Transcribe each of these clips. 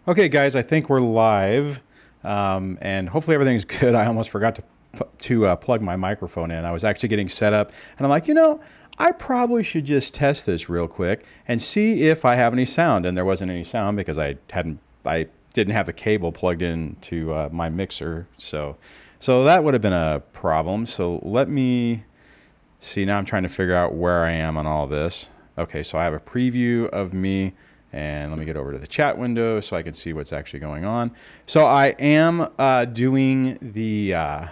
Okay, guys, I think we're live, and hopefully everything's good. I almost forgot to plug my microphone in. I was actually getting set up, and I'm like, I probably should just test this real quick and see if I have any sound. And there wasn't any sound because I didn't have the cable plugged into my mixer, so that would have been a problem. So let me see. Now I'm trying to figure out where I am on all this. Okay, so I have a preview of me. And let me get over to the chat window so I can see what's actually going on. So I am doing the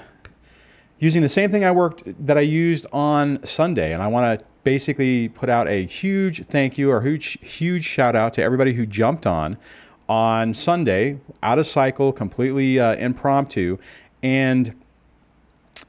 using the same thing that I used on Sunday, and I want to basically put out a huge thank you or huge shout out to everybody who jumped on Sunday, out of cycle, completely impromptu, and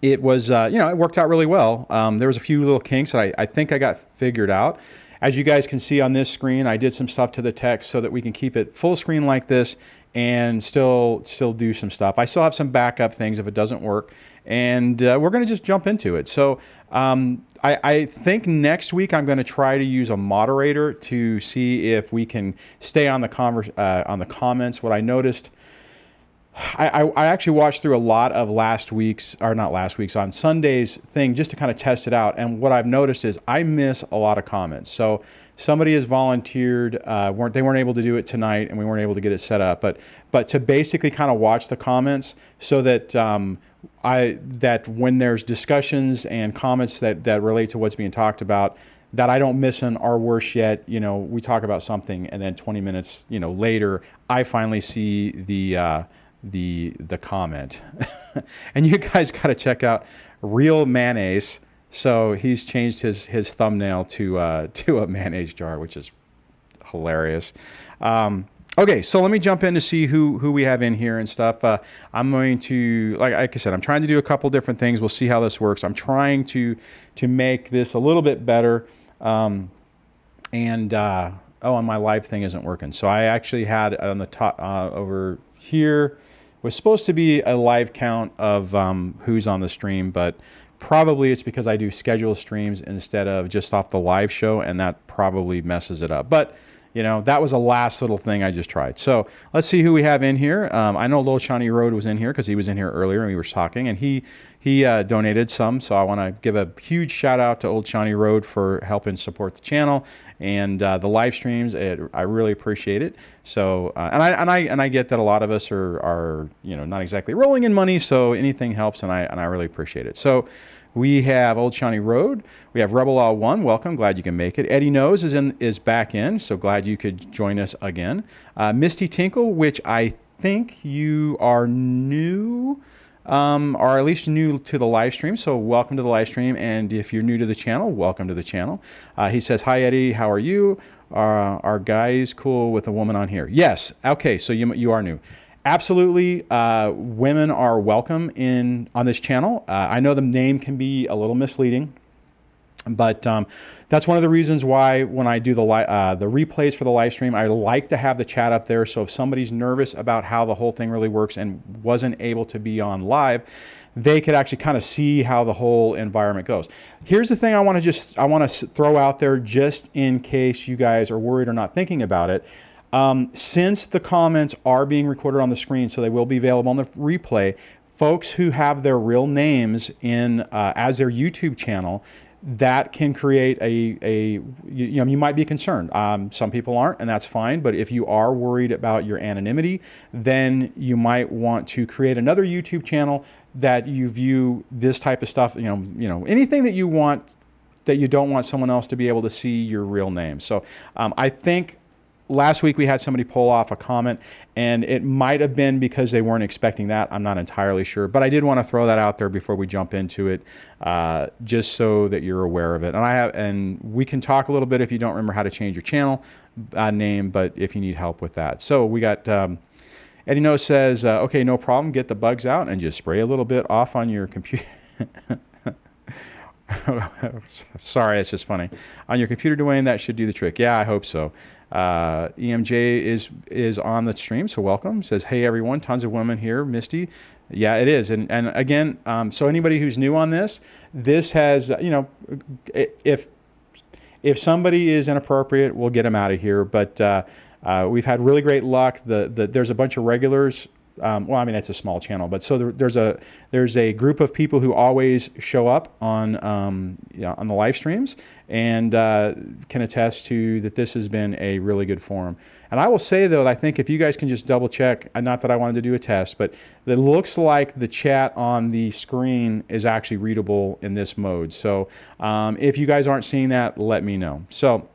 it was it worked out really well. There was a few little kinks that I think I got figured out. As you guys can see on this screen, I did some stuff to the text so that we can keep it full screen like this and still do some stuff. I still have some backup things if it doesn't work, and we're going to just jump into it. So I think next week I'm going to try to use a moderator to see if we can stay on the comments. What I noticed, I actually watched through a lot of on Sunday's thing just to kind of test it out. And what I've noticed is I miss a lot of comments. So somebody has volunteered, they weren't able to do it tonight and we weren't able to get it set up, but to basically kind of watch the comments so that that when there's discussions and comments that relate to what's being talked about, that I don't miss an or worse yet, we talk about something and then 20 minutes, later, I finally see the comment. And you guys got to check out Real Mayonnaise. So he's changed his thumbnail to a mayonnaise jar, which is hilarious. Okay, so let me jump in to see who we have in here and stuff. I'm going to, like I said, I'm trying to do a couple different things. We'll see how this works. I'm trying to make this a little bit better. And my live thing isn't working. So I actually had on the top over here, was supposed to be a live count of who's on the stream, but probably it's because I do scheduled streams instead of just off the live show, and that probably messes it up. But that was a last little thing I just tried. So let's see who we have in here. I know Lil Shawnee Road was in here because he was in here earlier and we were talking, and he donated some. So I want to give a huge shout out to Old Shawnee Road for helping support the channel and the live streams. I really appreciate it. So and I get that a lot of us are not exactly rolling in money, so anything helps, and I really appreciate it. So we have Old Shawnee Road. We have Rebel Law 1. Welcome. Glad you can make it. Eddie Knows is back in, so glad you could join us again. Misty Tinkle, which I think you are new, or at least new to the live stream, so welcome to the live stream. And if you're new to the channel, welcome to the channel. He says, hi, Eddie. How are you? Are guys cool with a woman on here? Yes. Okay, so you are new. Absolutely, women are welcome on this channel. I know the name can be a little misleading, but that's one of the reasons why when I do the replays for the live stream, I like to have the chat up there. So if somebody's nervous about how the whole thing really works and wasn't able to be on live, they could actually kind of see how the whole environment goes. Here's the thing I want to throw out there just in case you guys are worried or not thinking about it. Since the comments are being recorded on the screen, so they will be available on the replay, folks who have their real names in as their YouTube channel, that can create you might be concerned. Some people aren't, and that's fine. But if you are worried about your anonymity, then you might want to create another YouTube channel that you view this type of stuff. Anything that you want that you don't want someone else to be able to see your real name. So I think. Last week we had somebody pull off a comment, and it might have been because they weren't expecting that. I'm not entirely sure, but I did want to throw that out there before we jump into it, just so that you're aware of it. And we can talk a little bit if you don't remember how to change your channel name, but if you need help with that. So we got Eddie No says, okay, no problem. Get the bugs out and just spray a little bit off on your computer. Sorry, it's just funny. On your computer, Dwayne, that should do the trick. Yeah, I hope so. EMJ is on the stream, so welcome. Says, hey everyone, tons of women here. Misty, yeah, it is. And again, so anybody who's new on this has, if somebody is inappropriate, we'll get them out of here. But We've had really great luck. There's a bunch of regulars. Well, I mean, it's a small channel, but so there's a group of people who always show up on on the live streams and can attest to that this has been a really good forum. And I will say, though, I think if you guys can just double check, not that I wanted to do a test, but it looks like the chat on the screen is actually readable in this mode. So if you guys aren't seeing that, let me know. So,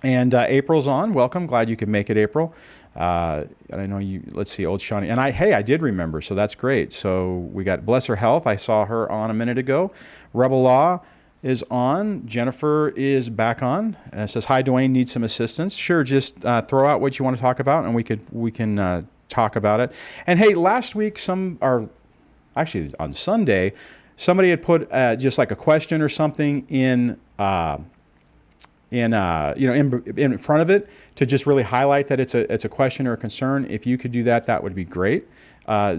and April's on. Welcome. Glad you could make it, April. And I know you, let's see, old Shawnee. And hey, I did remember, so that's great. So we got Bless Her Health. I saw her on a minute ago. Rebel Law is on. Jennifer is back on. And it says, hi, Dwayne, need some assistance. Sure, just throw out what you want to talk about and we can talk about it. And hey, last week, actually on Sunday, somebody had put just like a question or something in front of it to just really highlight that it's a question or a concern. If you could do that, that would be great.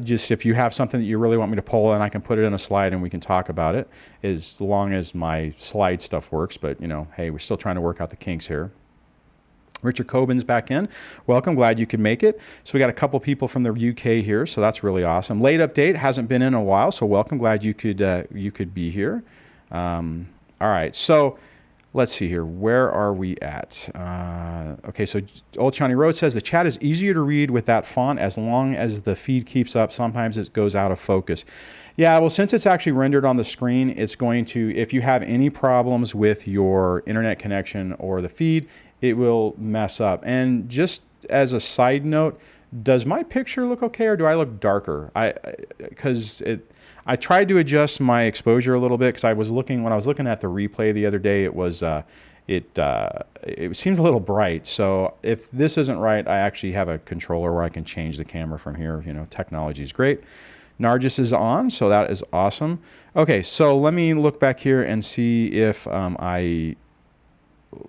Just if you have something that you really want me to poll, and I can put it in a slide and we can talk about it, as long as my slide stuff works. But hey, we're still trying to work out the kinks here. Richard Cobin's back in. Welcome, glad you could make it. So we got a couple people from the UK here, so that's really awesome. Late update, hasn't been in a while, so welcome, glad you could be here. All right, so let's see here. Where are we at? Okay, so Old Shawnee Road says the chat is easier to read with that font as long as the feed keeps up. Sometimes it goes out of focus. Yeah, well, since it's actually rendered on the screen, it's going to, if you have any problems with your internet connection or the feed, it will mess up. And just as a side note, does my picture look okay or do I look darker? I tried to adjust my exposure a little bit because when I was looking at the replay the other day, it seemed a little bright. So if this isn't right, I actually have a controller where I can change the camera from here. Technology is great. Nargis is on, so that is awesome. Okay, so let me look back here and see if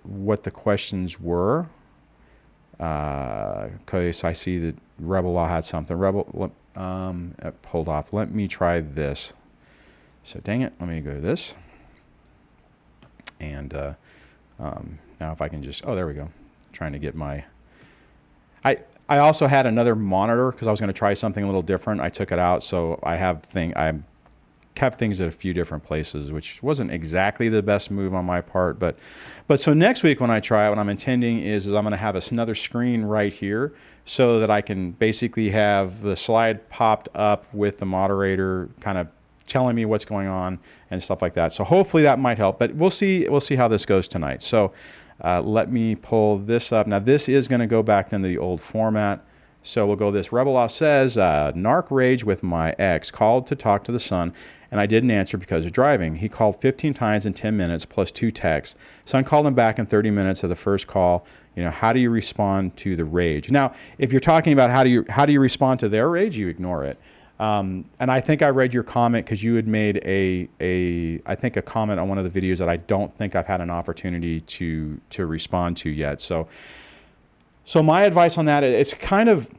what the questions were. Okay, so I see that Rebel Law had something. Hold off. Let me try this. So dang it, let me go to this. And now if I can just, oh, there we go. Trying to get my, I also had another monitor because I was going to try something a little different. I took it out, so I kept things at a few different places, which wasn't exactly the best move on my part. But so next week when I try it, what I'm intending is I'm going to have another screen right here so that I can basically have the slide popped up with the moderator kind of telling me what's going on and stuff like that. So hopefully that might help, but we'll see how this goes tonight. So let me pull this up. Now this is going to go back into the old format. So we'll go this. Rebel Law says, narc rage with my ex, called to talk to the son, and I didn't answer because of driving. He called 15 times in 10 minutes plus 2 texts. Son called him back in 30 minutes of the first call. How do you respond to the rage? Now, if you're talking about how do you respond to their rage, you ignore it. And I think I read your comment because you had made I think a comment on one of the videos that I don't think I've had an opportunity to respond to yet. So my advice on that, it's kind of,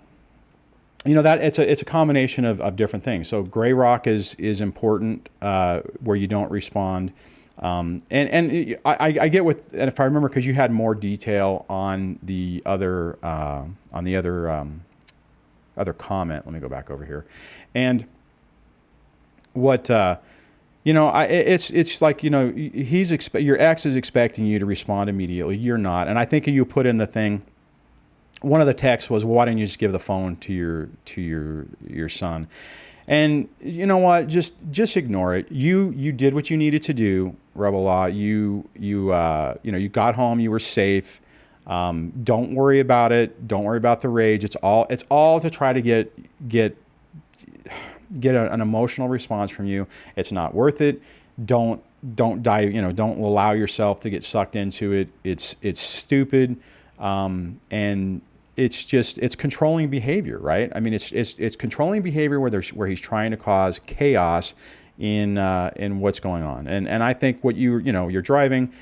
that it's a combination of different things. So gray rock is important where you don't respond. And I get and if I remember, because you had more detail on the other other comment. Let me go back over here. And what it's like, your ex is expecting you to respond immediately. You're not. And I think you put in the thing. One of the texts was, why don't you just give the phone to your son? And you know what? Just ignore it. You did what you needed to do, Rebel Law. You got home. You were safe. Don't worry about it. Don't worry about the rage. It's all to try to get an emotional response from you. It's not worth it. Don't die. Don't allow yourself to get sucked into it. It's stupid. And it's controlling behavior, right? I mean, it's controlling behavior where he's trying to cause chaos in what's going on. And I think what you're driving.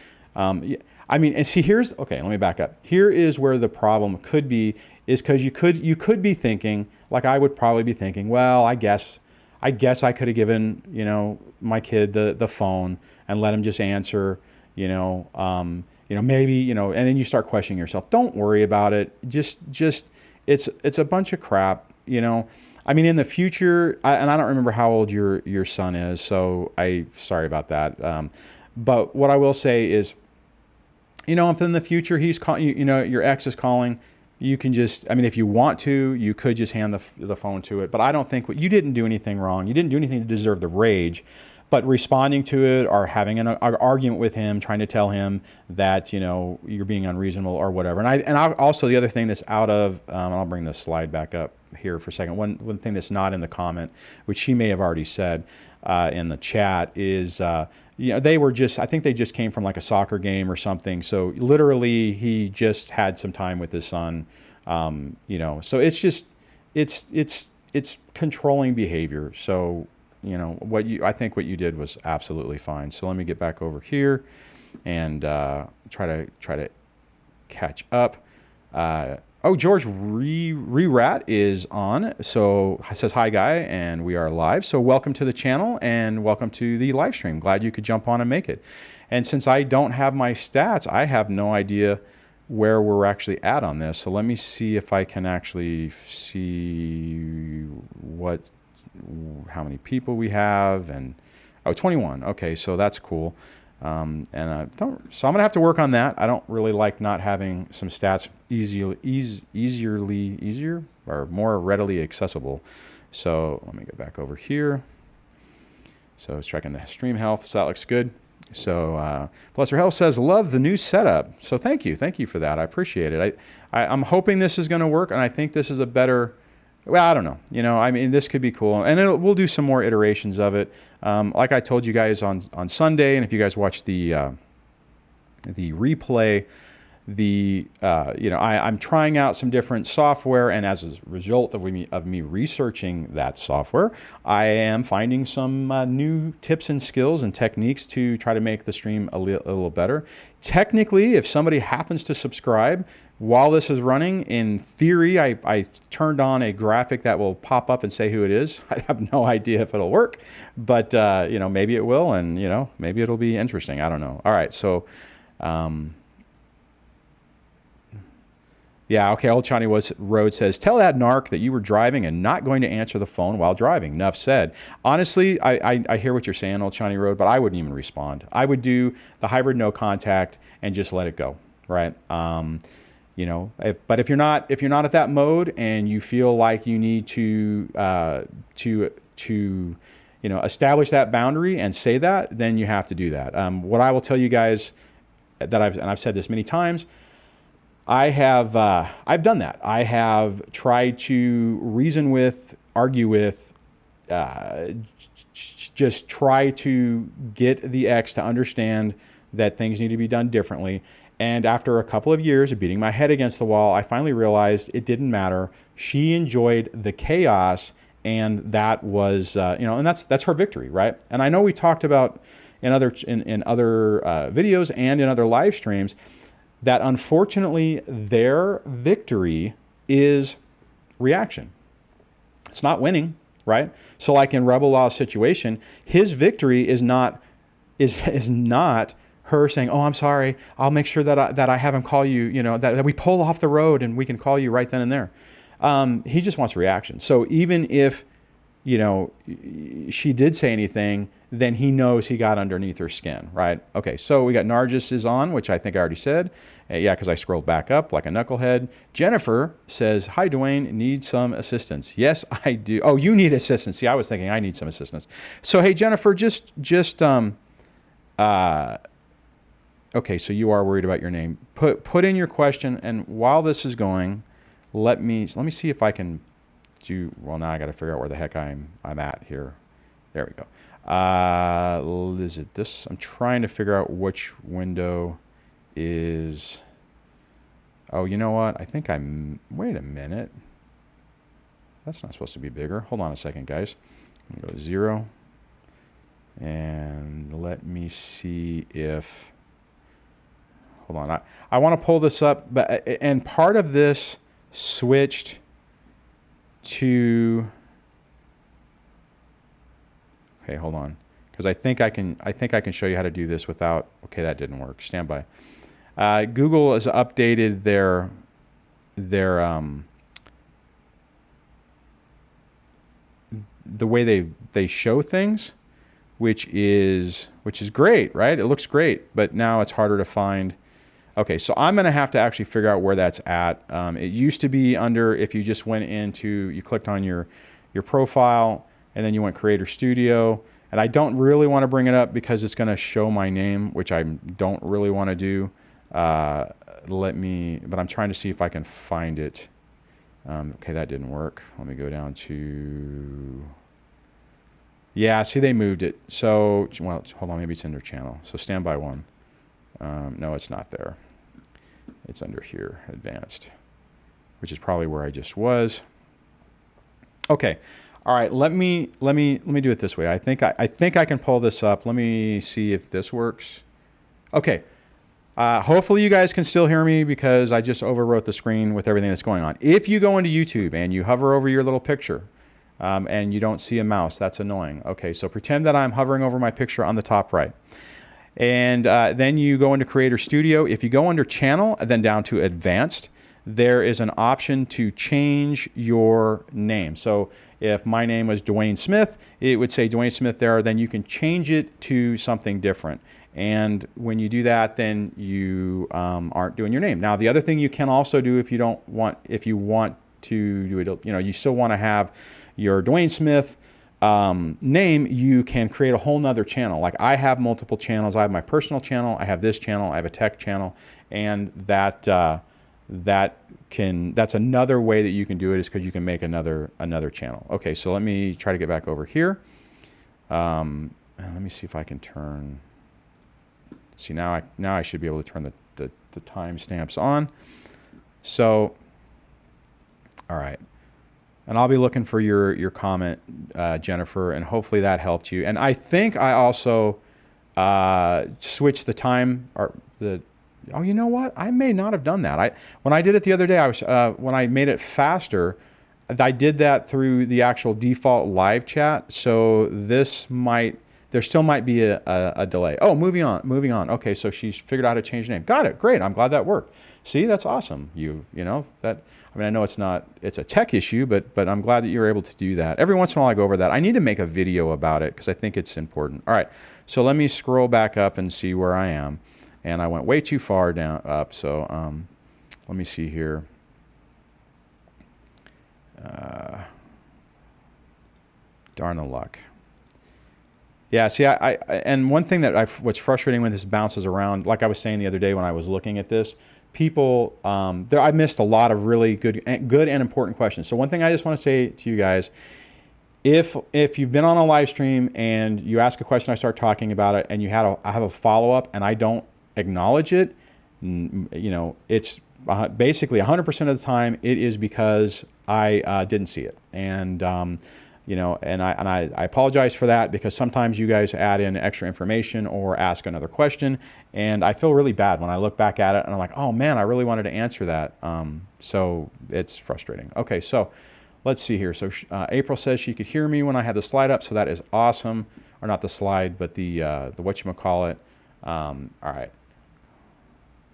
I mean, and see, okay, let me back up. Here is where the problem could be, is because you could be thinking, like I would probably be thinking, well, I guess I could have given, my kid the phone and let him just answer, maybe, and then you start questioning yourself. Don't worry about it. Just it's a bunch of crap, I mean, in the future, and I don't remember how old your son is, so sorry about that. But what I will say is, if in the future he's calling, your ex is calling, you can just, I mean, if you want to, you could just hand the phone to it. But I don't think you didn't do anything wrong. You didn't do anything to deserve the rage. But responding to it or having an argument with him, trying to tell him that, you're being unreasonable or whatever. And also the other thing that's out of, I'll bring the slide back up here for a second. One thing that's not in the comment, which she may have already said in the chat, is, they were just, I think they just came from like a soccer game or something. So literally he just had some time with his son, so it's just, it's controlling behavior. So, I think what you did was absolutely fine. So let me get back over here and try to catch up. George Re-Rat is on. So it says, hi, Guy, and we are live. So welcome to the channel and welcome to the live stream. Glad you could jump on and make it. And since I don't have my stats, I have no idea where we're actually at on this. So let me see if I can actually see how many people we have, and 21. Okay, so that's cool. So I'm gonna have to work on that. I don't really like not having some stats easier or more readily accessible. So let me get back over here. So it's checking the stream health. So that looks good. So Bless Her Health says, love the new setup. So thank you for that. I appreciate it. I'm hoping this is going to work, and I think this is a better. Well, I don't know. I mean, this could be cool, and we'll do some more iterations of it. Like I told you guys on Sunday, and if you guys watch the replay, I'm trying out some different software, and as a result of me researching that software, I am finding some new tips and skills and techniques to try to make the stream a little better. Technically, if somebody happens to subscribe while this is running, in theory, I turned on a graphic that will pop up and say who it is. I have no idea if it'll work, but maybe it will, and maybe it'll be interesting. I don't know. All right, so. Yeah, okay, Old Johnny Road says, tell that narc that you were driving and not going to answer the phone while driving. Enough said. Honestly, I hear what you're saying, Old Johnny Road, but I wouldn't even respond. I would do the hybrid no contact and just let it go, right? But if you're not at that mode and you feel like you need to establish that boundary and say that, then you have to do that. What I will tell you guys that I've said this many times, I've done that. I have tried to reason with, argue with, just try to get the ex to understand that things need to be done differently. And after a couple of years of beating my head against the wall, I finally realized it didn't matter. She enjoyed the chaos, and that was, and that's her victory, right? And I know we talked about in other videos and in other live streams that unfortunately their victory is reaction. It's not winning, right? So like in Rebel Law's situation, his victory is not her saying, oh, I'm sorry, I'll make sure that I have him call you, that we pull off the road and we can call you right then and there. He just wants reaction. So even if, she did say anything, then he knows he got underneath her skin, right? Okay, so we got Nargis is on, which I think I already said. Yeah, because I scrolled back up like a knucklehead. Jennifer says, hi, Dwayne, need some assistance. Yes, I do. Oh, you need assistance. See, I was thinking I need some assistance. So, hey, Jennifer, okay, so you are worried about your name. Put in your question, and while this is going, let me see if I can do, well, now I got to figure out where the heck I'm at here. There we go. Is it this? I'm trying to figure out which window is, oh, you know what? I think wait a minute. That's not supposed to be bigger. Hold on a second, guys. I'm going to go 0. And let me see if, hold on. I want to pull this up, and part of this switched to, okay, hold on, because I think I can show you how to do this without, okay, that didn't work. Stand by. Google has updated their the way they show things, which is great, right? It looks great, but now it's harder to find. Okay, so I'm going to have to actually figure out where that's at. It used to be under, if you just went into, you clicked on your profile, and then you went Creator Studio. And I don't really want to bring it up because it's going to show my name, which I don't really want to do. But I'm trying to see if I can find it. Okay, that didn't work. Let me go down to, yeah, see, they moved it. So, well, hold on, maybe it's under channel. So standby one. No, it's not there. It's under here, advanced, which is probably where I just was. Okay. All right, let me do it this way. I think I can pull this up. Let me see if this works. Okay. Hopefully you guys can still hear me because I just overwrote the screen with everything that's going on. If you go into YouTube and you hover over your little picture and you don't see a mouse, that's annoying. Okay, so pretend that I'm hovering over my picture on the top right. And then you go into Creator Studio. If you go under Channel and then down to Advanced, there is an option to change your name. So if my name was Dwayne Smith, it would say Dwayne Smith there. Then you can change it to something different. And when you do that, then you aren't doing your name. Now, the other thing you can also do if you want to do it, you still want to have your Dwayne Smith name, you can create a whole nother channel. Like I have multiple channels. I have my personal channel, I have this channel, I have a tech channel, and that's another way that you can do it, is because you can make another channel. Okay, so let me try to get back over here. Let me see if I can turn. See, now I should be able to turn the timestamps on. So, all right. And I'll be looking for your comment, Jennifer, and hopefully that helped you. And I think I also switched the time, oh, you know what? I may not have done that. When I did it the other day, when I made it faster, I did that through the actual default live chat. So there still might be a delay. Oh, moving on. Okay, so she's figured out how to change the name. Got it. Great. I'm glad that worked. See, that's awesome. I know it's a tech issue, but I'm glad that you're able to do that. Every once in a while I go over that. I need to make a video about it because I think it's important. All right, so let me scroll back up and see where I am. And I went way too far up, so let me see here. Darn the luck. Yeah, see, and one thing that what's frustrating when this bounces around, like I was saying the other day when I was looking at this, people, I missed a lot of really good and important questions. So one thing I just want to say to you guys, if you've been on a live stream and you ask a question, I start talking about it, and I have a follow-up and I don't acknowledge it, it's basically 100% of the time it is because I didn't see it. And I apologize for that, because sometimes you guys add in extra information or ask another question, and I feel really bad when I look back at it and I'm like, oh man, I really wanted to answer that. So it's frustrating. Okay, so let's see here. So April says she could hear me when I had the slide up, so that is awesome. Or not the slide, but the whatchamacallit. All right.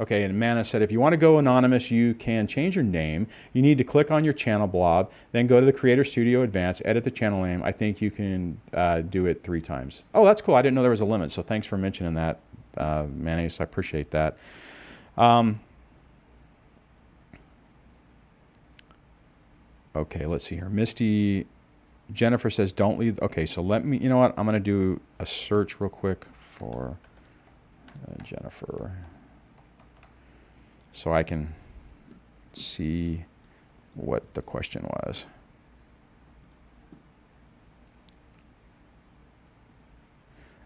Okay, and Mana said, if you want to go anonymous, you can change your name. You need to click on your channel blob, then go to the Creator Studio Advanced, edit the channel name. I think you can do it 3 times. Oh, that's cool. I didn't know there was a limit, so thanks for mentioning that, Mayonnaise. I appreciate that. Okay, let's see here. Jennifer says, don't leave. Okay, so you know what? I'm going to do a search real quick for Jennifer, so I can see what the question was.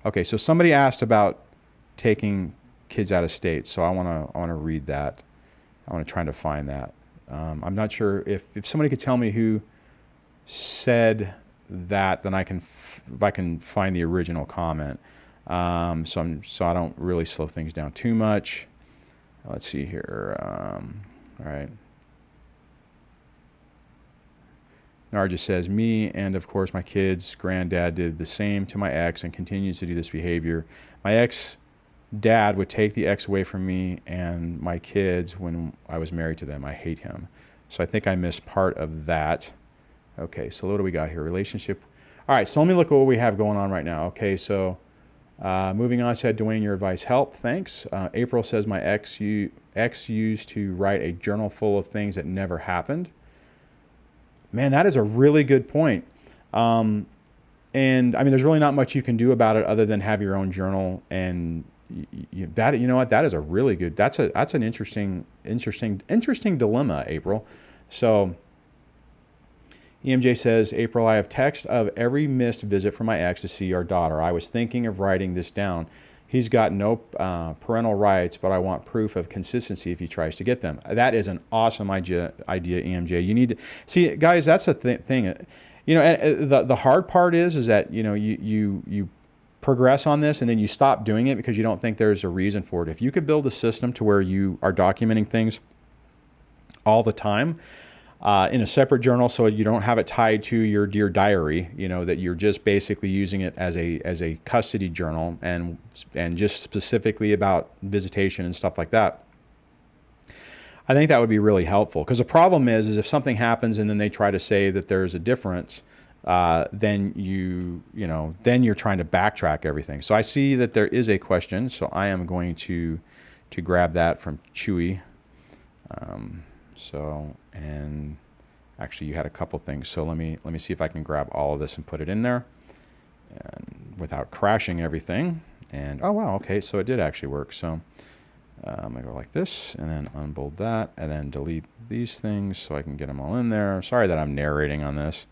Okay, so somebody asked about taking kids out of state, so I want to read that. I want to try to find that. I'm not sure if somebody could tell me who said that, then I can if I can find the original comment. So I don't really slow things down too much. Let's see here. All right. Narja says, me and of course my kids' granddad did the same to my ex and continues to do this behavior. My ex dad would take the ex away from me and my kids when I was married to them. I hate him. So I think I missed part of that. Okay, so what do we got here? Relationship. All right, so let me look at what we have going on right now. Okay, so moving on, said, Dwayne, your advice helped. Thanks. April says, my ex used to write a journal full of things that never happened. Man, that is a really good point. And I mean, there's really not much you can do about it other than have your own journal. And you know what? That is a really good. That's an interesting dilemma, April. So EMJ says, April, I have text of every missed visit from my ex to see our daughter. I was thinking of writing this down. He's got no parental rights, but I want proof of consistency if he tries to get them. That is an awesome idea, EMJ. You need to see, guys. That's the thing. You know, the hard part is that you progress on this and then you stop doing it because you don't think there's a reason for it. If you could build a system to where you are documenting things all the time in a separate journal, so you don't have it tied to your Dear Diary, that you're just basically using it as a custody journal and just specifically about visitation and stuff like that. I think that would be really helpful, because the problem is if something happens and then they try to say that there's a difference, then you're trying to backtrack everything. So I see that there is a question, so I am going to grab that from Chewy. And actually you had a couple things. So let me see if I can grab all of this and put it in there and without crashing everything. And oh wow, okay, so it did actually work. So I'm gonna go like this and then unbold that and then delete these things so I can get them all in there. Sorry that I'm narrating on this.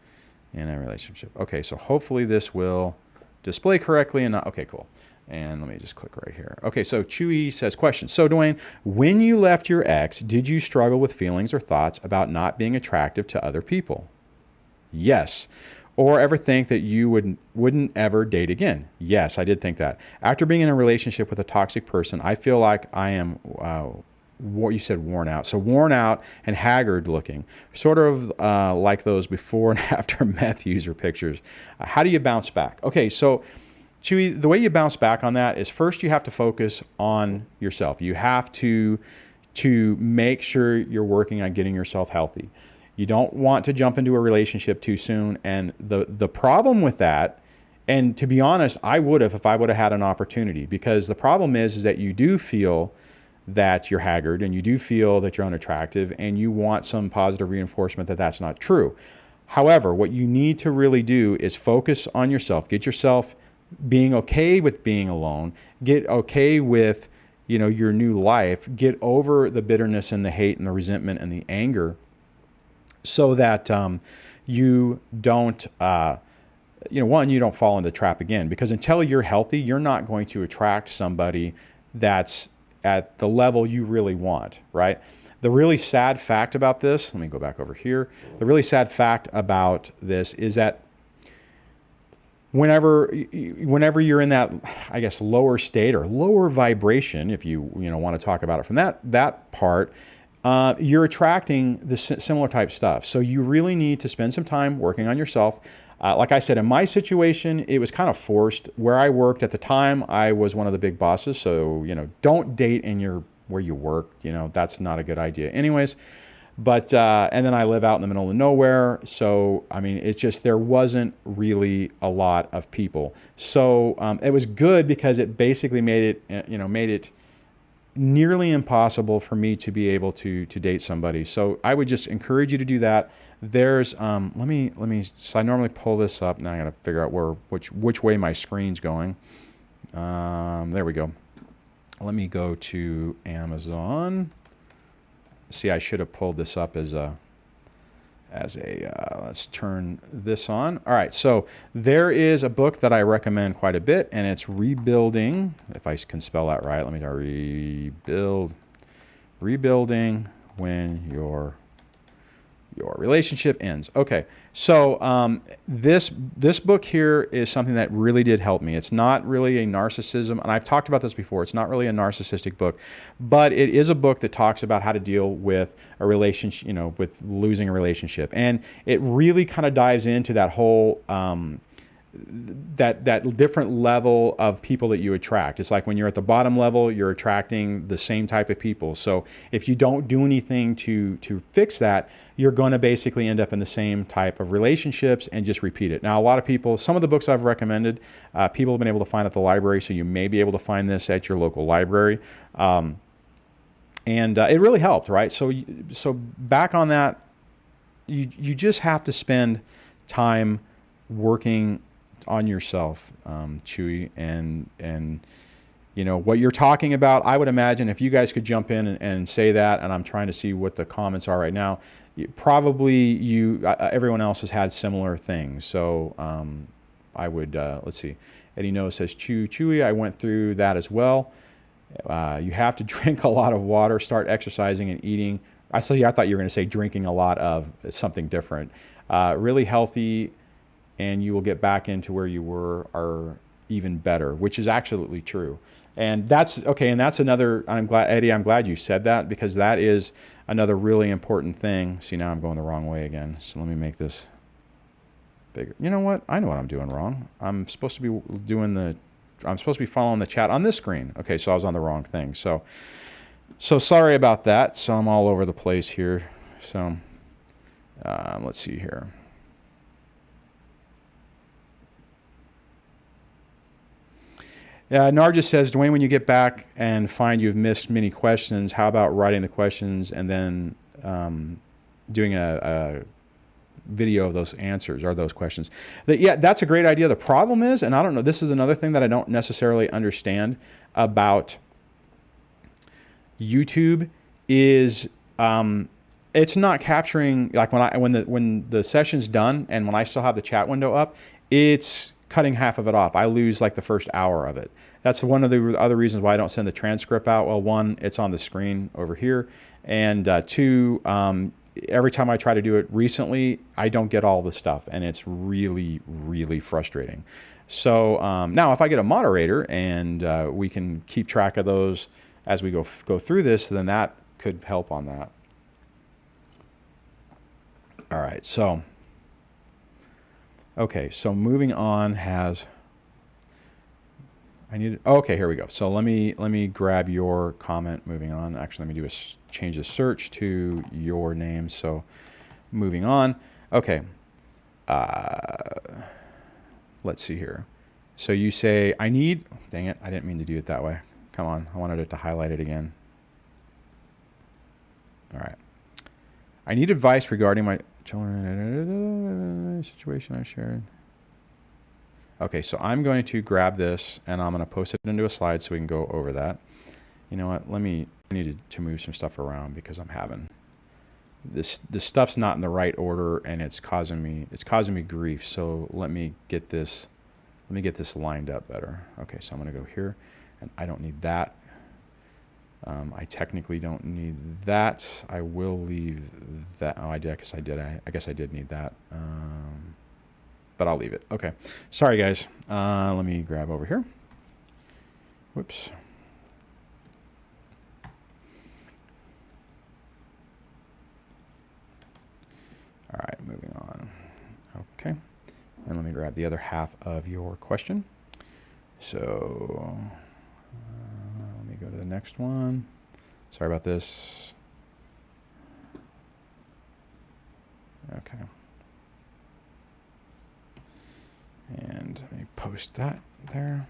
In a relationship. Okay, so hopefully this will display correctly and not, okay, cool. And let me just click right here. Okay, so Chewy says, question. So Dwayne, when you left your ex, did you struggle with feelings or thoughts about not being attractive to other people? Yes. Or ever think that you wouldn't ever date again? Yes, I did think that. After being in a relationship with a toxic person, I feel like I am, what you said, worn out. So worn out and haggard looking, sort of like those before and after meth user pictures. How do you bounce back? Okay, so Chewy, the way you bounce back on that is first you have to focus on yourself. You have to make sure you're working on getting yourself healthy. You don't want to jump into a relationship too soon. And the problem with that, and to be honest, I would have if I would have had an opportunity, because the problem is that you do feel that you're haggard and you do feel that you're unattractive and you want some positive reinforcement that that's not true. However, what you need to really do is focus on yourself, get yourself being okay with being alone, get okay with, your new life, get over the bitterness and the hate and the resentment and the anger so that you don't, you don't fall into the trap again, because until you're healthy, you're not going to attract somebody that's at the level you really want, right? The really sad fact about this, let me go back over here. The really sad fact about this is that whenever you're in that, I guess, lower state or lower vibration, if you want to talk about it from that part, you're attracting the similar type stuff. So you really need to spend some time working on yourself. Like I said, in my situation, it was kind of forced. Where I worked at the time, I was one of the big bosses. So, don't date where you work. That's not a good idea anyways. But, and then I live out in the middle of nowhere. So, I mean, it's just, there wasn't really a lot of people. So it was good because it basically made it nearly impossible for me to be able to date somebody. So I would just encourage you to do that. There's, so I normally pull this up. Now I got to figure out which way my screen's going. There we go. Let me go to Amazon. See, I should have pulled this up as a, let's turn this on. All right, so there is a book that I recommend quite a bit, and it's Rebuilding, if I can spell that right. Let me try, Rebuilding When Your Relationship Ends. Okay, so this book here is something that really did help me. It's not really a narcissism, and I've talked about this before, it's not really a narcissistic book, but it is a book that talks about how to deal with a relationship, with losing a relationship. And it really kind of dives into that whole that different level of people that you attract. It's like when you're at the bottom level, you're attracting the same type of people. So if you don't do anything to fix that, you're going to basically end up in the same type of relationships and just repeat it. Now, a lot of people, some of the books I've recommended, people have been able to find at the library, so you may be able to find this at your local library. And it really helped, right? So back on that, you just have to spend time working on yourself, Chewy, and you know what you're talking about. I would imagine if you guys could jump in and say that, and I'm trying to see what the comments are right now. Probably everyone else has had similar things. So I would let's see. Eddie No says Chewy. I went through that as well. You have to drink a lot of water, start exercising and eating. I thought you were going to say drinking a lot of something different. Really healthy. And you will get back into where you were or even better, which is absolutely true. And that's okay. And that's another, Eddie, I'm glad you said that, because that is another really important thing. See, now I'm going the wrong way again. So let me make this bigger. You know what? I know what I'm doing wrong. I'm supposed to be following the chat on this screen. Okay. So I was on the wrong thing. So sorry about that. So I'm all over the place here. So let's see here. Nar just says, Dwayne, when you get back and find you've missed many questions, how about writing the questions and then doing a video of those answers or those questions? Yeah, that's a great idea. The problem is, and I don't know, this is another thing that I don't necessarily understand about YouTube is it's not capturing, like when the session's done and when I still have the chat window up, it's cutting half of it off. I lose like the first hour of it. That's one of the other reasons why I don't send the transcript out. Well, one, it's on the screen over here. And two, every time I try to do it recently, I don't get all the stuff. And it's really, really frustrating. So now if I get a moderator and we can keep track of those as we go through this, then that could help on that. All right, so okay, so moving on okay, here we go. So let me grab your comment. Moving on. Actually, let me change the search to your name. So moving on. Okay. Let's see here. So you say dang it, I didn't mean to do it that way. Come on, I wanted it to highlight it again. All right. I need advice regarding my children situation I shared. Okay, so I'm going to grab this and I'm going to post it into a slide so we can go over that. You know what? I need to move some stuff around because I'm having this stuff's not in the right order and it's causing me grief. So let me get this lined up better. Okay, so I'm going to go here and I don't need that. I technically don't need that. I will leave that. Oh, I guess I did. I guess I did need that. But I'll leave it. Okay. Sorry, guys. Let me grab over here. Whoops. All right, moving on. Okay. And let me grab the other half of your question. So let me go to the next one. Sorry about this. Okay. And let me post that there.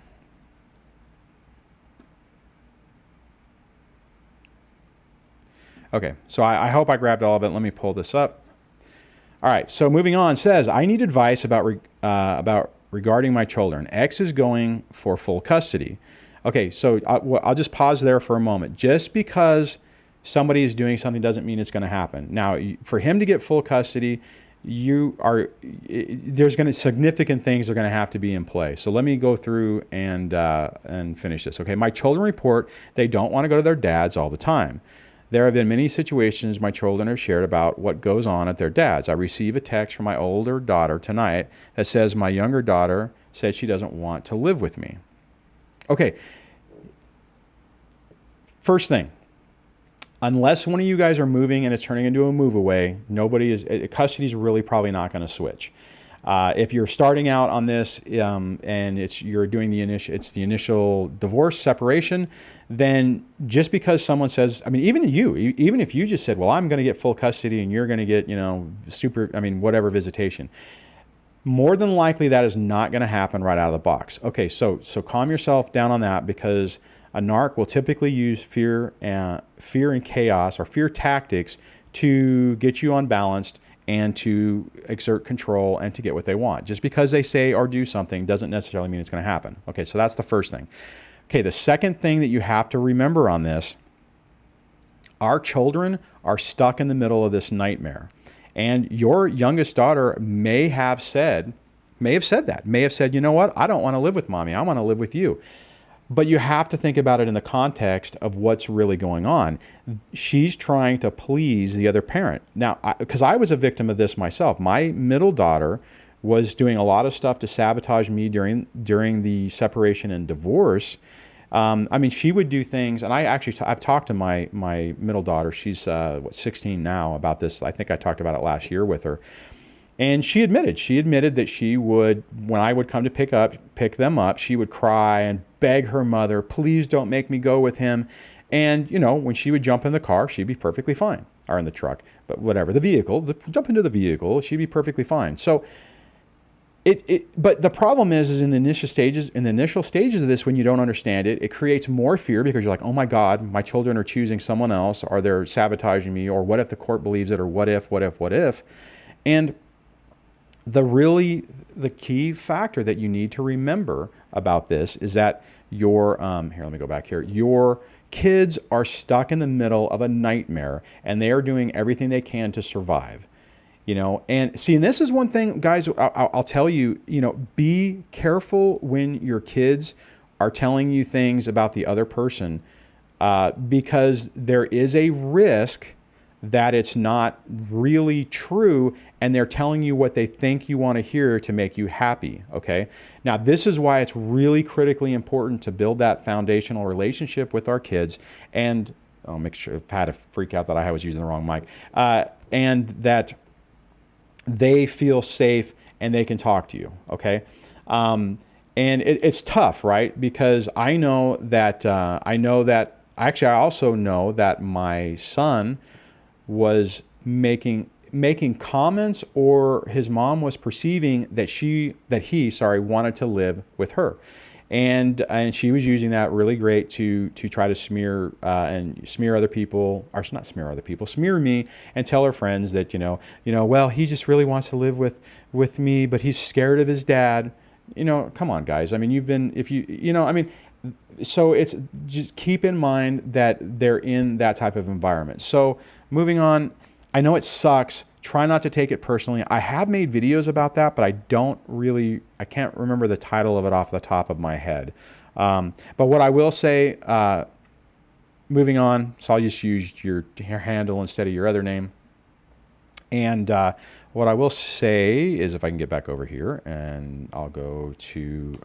Okay, so I hope I grabbed all of it. Let me pull this up. All right, so moving on, says, I need advice about regarding my children. X is going for full custody. Okay, so I'll just pause there for a moment. Just because somebody is doing something doesn't mean it's going to happen. Now, for him to get full custody, significant things are going to have to be in play. So let me go through and finish this. Okay, my children report they don't want to go to their dads all the time. There have been many situations my children have shared about what goes on at their dads. I receive a text from my older daughter tonight that says my younger daughter said she doesn't want to live with me. Okay, first thing, unless one of you guys are moving and it's turning into a move away, custody is really probably not going to switch. If you're starting out on this and you're doing the initial divorce separation, then just because someone says, I mean, even if you just said, well, I'm going to get full custody and you're going to get, whatever visitation, more than likely that is not going to happen right out of the box. Okay, so calm yourself down on that, because a narc will typically use fear and chaos, or fear tactics, to get you unbalanced and to exert control and to get what they want. Just because they say or do something doesn't necessarily mean it's going to happen. Okay, so that's the first thing. Okay, the second thing that you have to remember on this, our children are stuck in the middle of this nightmare. And your youngest daughter may have said, you know what, I don't want to live with mommy, I want to live with you. But you have to think about it in the context of what's really going on. She's trying to please the other parent. Now, because I was a victim of this myself. My middle daughter was doing a lot of stuff to sabotage me during the separation and divorce. She would do things, and I've talked to my middle daughter. She's 16 now, about this. I think I talked about it last year with her. And she admitted that she would, when I would come to pick them up, she would cry and beg her mother, please don't make me go with him. And, when she would jump in the car, she'd be perfectly fine, or in the truck, but whatever, jump into the vehicle, she'd be perfectly fine. So but the problem is in the initial stages of this, when you don't understand it, it creates more fear, because you're like, oh my God, my children are choosing someone else, or they're sabotaging me, or what if the court believes it, or what if. And the key factor that you need to remember about this is that your kids are stuck in the middle of a nightmare, and they are doing everything they can to survive. And see, and this is one thing, guys, I'll tell you, be careful when your kids are telling you things about the other person, because there is a risk that it's not really true, and they're telling you what they think you want to hear to make you happy, okay? Now, this is why it's really critically important to build that foundational relationship with our kids, and I'll make sure, I've had a freak out that I was using the wrong mic, and that they feel safe and they can talk to you, okay? And it's tough, right? Because I know that, I also know that my son was making comments, or his mom was perceiving that he wanted to live with her. And she was using that really great to try to smear other people, or not smear other people, smear me, and tell her friends that, well, he just really wants to live with me, but he's scared of his dad. Come on, guys. So it's just keep in mind that they're in that type of environment. So moving on, I know it sucks. Try not to take it personally. I have made videos about that, but I can't remember the title of it off the top of my head. But what I will say, moving on, so I'll just use your handle instead of your other name. And what I will say is, if I can get back over here, and I'll go to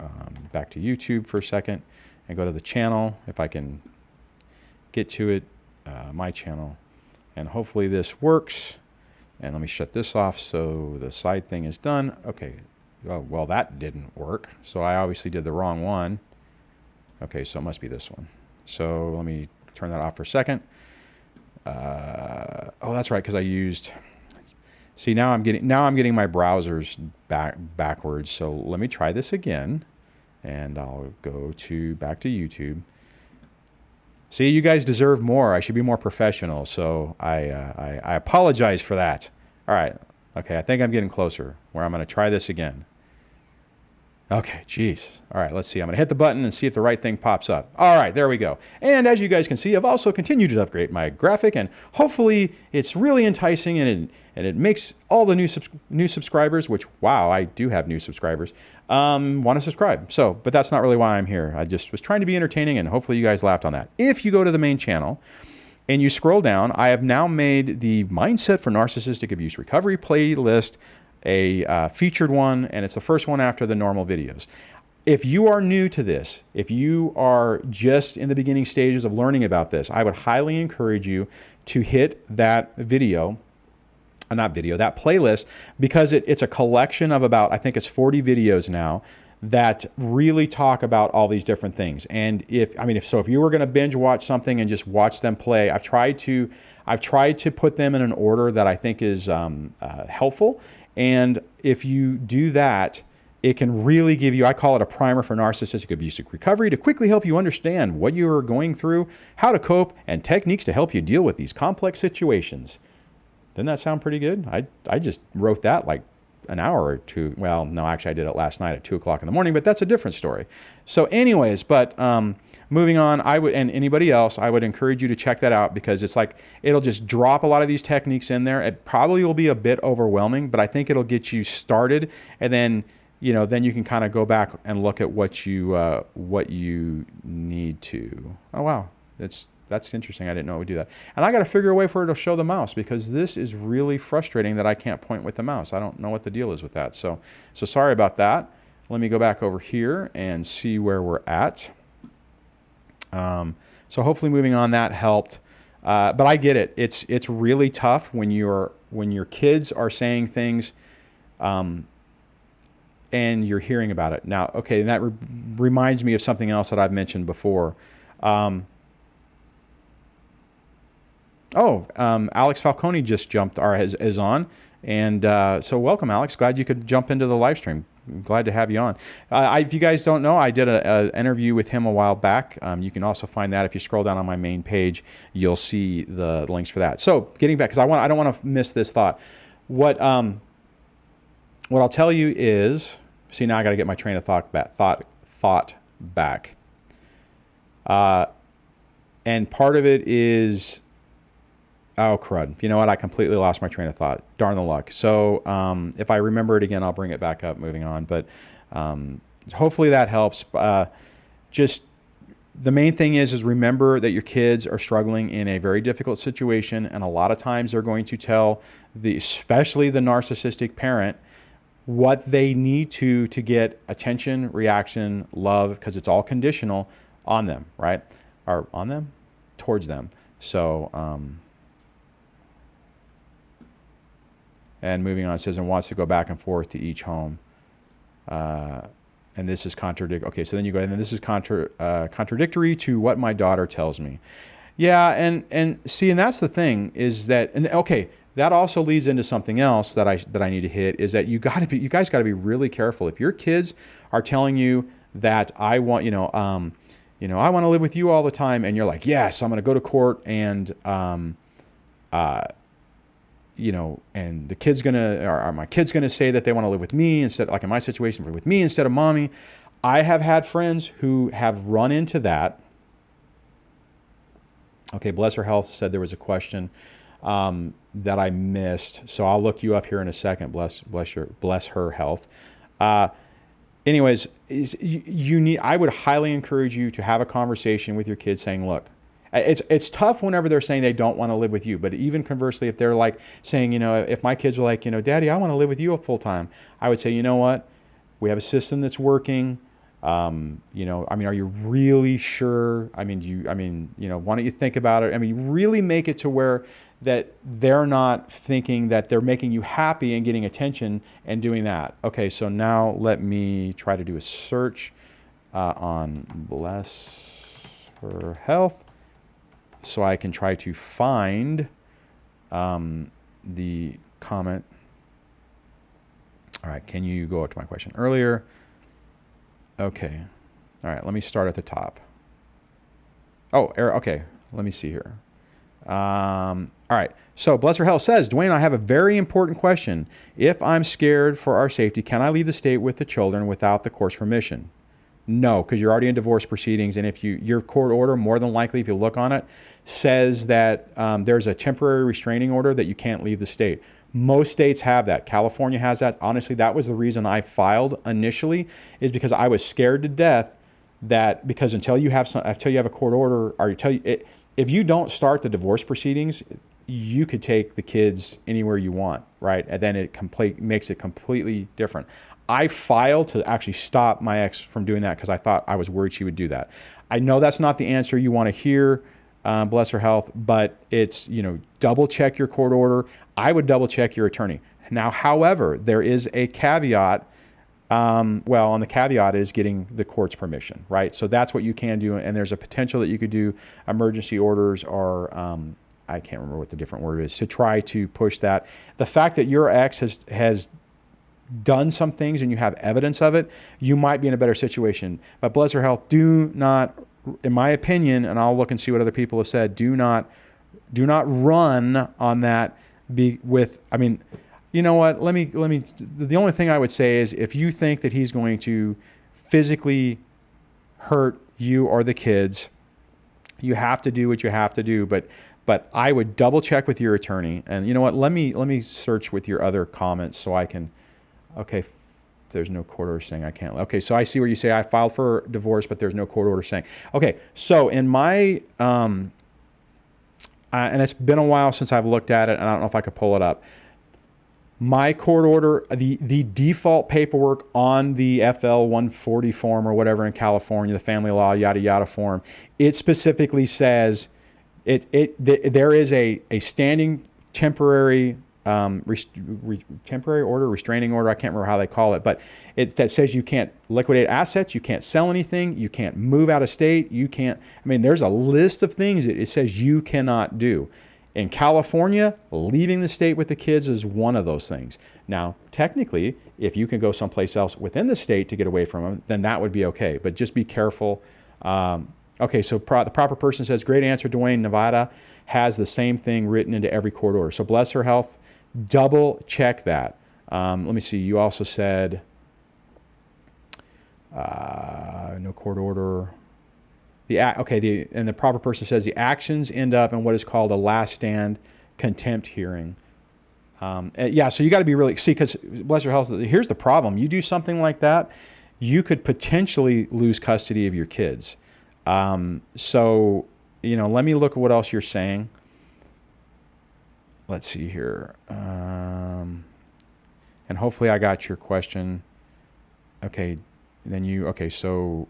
back to YouTube for a second and go to the channel, if I can get to it, my channel. And hopefully this works. And let me shut this off so the side thing is done. Okay, oh, well, that didn't work. So I obviously did the wrong one. Okay, so it must be this one. So let me turn that off for a second. Oh, that's right, because I used... See, now I'm getting my browsers backwards. So let me try this again. And I'll go back to YouTube. See, you guys deserve more. I should be more professional. So I apologize for that. All right. Okay, I think I'm getting closer where I'm going to try this again. Okay, geez. All right, let's see. I'm going to hit the button and see if the right thing pops up. All right, there we go. And as you guys can see, I've also continued to upgrade my graphic, and hopefully it's really enticing, and it makes all the new subscribers, which, wow, I do have new subscribers, want to subscribe. So, but that's not really why I'm here. I just was trying to be entertaining, and hopefully you guys laughed on that. If you go to the main channel and you scroll down, I have now made the Mindset for Narcissistic Abuse Recovery playlist a featured one, and it's the first one after the normal videos. If you are new to this, if you are just in the beginning stages of learning about this, I would highly encourage you to hit that video not video, that playlist, because it's a collection of about, I think it's 40 videos now that really talk about all these different things. And if you were going to binge watch something and just watch them play, I've tried to put them in an order that I think is helpful. And if you do that, it can really give you, I call it a primer for narcissistic abuse recovery, to quickly help you understand what you are going through, how to cope, and techniques to help you deal with these complex situations. Doesn't that sound pretty good? I just wrote that like an hour or two. Well, no, actually I did it last night at 2 o'clock in the morning, but that's a different story. So anyways, but moving on, and anybody else, I would encourage you to check that out, because it's like, it'll just drop a lot of these techniques in there. It probably will be a bit overwhelming, but I think it'll get you started, and then then you can kind of go back and look at what you need to. Oh wow, that's interesting. I didn't know it would do that. And I got to figure a way for it to show the mouse, because this is really frustrating that I can't point with the mouse. I don't know what the deal is with that. So sorry about that. Let me go back over here and see where we're at. So hopefully moving on, that helped. But I get it. It's really tough when your kids are saying things, and you're hearing about it. Now, okay, and that reminds me of something else that I've mentioned before. Alex Falcone just jumped, or is on. And so welcome, Alex. Glad you could jump into the live stream. Glad to have you on. If you guys don't know, I did an interview with him a while back. You can also find that if you scroll down on my main page. You'll see the links for that. So getting back, because I don't want to miss this thought. What I'll tell you is, see, now I got to get my train of thought back. And part of it is, oh crud! You know what? I completely lost my train of thought. Darn the luck. So if I remember it again, I'll bring it back up. Moving on, but hopefully that helps. Just the main thing is remember that your kids are struggling in a very difficult situation, and a lot of times they're going to tell especially the narcissistic parent, what they need to get attention, reaction, love, because it's all conditional on them, right? Or on them, towards them. So, and moving on, it says, and wants to go back and forth to each home. And this is okay, so then you go, and then this is contradictory to what my daughter tells me. Yeah, and see, and that's the thing, is that, and okay, that also leads into something else that I need to hit, is that you guys got to be really careful. If your kids are telling you that I want to live with you all the time, and you're like, yes, I'm going to go to court, and and the kid's or my kid's gonna say that they want to live with me instead, like in my situation, with me instead of mommy. I have had friends who have run into that. Okay, bless her health said there was a question that I missed, so I'll look you up here in a second. Bless her health. Anyways, I would highly encourage you to have a conversation with your kids, saying, look, it's tough whenever they're saying they don't want to live with you, but even conversely, if they're like saying, if my kids are like, Daddy, I want to live with you full time, I would say, you know what, we have a system that's working. Are you really sure? Why don't you think about it? Really make it to where that they're not thinking that they're making you happy and getting attention and doing that. Okay, so now let me try to do a search on bless her health, so I can try to find the comment. All right, can you go up to my question earlier? Okay. All right, let me start at the top. Oh, okay. Let me see here. All right. So Bless Her Health says, Dwayne, I have a very important question. If I'm scared for our safety, can I leave the state with the children without the court's permission? No, because you're already in divorce proceedings. And if your court order, more than likely, if you look on it, says that there's a temporary restraining order that you can't leave the state. Most states have that. California has that. Honestly, that was the reason I filed initially, is because I was scared to death because until you have a court order, or if you don't start the divorce proceedings, you could take the kids anywhere you want, right? And then it makes it completely different. I filed to actually stop my ex from doing that because I was worried she would do that. I know that's not the answer you want to hear, bless her health, but it's, you know, double check your court order. I would double check your attorney. Now, however, there is a caveat. Well, on the caveat is getting the court's permission, right? So that's what you can do. And there's a potential that you could do emergency orders or, I can't remember what the different word is, to try to push that. The fact that your ex has done some things and you have evidence of it, you might be in a better situation. But bless her health, do not, in my opinion, and I'll look and see what other people have said, do not run on that. I mean, you know what? Let me. The only thing I would say is if you think that he's going to physically hurt you or the kids, you have to do what you have to do. But I would double check with your attorney. And you know what? Let me search with your other comments so I can. Okay, there's no court order saying I can't. Okay, so I see where you say I filed for divorce, but there's no court order saying. Okay, so in my and it's been a while since I've looked at it, and I don't know if I could pull it up. My court order, the default paperwork on the FL 140 form or whatever in California, the family law yada yada form, it specifically says there is a standing temporary temporary order, restraining order, I can't remember how they call it, but that says you can't liquidate assets, you can't sell anything, you can't move out of state, you can't, I mean, there's a list of things that it says you cannot do. In California, leaving the state with the kids is one of those things. Now, technically, if you can go someplace else within the state to get away from them, then that would be okay, but just be careful. Okay, so the proper person says, great answer, Dwayne. Nevada has the same thing written into every court order. So bless her health, double check that. Let me see, you also said no court order. And the proper person says the actions end up in what is called a last stand contempt hearing. Yeah, so you got to be really, because bless your health, here's the problem. You do something like that, you could potentially lose custody of your kids. So, you know, let me look at what else you're saying. Let's see here. And hopefully I got your question. Okay, so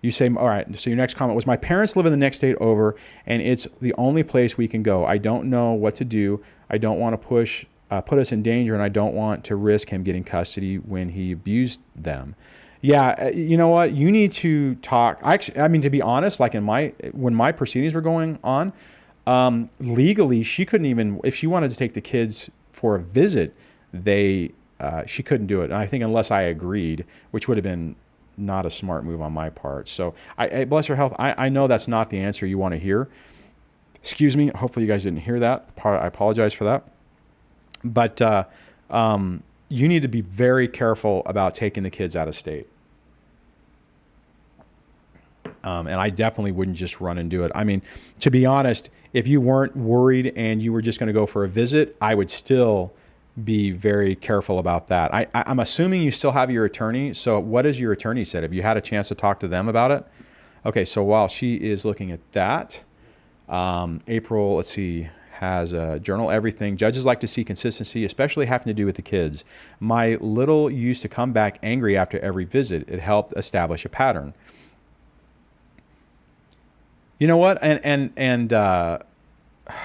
you say, all right, so your next comment was, my parents live in the next state over, and it's the only place we can go. I don't know what to do. I don't want to put us in danger, and I don't want to risk him getting custody when he abused them. Yeah, you know what? You need to talk. I mean, to be honest, like when my proceedings were going on, legally, she couldn't even, if she wanted to take the kids for a visit, she couldn't do it. And I think unless I agreed, which would have been not a smart move on my part. So bless her health. I know that's not the answer you want to hear. Excuse me. Hopefully you guys didn't hear that. I apologize for that. But you need to be very careful about taking the kids out of state. And I definitely wouldn't just run and do it. I mean, to be honest, if you weren't worried and you were just going to go for a visit, I would still be very careful about that. I'm assuming you still have your attorney. So what has your attorney said? Have you had a chance to talk to them about it? Okay, so while she is looking at that, April, let's see, has a journal everything. Judges like to see consistency, especially having to do with the kids. My little used to come back angry after every visit. It helped establish a pattern. You know what? And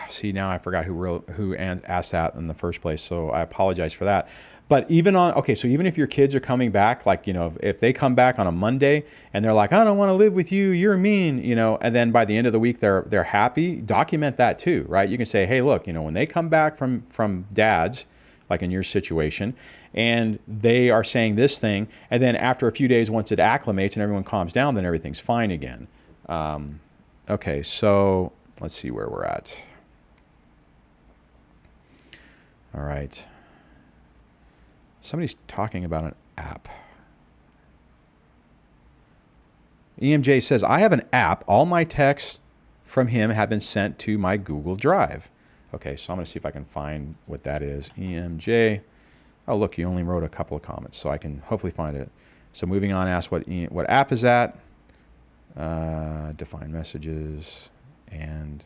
see, now I forgot who asked that in the first place, so I apologize for that. But so even if your kids are coming back, like, you know, if they come back on a Monday and they're like, I don't want to live with you, you're mean, you know, and then by the end of the week they're happy, document that too, right? You can say, hey, look, you know, when they come back from dad's, like in your situation, and they are saying this thing, and then after a few days, once it acclimates and everyone calms down, then everything's fine again. Okay, so let's see where we're at. All right. Somebody's talking about an app. EMJ says, I have an app. All my texts from him have been sent to my Google Drive. Okay, so I'm going to see if I can find what that is. EMJ. Oh, look, you only wrote a couple of comments, so I can hopefully find it. So moving on, ask what app is that? Define messages. And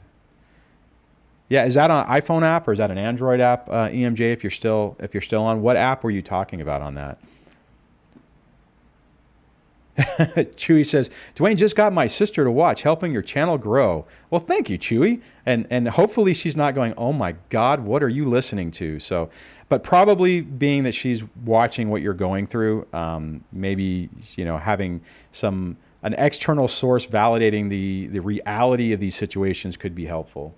yeah, is that an iPhone app or is that an Android app, EMJ? If you're still on, what app were you talking about on that? Chewy says, Dwayne just got my sister to watch, helping your channel grow. Well, thank you, Chewy. And hopefully she's not going, oh my God, what are you listening to? So, but probably being that she's watching what you're going through, maybe, you know, having an external source validating the reality of these situations could be helpful.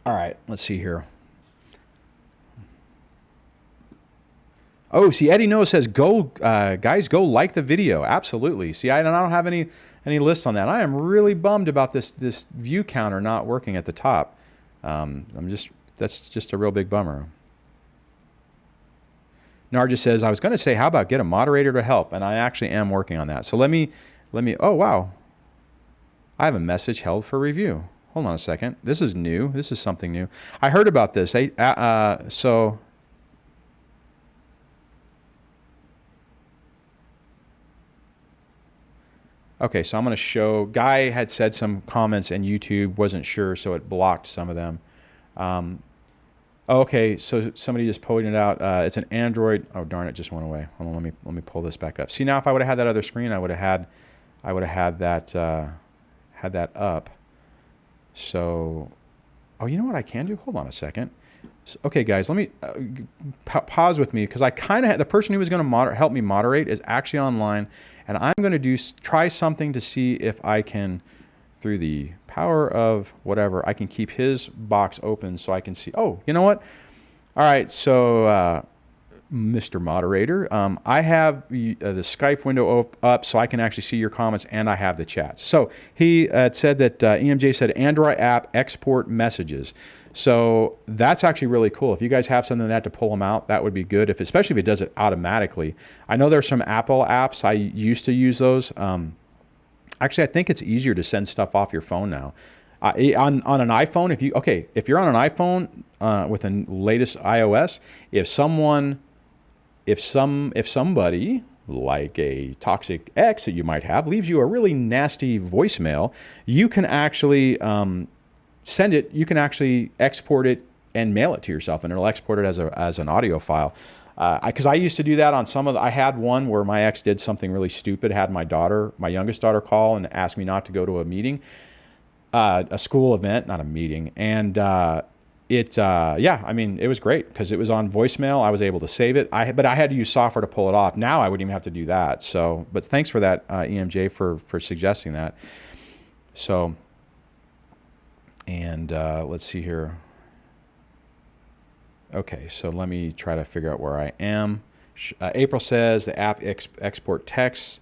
All right, let's see here. Oh, see, Eddie Noah says, "Go, guys, go like the video." Absolutely. See, I don't have any lists on that. I am really bummed about this view counter not working at the top. That's just a real big bummer. Narja says, "I was going to say, how about get a moderator to help?" And I actually am working on that. So let me. Oh wow, I have a message held for review. Hold on a second. This is new. This is something new. I heard about this. So. Okay, so I'm going to show, Guy had said some comments and YouTube wasn't sure, so it blocked some of them. Okay, so somebody just pointed out, it's an Android. Oh, darn, it just went away. Hold on, let me pull this back up. See, now if I would have had that other screen, I would have had that up. So, oh, you know what I can do? Hold on a second. So, okay, guys, let me pause with me because I kind of the person who was going to help me moderate is actually online, and I'm going to try something to see if I can, through the power of whatever, I can keep his box open so I can see. Oh, you know what? All right, so Mr. Moderator, I have the Skype window up so I can actually see your comments, and I have the chats. So he said that EMJ said Android app export messages. So that's actually really cool. If you guys have something that to pull them out, that would be good. Especially if it does it automatically. I know there's some Apple apps. I used to use those. Actually, I think it's easier to send stuff off your phone now. On an iPhone, if you're on an iPhone with the latest iOS, if somebody like a toxic ex that you might have leaves you a really nasty voicemail, you can actually send it. You can actually export it and mail it to yourself, and it'll export it as an audio file. Because I used to do that on some of I had one where my ex did something really stupid, had my youngest daughter call and ask me not to go to a meeting, a school event, not a meeting. And yeah, I mean, it was great because it was on voicemail. I was able to save it. But I had to use software to pull it off. Now I wouldn't even have to do that. So, but thanks for that, EMJ, for suggesting that. So, and let's see here. Okay, so let me try to figure out where I am. April says the app export text.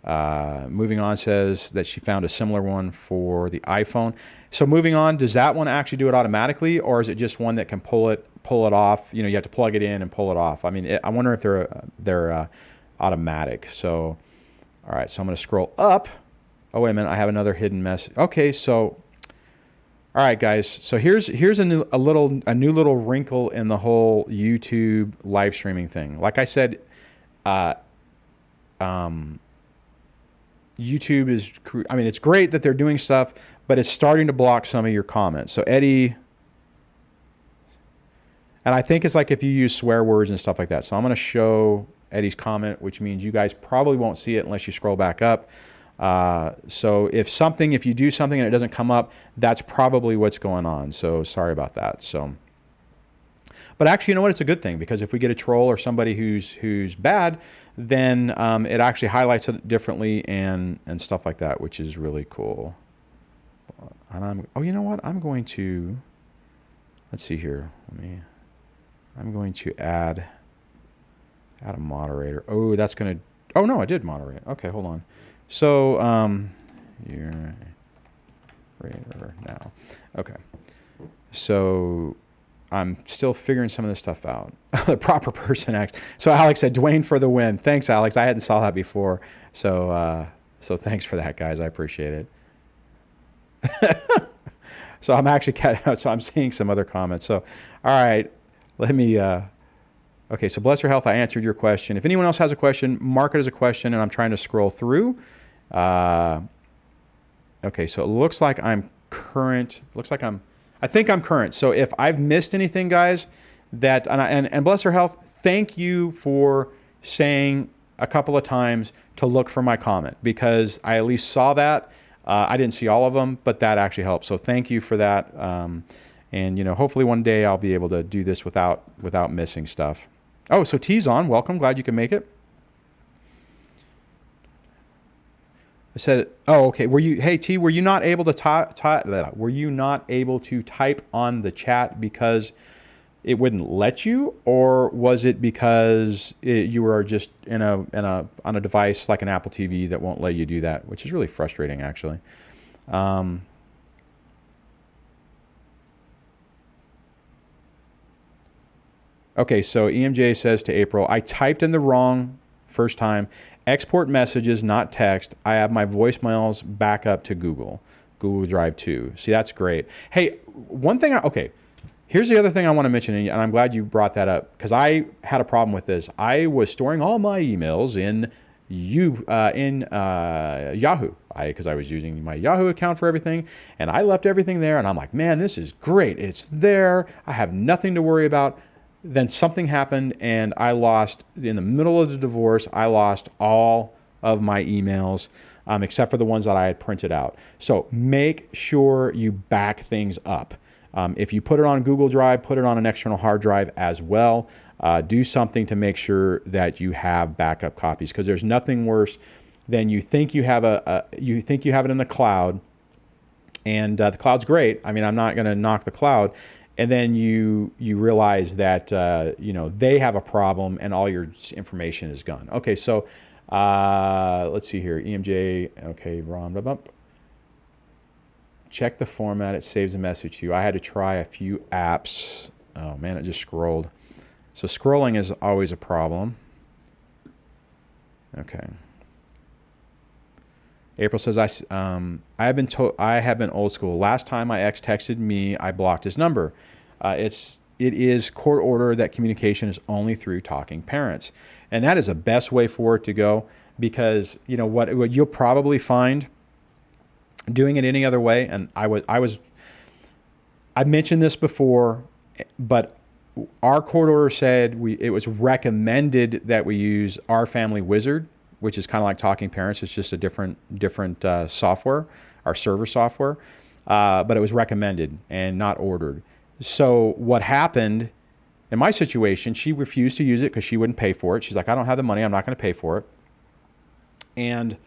Moving on says that she found a similar one for the iPhone. So moving on, does that one actually do it automatically, or is it just one that can pull it off? You know, you have to plug it in and pull it off. I mean, I wonder if they're automatic. So, all right, so I'm going to scroll up. Oh, wait a minute, I have another hidden message. Okay, so, all right, guys. So here's a new little wrinkle in the whole YouTube live streaming thing. Like I said, YouTube is, I mean, it's great that they're doing stuff, but it's starting to block some of your comments. So Eddie, and I think it's like if you use swear words and stuff like that. So I'm going to show Eddie's comment, which means you guys probably won't see it unless you scroll back up. So if you do something and it doesn't come up, that's probably what's going on. So sorry about that. So, but actually, you know what? It's a good thing, because if we get a troll or somebody who's bad, then it actually highlights it differently and stuff like that, which is really cool. And you know what? I'm going to, let's see here. I'm going to add a moderator. Oh, that's going to, oh no, I did moderate. Okay, hold on. So, you're right now. Okay. So I'm still figuring some of this stuff out. The proper person act. So Alex said, Dwayne for the win. Thanks, Alex. I hadn't saw that before. So thanks for that, guys. I appreciate it. So I'm seeing some other comments. So, all right, let me, okay. So bless your health. I answered your question. If anyone else has a question, mark it as a question, and I'm trying to scroll through. Okay. So it looks like I'm current. I think I'm current. So if I've missed anything, guys, and bless her health, thank you for saying a couple of times to look for my comment, because I at least saw that. I didn't see all of them, but that actually helped. So thank you for that. And you know, hopefully one day I'll be able to do this without missing stuff. Oh, so T's on. Welcome. Glad you can make it. I said, oh, okay. Hey T, were you not able to type on the chat because it wouldn't let you, or was it because you were just on a device like an Apple TV that won't let you do that, which is really frustrating, actually. Okay, so EMJ says to April, I typed in the wrong first time. Export messages, not text. I have my voicemails back up to Google Drive too. See, that's great. Hey, one thing, okay, here's the other thing I want to mention, and I'm glad you brought that up, because I had a problem with this. I was storing all my emails in Yahoo, because I was using my Yahoo account for everything, and I left everything there, and I'm like, man, this is great. It's there. I have nothing to worry about. Then something happened, and I lost, in the middle of the divorce, I lost all of my emails, except for the ones that I had printed out. So make sure you back things up. If you put it on Google Drive, put it on an external hard drive as well. Do something to make sure that you have backup copies, because there's nothing worse than you think you have it in the cloud, and the cloud's great. I mean, I'm not going to knock the cloud. And then you realize that they have a problem and all your information is gone. Okay, so let's see here. EMJ, okay, Ron, check the format. It saves a message to you. I had to try a few apps. Oh man, it just scrolled. So scrolling is always a problem. Okay. April says, I have been old school. Last time my ex texted me, I blocked his number. It is court order that communication is only through talking parents. And that is the best way for it to go, because you know what you'll probably find doing it any other way. And I mentioned this before, but our court order said it was recommended that we use Our Family Wizard, which is kind of like Talking Parents. It's just a different software, our server software, but it was recommended and not ordered. So what happened in my situation, she refused to use it because she wouldn't pay for it. She's like, I don't have the money. I'm not going to pay for it. And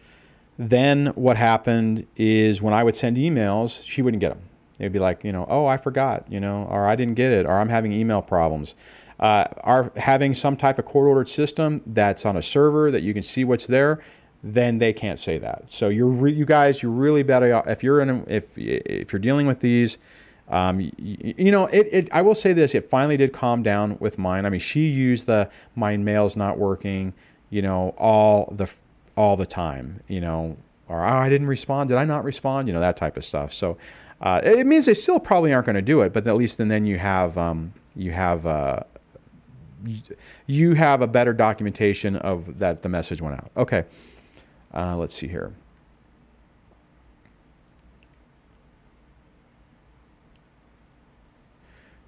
then what happened is when I would send emails, she wouldn't get them. It'd be like, oh, I forgot, or I didn't get it, or I'm having email problems. Are having some type of court-ordered system that's on a server that you can see what's there, then they can't say that. So you guys, you're really better if you're if you're dealing with these. I will say this: it finally did calm down with mine. I mean, she used my mail's not working, all the time, or I didn't respond. Did I not respond? That type of stuff. So it means they still probably aren't going to do it, but at least then you have a better documentation of that the message went out. Okay, let's see here.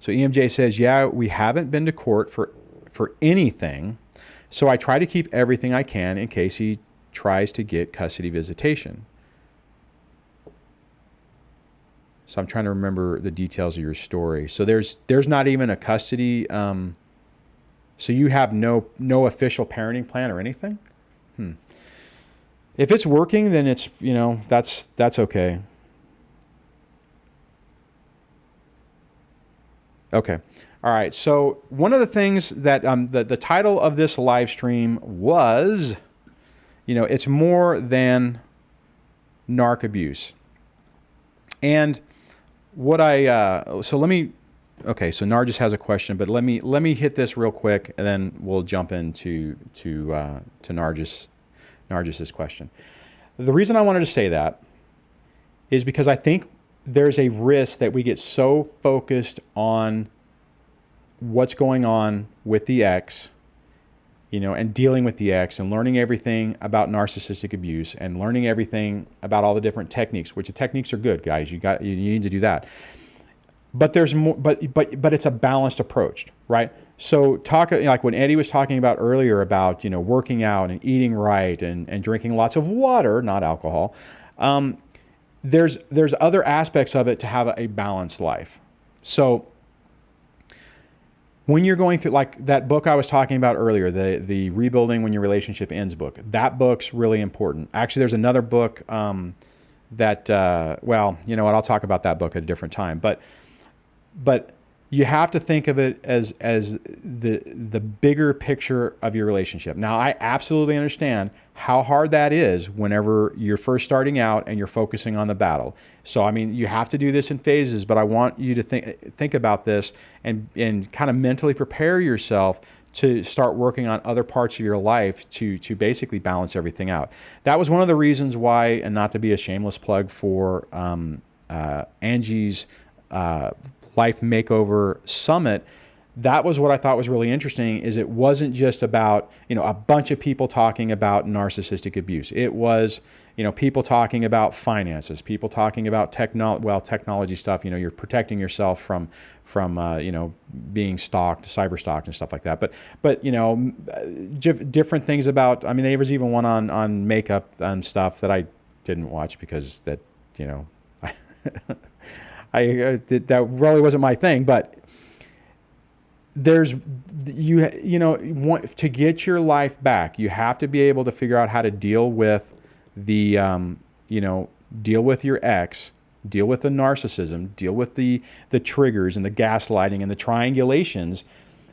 So EMJ says, yeah, we haven't been to court for anything, so I try to keep everything I can in case he tries to get custody visitation. So I'm trying to remember the details of your story. So there's not even a custody. So you have no official parenting plan or anything? If it's working, then it's, that's okay. Okay. All right. So one of the things that the title of this live stream was, it's more than narc abuse. And what so let me, okay, so Nargis has a question, but let me hit this real quick, and then we'll jump into Nargis's question. The reason I wanted to say that is because I think there's a risk that we get so focused on what's going on with the ex, and dealing with the ex and learning everything about narcissistic abuse and learning everything about all the different techniques, which the techniques are good, guys. You need to do that. but there's more, but it's a balanced approach, right? So like when Eddie was talking about earlier about, working out and eating right and drinking lots of water, not alcohol. There's other aspects of it to have a balanced life. So when you're going through, like that book I was talking about earlier, the Rebuilding When Your Relationship Ends book, that book's really important. Actually, there's another book well, you know what, I'll talk about that book at a different time. But you have to think of it as the bigger picture of your relationship. Now, I absolutely understand how hard that is whenever you're first starting out and you're focusing on the battle. So, I mean, you have to do this in phases, but I want you to think about this and kind of mentally prepare yourself to start working on other parts of your life to basically balance everything out. That was one of the reasons why, and not to be a shameless plug for Angie's Life Makeover Summit, that was what I thought was really interesting, is it wasn't just about, a bunch of people talking about narcissistic abuse. It was, people talking about finances, people talking about technology stuff. You're protecting yourself from being stalked, cyber stalked and stuff like that. But different things about, I mean, there was even one on makeup and stuff that I didn't watch because that, that really wasn't my thing. But to get your life back, you have to be able to figure out how to deal with deal with your ex, deal with the narcissism, deal with the triggers and the gaslighting and the triangulations,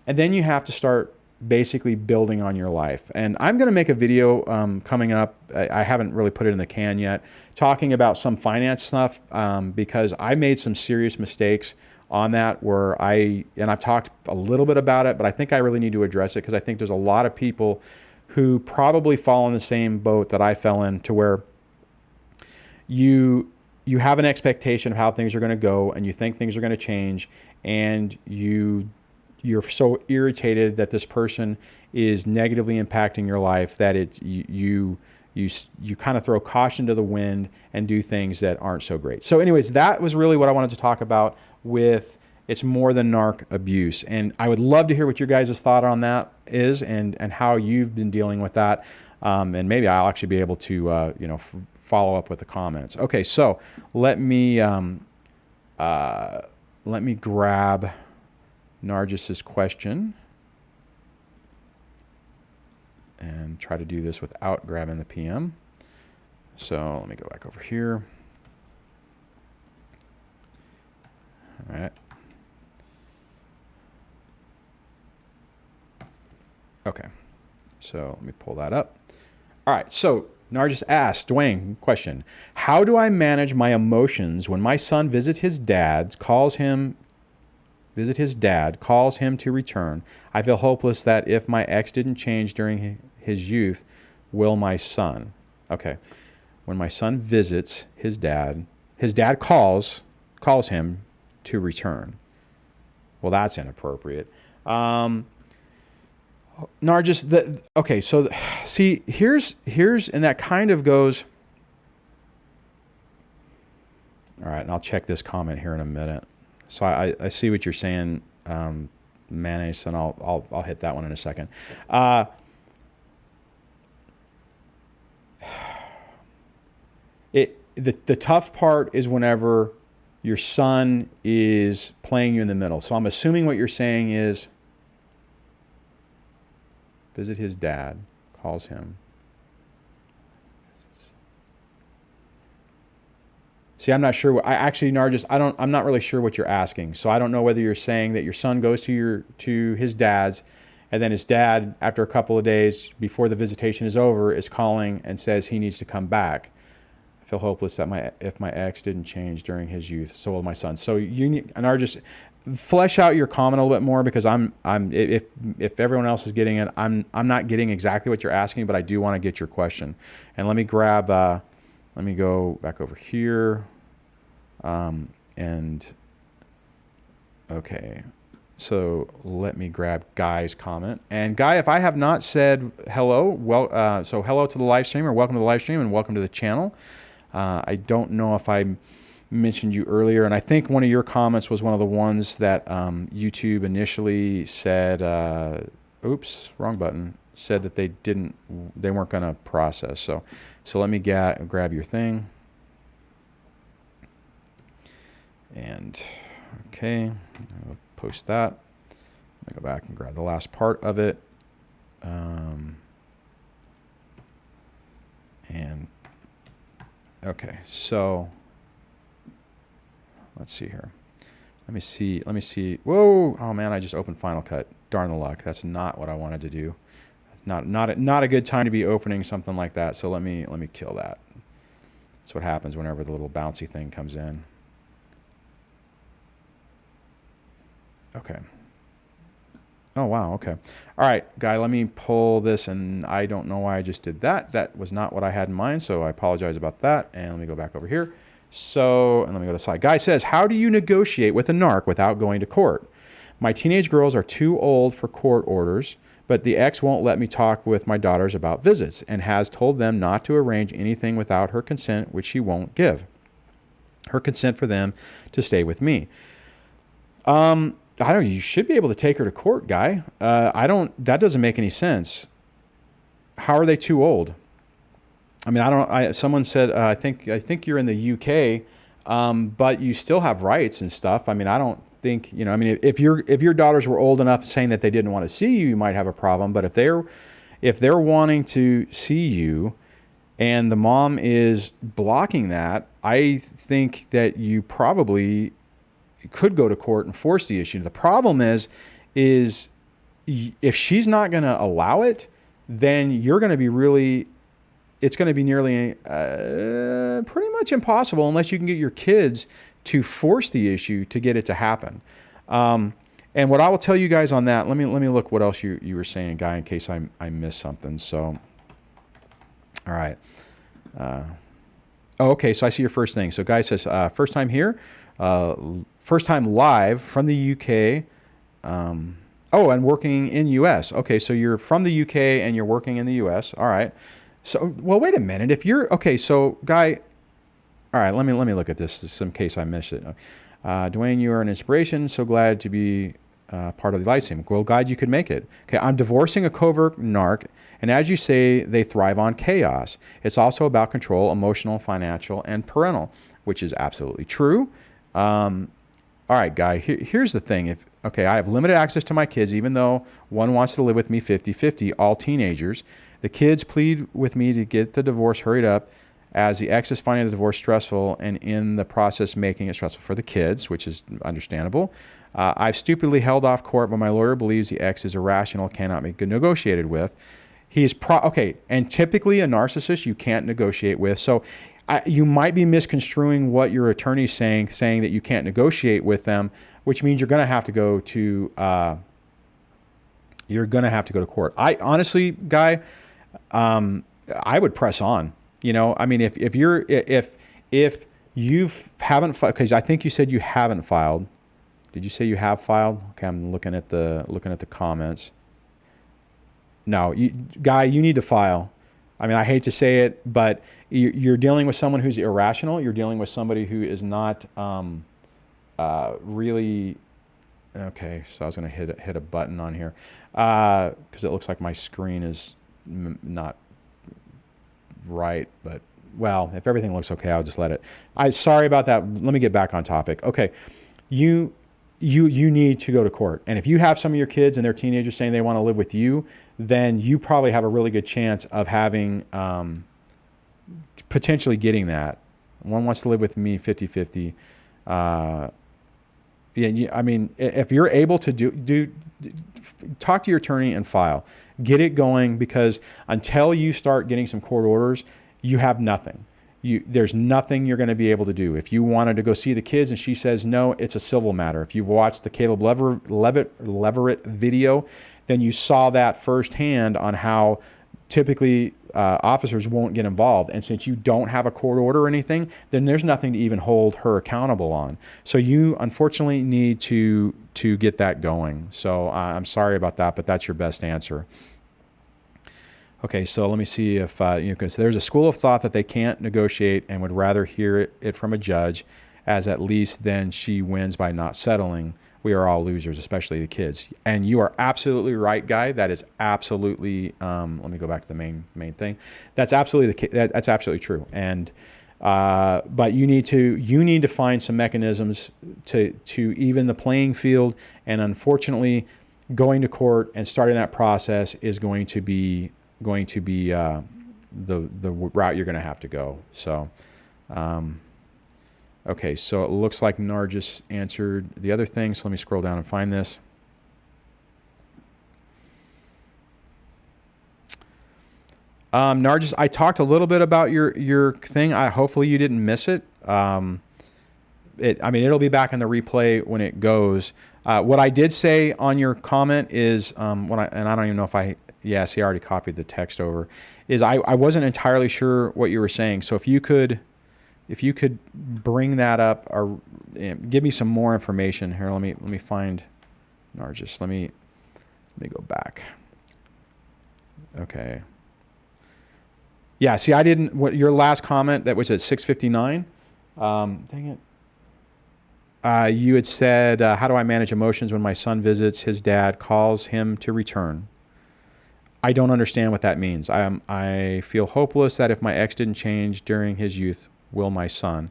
and then you have to start basically building on your life. And I'm going to make a video coming up. I haven't really put it in the can yet, talking about some finance stuff because I made some serious mistakes on that and I've talked a little bit about it, but I think I really need to address it because I think there's a lot of people who probably fall in the same boat that I fell in, to where you have an expectation of how things are going to go and you think things are going to change, and you're so irritated that this person is negatively impacting your life that you kind of throw caution to the wind and do things that aren't so great. So anyways, that was really what I wanted to talk about with It's More Than Narc Abuse. And I would love to hear what your guys' thought on that is and how you've been dealing with that. And maybe I'll actually be able to, follow up with the comments. Okay, so let me grab Narcis's question and try to do this without grabbing the PM. So let me go back over here. All right. Okay. So let me pull that up. All right. So Narcis asked, Dwayne, question. How do I manage my emotions when my son visits his dad, calls him to return? I feel hopeless that if my ex didn't change during his youth, will my son? Okay. When my son visits his dad calls him to return. Well, that's inappropriate. Narcis, okay, so see, here's, and that kind of goes, all right, and I'll check this comment here in a minute. So I see what you're saying, mayonnaise, and I'll hit that one in a second. The tough part is whenever your son is playing you in the middle. So I'm assuming what you're saying is visit his dad, calls him. See, I'm not sure. Narcis, I'm not really sure what you're asking. So I don't know whether you're saying that your son goes to his dad's, and then his dad, after a couple of days before the visitation is over, is calling and says he needs to come back. I feel hopeless that if my ex didn't change during his youth, so will my son. So you need, Narcis, flesh out your comment a little bit more, because if everyone else is getting it, I'm not getting exactly what you're asking, but I do want to get your question. And let me grab. Let me go back over here. Okay. So let me grab Guy's comment. And Guy, if I have not said hello, so hello to the live stream, or welcome to the live stream, and welcome to the channel. I don't know if I mentioned you earlier, and I think one of your comments was one of the ones that YouTube initially said, oops, wrong button, said that they weren't going to process. So let me grab your thing. And okay, I'll post that. I go back and grab the last part of it. And okay, so let's see here. Let me see. Whoa! Oh man, I just opened Final Cut. Darn the luck. That's not what I wanted to do. Not a good time to be opening something like that. So let me kill that. That's what happens whenever the little bouncy thing comes in. Okay. Oh, wow. Okay. All right, guy, let me pull this, and I don't know why I just did that. That was not what I had in mind, so I apologize about that. And let me go back over here. So, and let me go to the side. Guy says, how do you negotiate with a narc without going to court? My teenage girls are too old for court orders, but the ex won't let me talk with my daughters about visits and has told them not to arrange anything without her consent, which she won't give. Her consent for them to stay with me. I don't know, you should be able to take her to court, guy. That doesn't make any sense. How are they too old? I mean, someone said, I think you're in the UK, but you still have rights and stuff. I mean, I don't think, I mean, if your daughters were old enough saying that they didn't want to see you, you might have a problem. But if they're wanting to see you and the mom is blocking that, I think that you probably could go to court and force the issue. The problem is if she's not going to allow it, then you're going to be it's going to be nearly pretty much impossible unless you can get your kids to force the issue to get it to happen. And what I will tell you guys on that, let me look what else you were saying, guy, in case I missed something. So, all right. Okay, so I see your first thing. So guy says, first time here, first time live from the UK. And working in US. Okay, so you're from the UK and you're working in the US. All right. So, well, wait a minute. If you're, okay, so guy, all right, let me look at this just in case I missed it. Dwayne, you are an inspiration. So glad to be part of the live stream. Well, glad you could make it. Okay, I'm divorcing a covert narc. And as you say, they thrive on chaos. It's also about control, emotional, financial, and parental, which is absolutely true. All right, guy, here's the thing. I have limited access to my kids, even though one wants to live with me 50-50, all teenagers. The kids plead with me to get the divorce hurried up as the ex is finding the divorce stressful and in the process making it stressful for the kids, which is understandable. I've stupidly held off court, but my lawyer believes the ex is irrational, cannot be negotiated with. He is and typically a narcissist you can't negotiate with. So you might be misconstruing what your attorney's saying that you can't negotiate with them, which means you're going to have to go to court. I honestly, guy, I would press on. I mean, if you haven't filed, because I think you said you haven't filed. Did you say you have filed? Okay, I'm looking at the comments. No, guy, you need to file. I mean, I hate to say it, but you're dealing with someone who's irrational. You're dealing with somebody who is not really. Okay, so I was going to hit a button on here because it looks like my screen is not right. But well, if everything looks okay, I'll just let it. Sorry about that. Let me get back on topic. Okay, you need to go to court, and if you have some of your kids and they're teenagers saying they want to live with you, then you probably have a really good chance of having potentially getting that. One wants to live with me 50-50. I mean, if you're able to talk to your attorney and file, get it going, because until you start getting some court orders, you have nothing. There's nothing you're going to be able to do. If you wanted to go see the kids and she says no, it's a civil matter. If you've watched the Caleb Leverett video, then you saw that firsthand on how typically officers won't get involved. And since you don't have a court order or anything, then there's nothing to even hold her accountable on. So you unfortunately need to get that going. So I'm sorry about that, but that's your best answer. Okay, so let me see if, because there's a school of thought that they can't negotiate and would rather hear it from a judge, as at least then she wins by not settling. We are all losers, especially the kids. And you are absolutely right, Guy. That is absolutely, let me go back to the main thing. That's absolutely that's absolutely true. And, but you need to find some mechanisms to even the playing field. And unfortunately, going to court and starting that process is going to be the route you're going to have to go. So, okay, so it looks like Nargis answered the other thing. So let me scroll down and find this. Nargis, I talked a little bit about your thing. Hopefully you didn't miss it. I mean, it'll be back in the replay when it goes. What I did say on your comment is, and I don't even know if I already copied the text over, is I wasn't entirely sure what you were saying. So if you could bring that up or give me some more information here. Let me find Nargis. Let me go back. Okay. Yeah, see, I didn't, your last comment that was at 6:59, dang it. You had said, how do I manage emotions when my son visits his dad, calls him to return? I don't understand what that means. I feel hopeless that if my ex didn't change during his youth, will my son?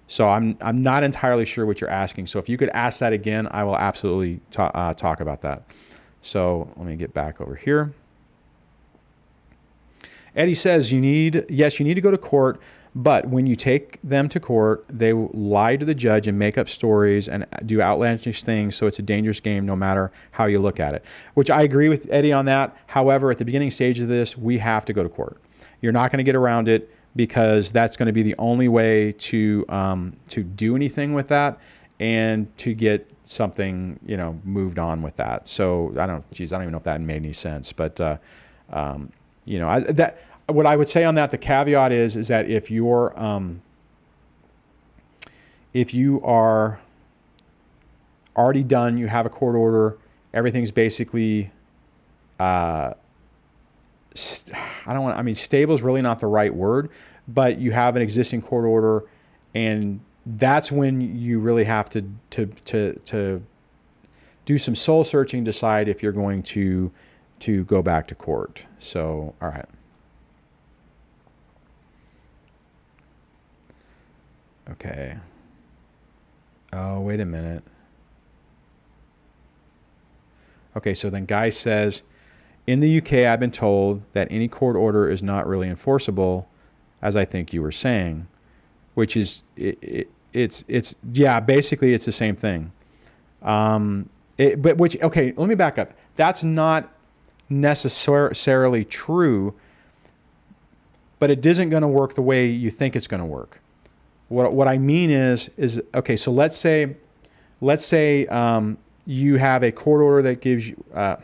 So I'm not entirely sure what you're asking. So if you could ask that again, I will absolutely talk about that. So let me get back over here. Eddie says you need to go to court, but when you take them to court, they lie to the judge and make up stories and do outlandish things. So it's a dangerous game no matter how you look at it, which I agree with Eddie on that. However, at the beginning stage of this, we have to go to court. You're not going to get around it because that's going to be the only way to do anything with that and to get something, moved on with that. So I don't even know if that made any sense, but what I would say on that, the caveat is that if you are already done, you have a court order, everything's basically, stable is really not the right word, but you have an existing court order, and that's when you really have to do some soul searching, decide if you're going to go back to court. So, all right. Okay. Oh, wait a minute. Okay, so then Guy says, in the UK, I've been told that any court order is not really enforceable, as I think you were saying, which is, basically it's the same thing. Okay, let me back up. That's not necessarily true, but it isn't going to work the way you think it's going to work. What I mean is okay. So let's say you have a court order that gives you. Well,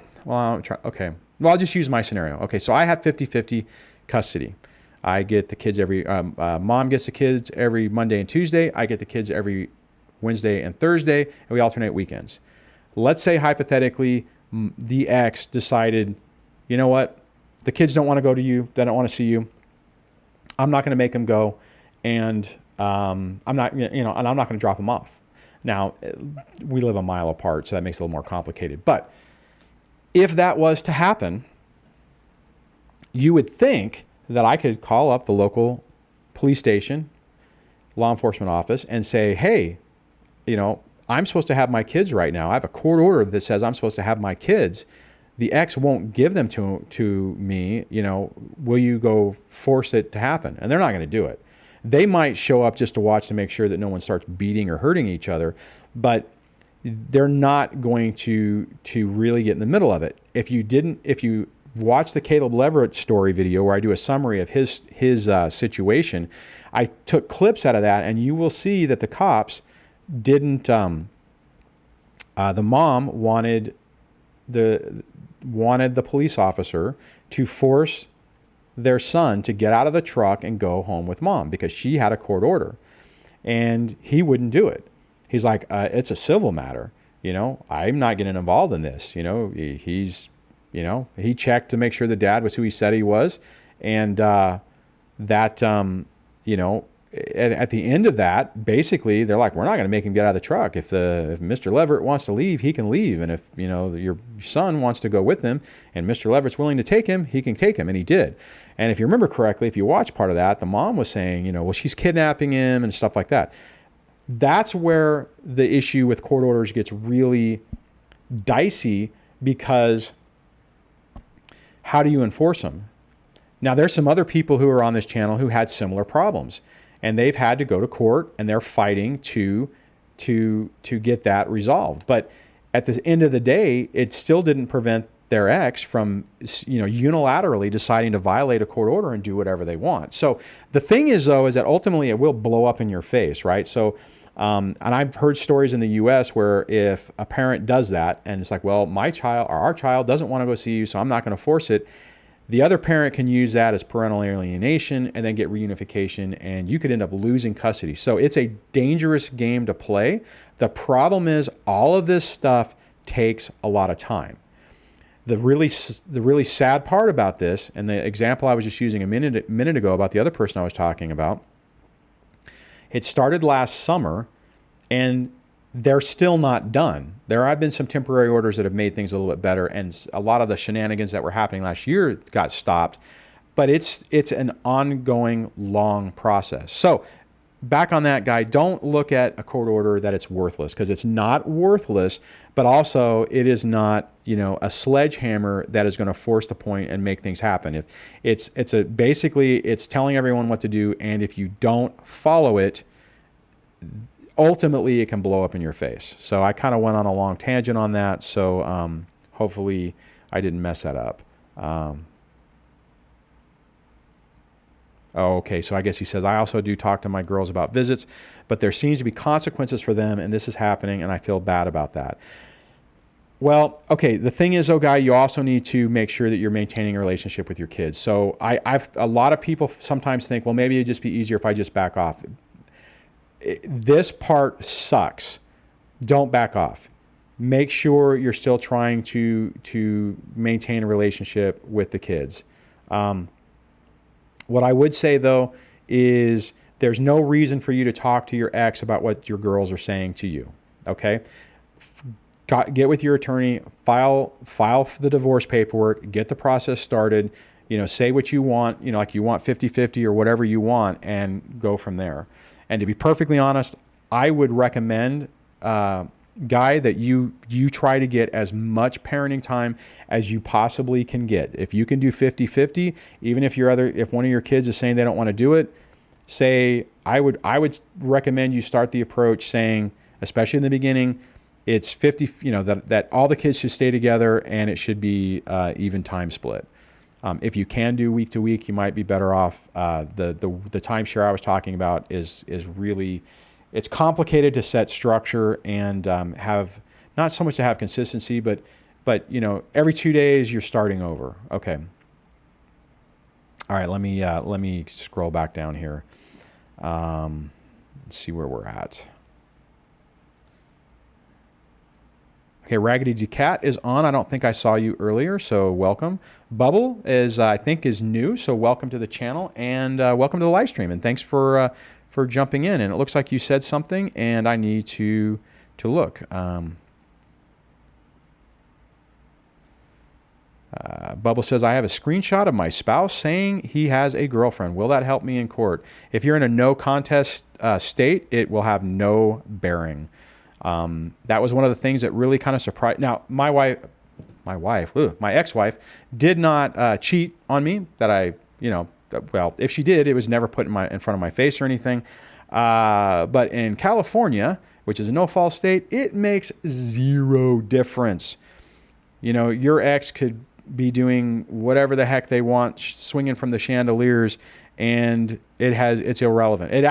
I'll just use my scenario. Okay, so I have 50-50 custody. I get the kids every. Mom gets the kids every Monday and Tuesday. I get the kids every Wednesday and Thursday, and we alternate weekends. Let's say hypothetically, the ex decided, you know what, the kids don't want to go to you. They don't want to see you. I'm not going to make them go, and I'm not going to drop them off. Now, we live a mile apart, so that makes it a little more complicated. But if that was to happen, you would think that I could call up the local police station, law enforcement office, and say, hey, I'm supposed to have my kids right now. I have a court order that says I'm supposed to have my kids. The ex won't give them to me. Will you go force it to happen? And they're not going to do it. They might show up just to watch to make sure that no one starts beating or hurting each other, but they're not going to really get in the middle of it. If you watch the Caleb Leverett story video where I do a summary of his situation, I took clips out of that, and you will see that the cops didn't. The mom wanted the police officer to force their son to get out of the truck and go home with mom because she had a court order, and he wouldn't do it. He's like, it's a civil matter. I'm not getting involved in this. He checked to make sure the dad was who he said he was. And at the end of that, basically, they're like, we're not going to make him get out of the truck. If Mr. Leverett wants to leave, he can leave. And if, your son wants to go with him and Mr. Leverett's willing to take him, he can take him. And he did. And if you remember correctly, if you watch part of that, the mom was saying, well, she's kidnapping him and stuff like that. That's where the issue with court orders gets really dicey, because how do you enforce them? Now, there's some other people who are on this channel who had similar problems, and they've had to go to court, and they're fighting to get that resolved. But at the end of the day, it still didn't prevent their ex from, unilaterally deciding to violate a court order and do whatever they want. So the thing is, though, is that ultimately it will blow up in your face, right? So, and I've heard stories in the U.S. where if a parent does that, and it's like, well, my child or our child doesn't want to go see you, so I'm not going to force it. The other parent can use that as parental alienation and then get reunification, and you could end up losing custody. So it's a dangerous game to play. The problem is all of this stuff takes a lot of time. The really sad part about this, and the example I was just using a minute ago about the other person I was talking about, it started last summer, and they're still not done. There have been some temporary orders that have made things a little bit better, and a lot of the shenanigans that were happening last year got stopped, but it's an ongoing long process. So back on that, guy, don't look at a court order that it's worthless, because it's not worthless, but also it is not, a sledgehammer that is going to force the point and make things happen. If basically it's telling everyone what to do, and if you don't follow it, ultimately it can blow up in your face. So I kind of went on a long tangent on that. So hopefully I didn't mess that up. Okay, so I guess he says, I also do talk to my girls about visits, but there seems to be consequences for them, and this is happening, and I feel bad about that. Well, okay, the thing is, though, Guy, you also need to make sure that you're maintaining a relationship with your kids. So a lot of people sometimes think, well, maybe it'd just be easier if I just back off. This part sucks. Don't back off. Make sure you're still trying to maintain a relationship with the kids. What I would say, though, is there's no reason for you to talk to your ex about what your girls are saying to you. Okay? Get with your attorney, file for the divorce paperwork, get the process started, say what you want, like you want 50-50 or whatever you want, and go from there. And to be perfectly honest, I would recommend, Guy, that you try to get as much parenting time as you possibly can get. If you can do 50-50, even if one of your kids is saying they don't want to do it, I would recommend you start the approach saying, especially in the beginning, it's 50, that all the kids should stay together, and it should be even time split. If you can do week to week, you might be better off. The timeshare I was talking about is really, it's complicated to set structure and have not so much to have consistency, but every 2 days you're starting over. Okay. All right. Let me scroll back down here. Let's see where we're at. Okay, Raggedy Cat is on. I don't think I saw you earlier, so welcome. Bubble I think is new, so welcome to the channel, and welcome to the live stream. And thanks for jumping in. And it looks like you said something, and I need to look. Bubble says, I have a screenshot of my spouse saying he has a girlfriend. Will that help me in court? If you're in a no contest state, it will have no bearing. That was one of the things that really kind of surprised. Now, my ex-wife did not cheat on me. Well, if she did, it was never put in front of my face or anything. But in California, which is a no-fault state, it makes zero difference. Your ex could be doing whatever the heck they want, swinging from the chandeliers, and it's irrelevant. It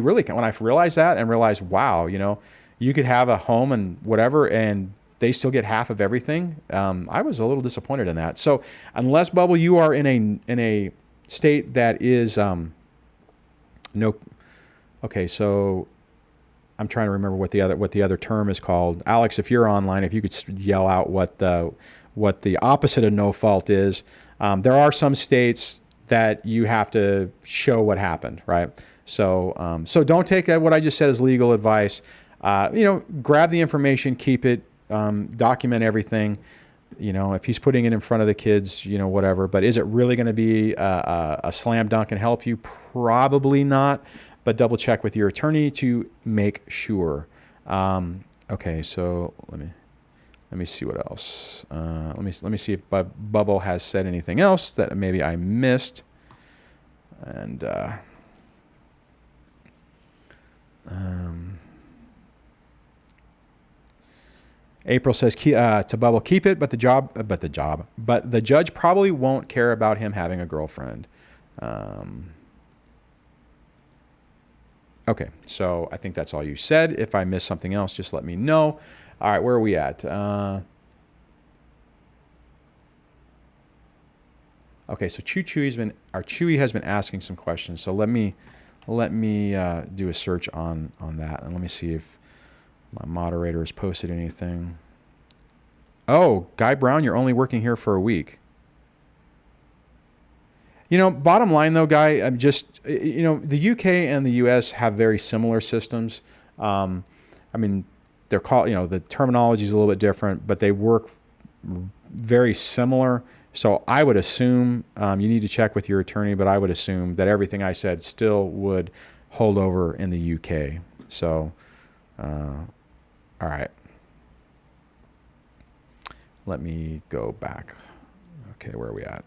really, when I realized that and realized, wow, you could have a home and whatever, and they still get half of everything. I was a little disappointed in that. So unless, Bubble, you are in a state that is no. Okay, so I'm trying to remember what the other term is called. Alex, if you're online, if you could yell out what the opposite of no fault is. There are some states that you have to show what happened, right? So, so don't take what I just said as legal advice. You know, grab the information, keep it, document everything. You know, if he's putting it in front of the kids, you know, whatever. But is it really going to be a slam dunk and help you? Probably not. But double check with your attorney to make sure. Okay, so let me see what else. Let me see if Bubble has said anything else that maybe I missed. And April says to Bubble, keep it, but the judge probably won't care about him having a girlfriend. Okay, so I think that's all you said. If I missed something else, just let me know. All right, where are we at? Okay, so Chewy has been asking some questions. So let me do a search on that, and let me see if my moderator has posted anything. Oh, Guy Brown, you're only working here for a week. You know, bottom line though, Guy, I'm just, you know, the UK and the US have very similar systems. I mean, they're called, you know, the terminology is a little bit different, but they work very similar. So I would assume, you need to check with your attorney, but I would assume that everything I said still would hold over in the UK. So, all right. Let me go back. Okay, where are we at?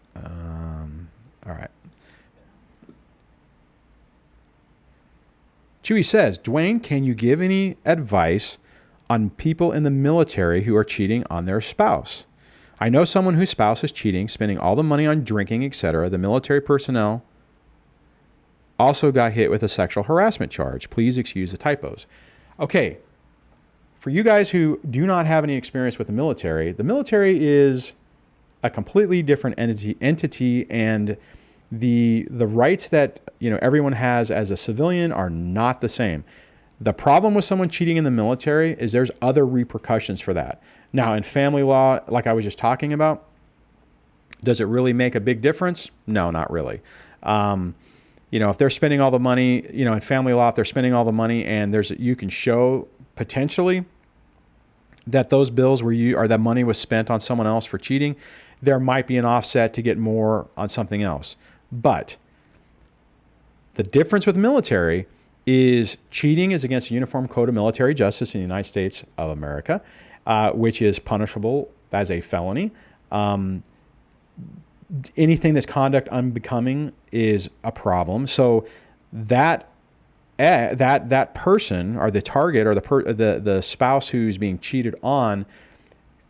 All right. Chewy says, Dwayne, can you give any advice on people in the military who are cheating on their spouse? I know someone whose spouse is cheating, spending all the money on drinking, etc. The military personnel also got hit with a sexual harassment charge. Please excuse the typos. Okay. For you guys who do not have any experience with the military is a completely different entity, and the rights that, you know, everyone has as a civilian are not the same. The problem with someone cheating in the military is there's other repercussions for that. Now, in family law, like I was just talking about, does it really make a big difference? No, not really. You know, if they're spending all the money, you know, in family law, if they're spending all the money and you can show potentially that those bills that money was spent on someone else for cheating, there might be an offset to get more on something else. But the difference with military is cheating is against the Uniform Code of Military Justice in the United States of America, which is punishable as a felony. Anything that's conduct unbecoming is a problem. So that person or the target or the spouse who's being cheated on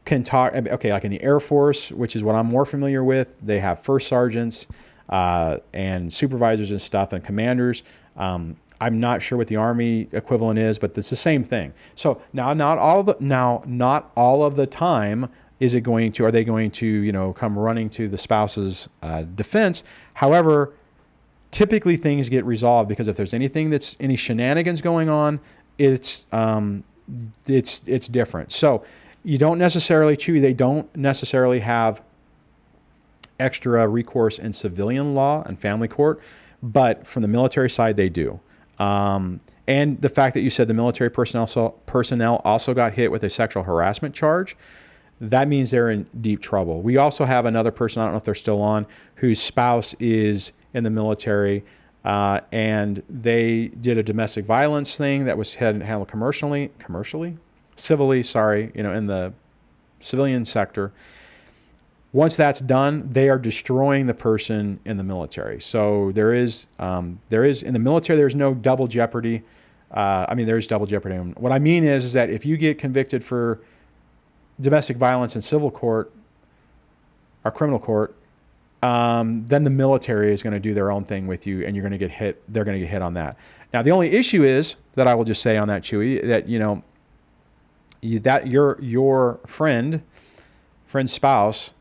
can talk. Okay, like in the Air Force, which is what I'm more familiar with, they have first sergeants and supervisors and stuff and commanders. I'm not sure what the Army equivalent is, but it's the same thing. So now, not all of the time are they going to, you know, come running to the spouse's defense. However, typically things get resolved because if there's any shenanigans going on, it's different. So they don't necessarily have extra recourse in civilian law and family court, but from the military side, they do. And the fact that you said the military personnel also got hit with a sexual harassment charge, that means they're in deep trouble. We also have another person, I don't know if they're still on, whose spouse is in the military, and they did a domestic violence thing that was handled civilly, in the civilian sector. Once that's done, they are destroying the person in the military. So there is in the military, there's no double jeopardy. There's double jeopardy. What I mean is that if you get convicted for domestic violence in civil court or criminal court, then the military is going to do their own thing with you, and you're going to get hit. They're going to get hit on that. Now, the only issue is that I will just say on that, Chewy, that that your friend's spouse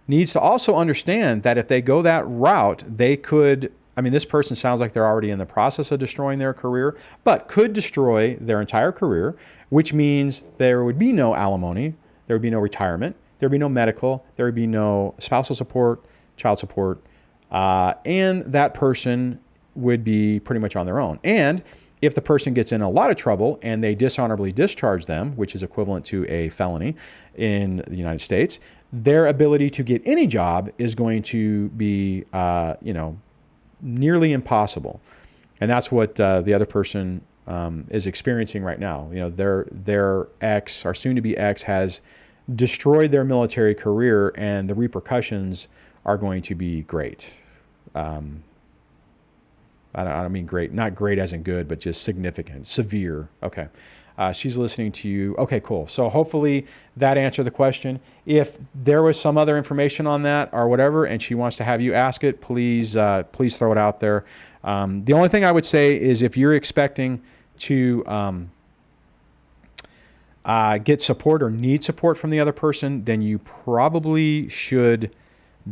needs to also understand that if they go that route, they could. This person sounds like they're already in the process of destroying their career, but could destroy their entire career, which means there would be no alimony, there would be no retirement, there would be no medical, there would be no spousal support, child support, and that person would be pretty much on their own. And if the person gets in a lot of trouble and they dishonorably discharge them, which is equivalent to a felony in the United States, their ability to get any job is going to be, nearly impossible. And that's what the other person is experiencing right now. Their ex, or soon-to-be ex, has destroyed their military career, and the repercussions are going to be great. I don't mean great, not great as in good, but just significant, severe. Okay. She's listening to you. Okay, cool. So hopefully that answered the question. If there was some other information on that or whatever, and she wants to have you ask it, please throw it out there. The only thing I would say is if you're expecting to get support or need support from the other person, then you probably should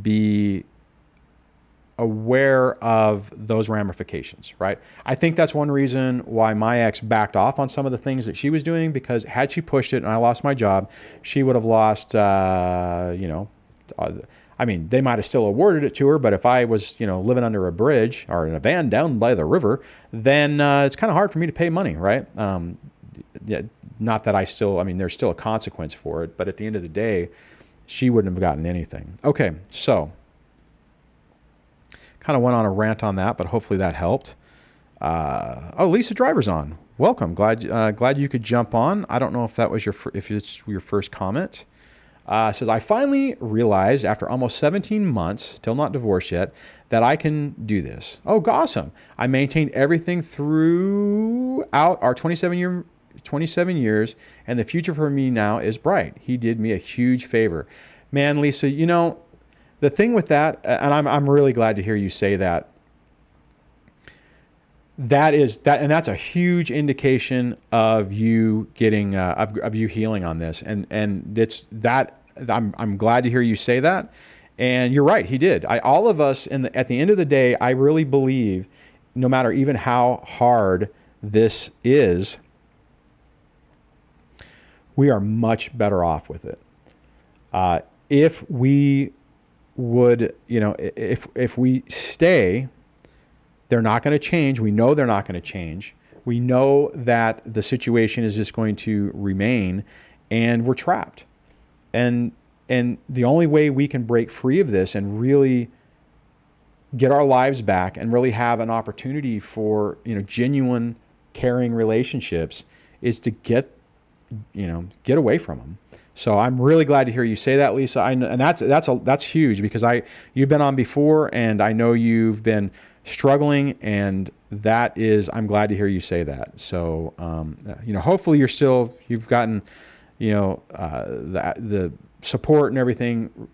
be aware of those ramifications, right? I think that's one reason why my ex backed off on some of the things that she was doing, because had she pushed it and I lost my job, she would have lost, they might have still awarded it to her, but if I was, living under a bridge or in a van down by the river, then it's kind of hard for me to pay money, right? Not that there's still a consequence for it, but at the end of the day, she wouldn't have gotten anything. Okay, so kind of went on a rant on that, but hopefully that helped. Lisa Driver's on. Welcome. Glad you could jump on. I don't know if that was if it's your first comment. Says, I finally realized after almost 17 months, still not divorced yet, that I can do this. Oh, awesome. I maintained everything throughout our 27 years, and the future for me now is bright. He did me a huge favor. Man, Lisa, the thing with that, and I'm really glad to hear you say that. And that's a huge indication of you getting of you healing on this, and it's that I'm glad to hear you say that. And you're right, he did. All of us, at the end of the day, I really believe, no matter even how hard this is, we are much better off with it. If we would, if we stay, they're not going to change. We know they're not going to change. We know that the situation is just going to remain, and we're trapped. And the only way we can break free of this and really get our lives back and really have an opportunity for, genuine, caring relationships is to get away from them. So I'm really glad to hear you say that, Lisa. And that's huge, because you've been on before, and I know you've been struggling, and I'm glad to hear you say that. So hopefully you've gotten the support and everything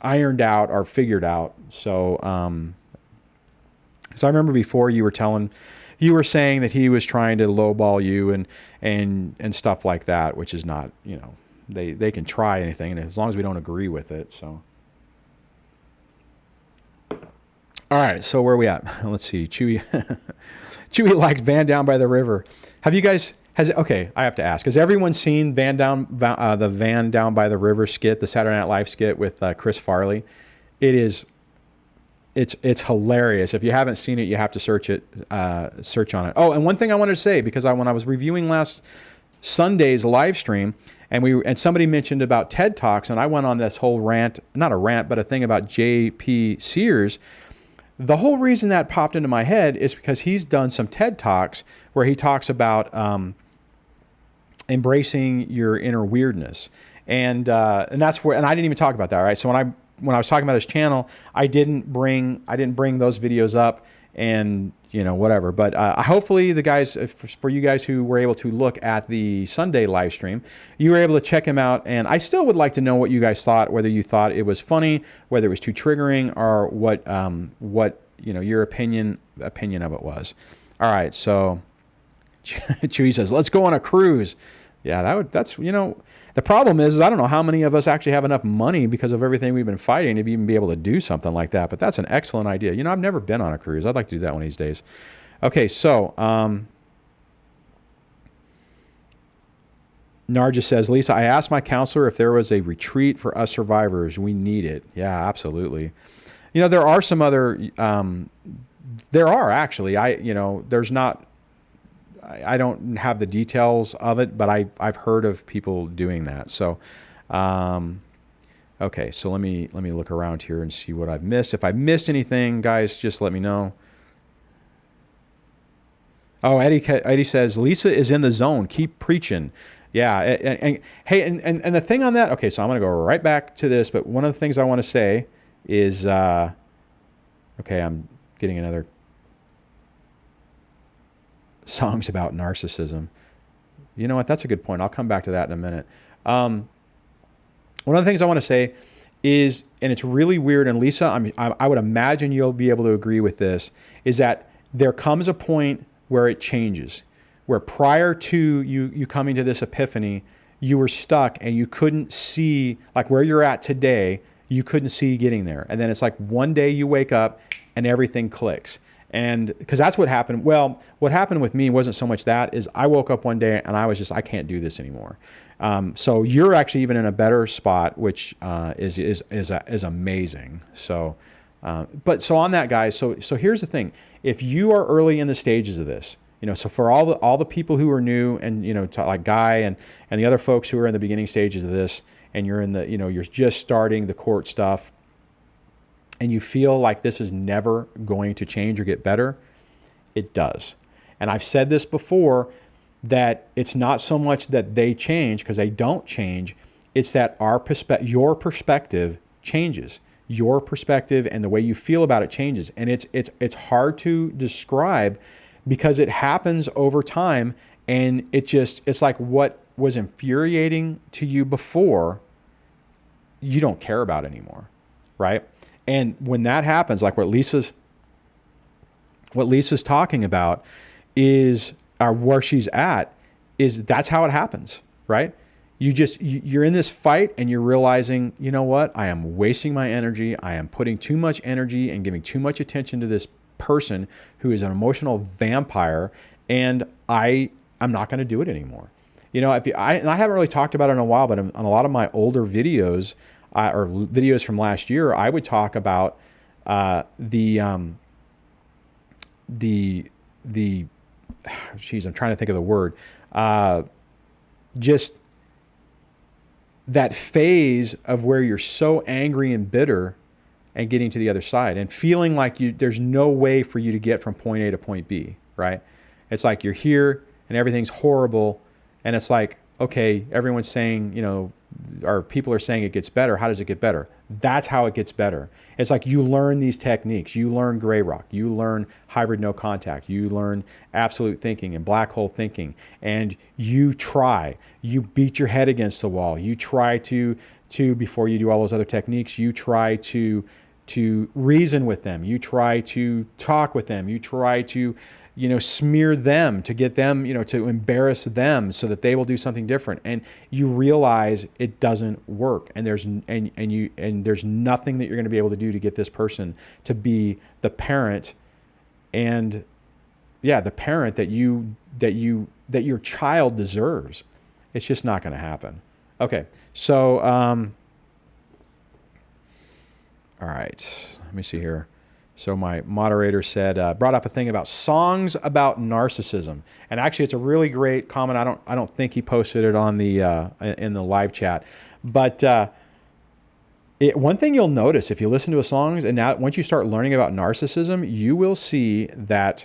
ironed out or figured out. So I remember before you were saying that he was trying to lowball you and stuff like that, which is not, they can try anything, and as long as we don't agree with it. So, all right. So where are we at? Let's see. Chewy liked Van Down by the River. Have you guys? Okay, I have to ask. Has everyone seen the Van Down by the River skit, the Saturday Night Live skit with Chris Farley? It's hilarious. If you haven't seen it, you have to search on it. Oh, and one thing I wanted to say, because when I was reviewing last Sunday's live stream, and somebody mentioned about TED Talks, and I went on this whole rant, not a rant, but a thing about J.P. Sears. The whole reason that popped into my head is because he's done some TED Talks where he talks about embracing your inner weirdness, and that's where. And I didn't even talk about that, right? So when I was talking about his channel, I didn't bring those videos up, and whatever. But hopefully the guys, for you guys who were able to look at the Sunday live stream, you were able to check him out. And I still would like to know what you guys thought, whether you thought it was funny, whether it was too triggering, or what your opinion of it was. All right, so Chewy says, let's go on a cruise. Yeah, that's the problem is I don't know how many of us actually have enough money because of everything we've been fighting to even be able to do something like that. But that's an excellent idea. I've never been on a cruise. I'd like to do that one of these days. Okay, so Narja says, Lisa, I asked my counselor if there was a retreat for us survivors. We need it. Yeah, absolutely. There are some other There are actually, there's not, I don't have the details of it, but I've heard of people doing that. So, okay, so let me look around here and see what I've missed. If I missed anything, guys, just let me know. Oh, Eddie says, Lisa is in the zone. Keep preaching. Yeah. And hey, and the thing on that, okay, so I'm going to go right back to this, but one of the things I want to say is, okay, I'm getting another songs about narcissism. You know what? That's a good point. I'll come back to that in a minute. One of the things I want to say is, and it's really weird, and Lisa, I would imagine you'll be able to agree with this, is that there comes a point where it changes, where prior to you coming to this epiphany, you were stuck and you couldn't see, like where you're at today, you couldn't see getting there. And then it's like one day you wake up and everything clicks. And because that's what happened. Well, what happened with me wasn't so much that, is I woke up one day and I was just, I can't do this anymore. So you're actually even in a better spot, which is amazing. So, so on that, guys. So here's the thing: if you are early in the stages of this, so for all the people who are new, and like Guy and the other folks who are in the beginning stages of this, and you're in the, you're just starting the court stuff, and you feel like this is never going to change or get better, it does. And I've said this before, that it's not so much that they change, because they don't change. It's that your perspective changes. Your perspective and the way you feel about it changes. And it's hard to describe, because it happens over time, and it's like what was infuriating to you before, you don't care about anymore, right? And when that happens, like what Lisa's talking about is, where she's at, is that's how it happens, right? You're in this fight and you're realizing, you know what? I am wasting my energy. I am putting too much energy and giving too much attention to this person who is an emotional vampire, and I'm not going to do it anymore. And I haven't really talked about it in a while, but on a lot of my older videos, or videos from last year, I would talk about I'm trying to think of the word, just that phase of where you're so angry and bitter and getting to the other side and feeling like there's no way for you to get from point A to point B, right? It's like you're here and everything's horrible, and it's like, okay, everyone's saying, or people are saying it gets better. How does it get better? That's how it gets better. It's like you learn these techniques. You learn gray rock. You learn hybrid no contact. You learn absolute thinking and black hole thinking. And you try. You beat your head against the wall. You try to before you do all those other techniques, you try to reason with them. You try to talk with them. You try to smear them, to get them, to embarrass them so that they will do something different. And you realize it doesn't work. And there's nothing that you're going to be able to do to get this person to be the parent, and the parent that your child deserves. It's just not going to happen. Okay. So, all right, let me see here. So my moderator said, brought up a thing about songs about narcissism, and actually it's a really great comment. I don't think he posted it on the in the live chat, but one thing you'll notice if you listen to a song, and now once you start learning about narcissism, you will see that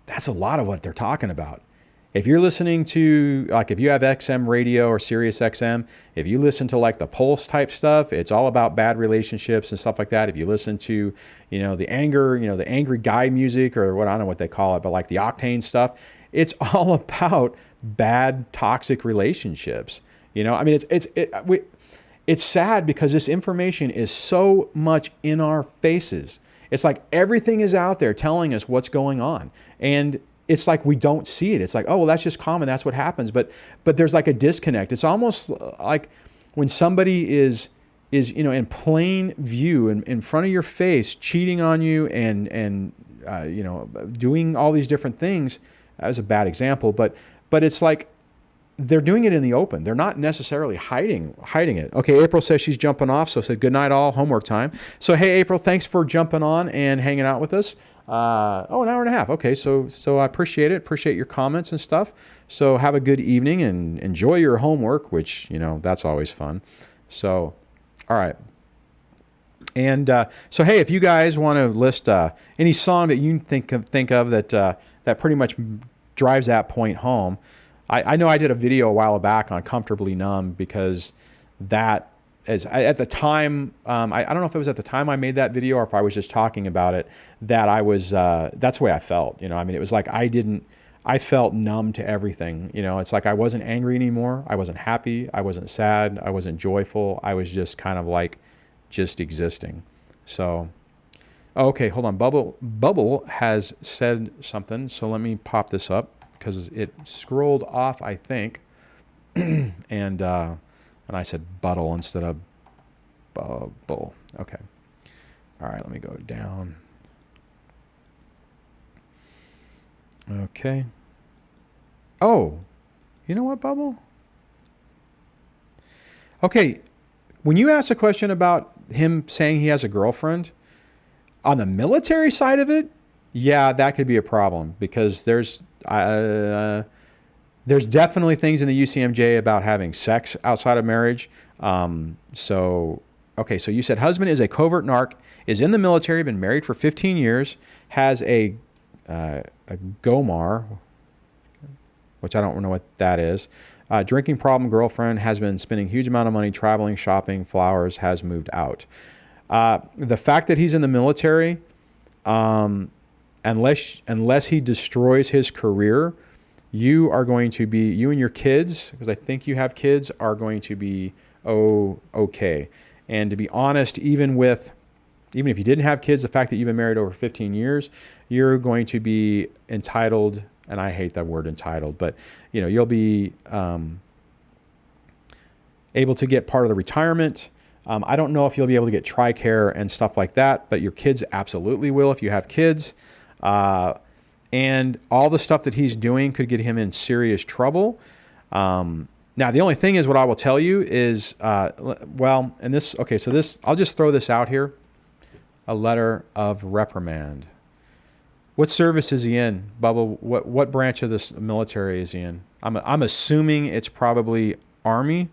that's a lot of what they're talking about. If you're listening to, like, if you have XM radio or Sirius XM, if you listen to like the Pulse type stuff, it's all about bad relationships and stuff like that. If you listen to, the angry guy music, or what, I don't know what they call it, but like the Octane stuff, it's all about bad, toxic relationships. It's sad because this information is so much in our faces. It's like everything is out there telling us what's going on. And it's like we don't see it. It's like, oh, well, that's just common. That's what happens. But there's like a disconnect. It's almost like when somebody is in plain view and in front of your face, cheating on you and doing all these different things. That was a bad example, but it's like they're doing it in the open. They're not necessarily hiding it. Okay, April says she's jumping off, so said good night all, homework time. So hey, April, thanks for jumping on and hanging out with us. Oh, an hour and a half. Okay, so I appreciate it. Appreciate your comments and stuff. So have a good evening and enjoy your homework, which, that's always fun. So, all right. And so hey, if you guys want to list any song that you think of that pretty much drives that point home. I know I did a video a while back on Comfortably Numb because that is, at the time, I don't know if it was at the time I made that video or if I was just talking about it, that I was, that's the way I felt. It was like I felt numb to everything. It's like I wasn't angry anymore. I wasn't happy. I wasn't sad. I wasn't joyful. I was just kind of like just existing. So, okay, hold on. Bubble has said something. So let me pop this up, because it scrolled off, I think, and I said buttle instead of bubble. Okay. All right, let me go down. Okay. Oh, you know what, Bubble? Okay, when you ask a question about him saying he has a girlfriend, on the military side of it, yeah, that could be a problem, because there's definitely things in the UCMJ about having sex outside of marriage. Okay, so you said husband is a covert narc, is in the military, been married for 15 years, has a GOMAR, which I don't know what that is. Drinking problem girlfriend, has been spending huge amount of money traveling, shopping, flowers, has moved out. The fact that he's in the military, unless he destroys his career, you and your kids, because I think you have kids, are going to be okay. And to be honest, even if you didn't have kids, the fact that you've been married over 15 years, you're going to be entitled, and I hate that word entitled, but you'll be able to get part of the retirement. I don't know if you'll be able to get TRICARE and stuff like that, but your kids absolutely will if you have kids. And all the stuff that he's doing could get him in serious trouble. Now, the only thing is, what I will tell you is, I'll just throw this out here. A letter of reprimand. What service is he in, Bubba? What branch of this military is he in? I'm assuming it's probably Army.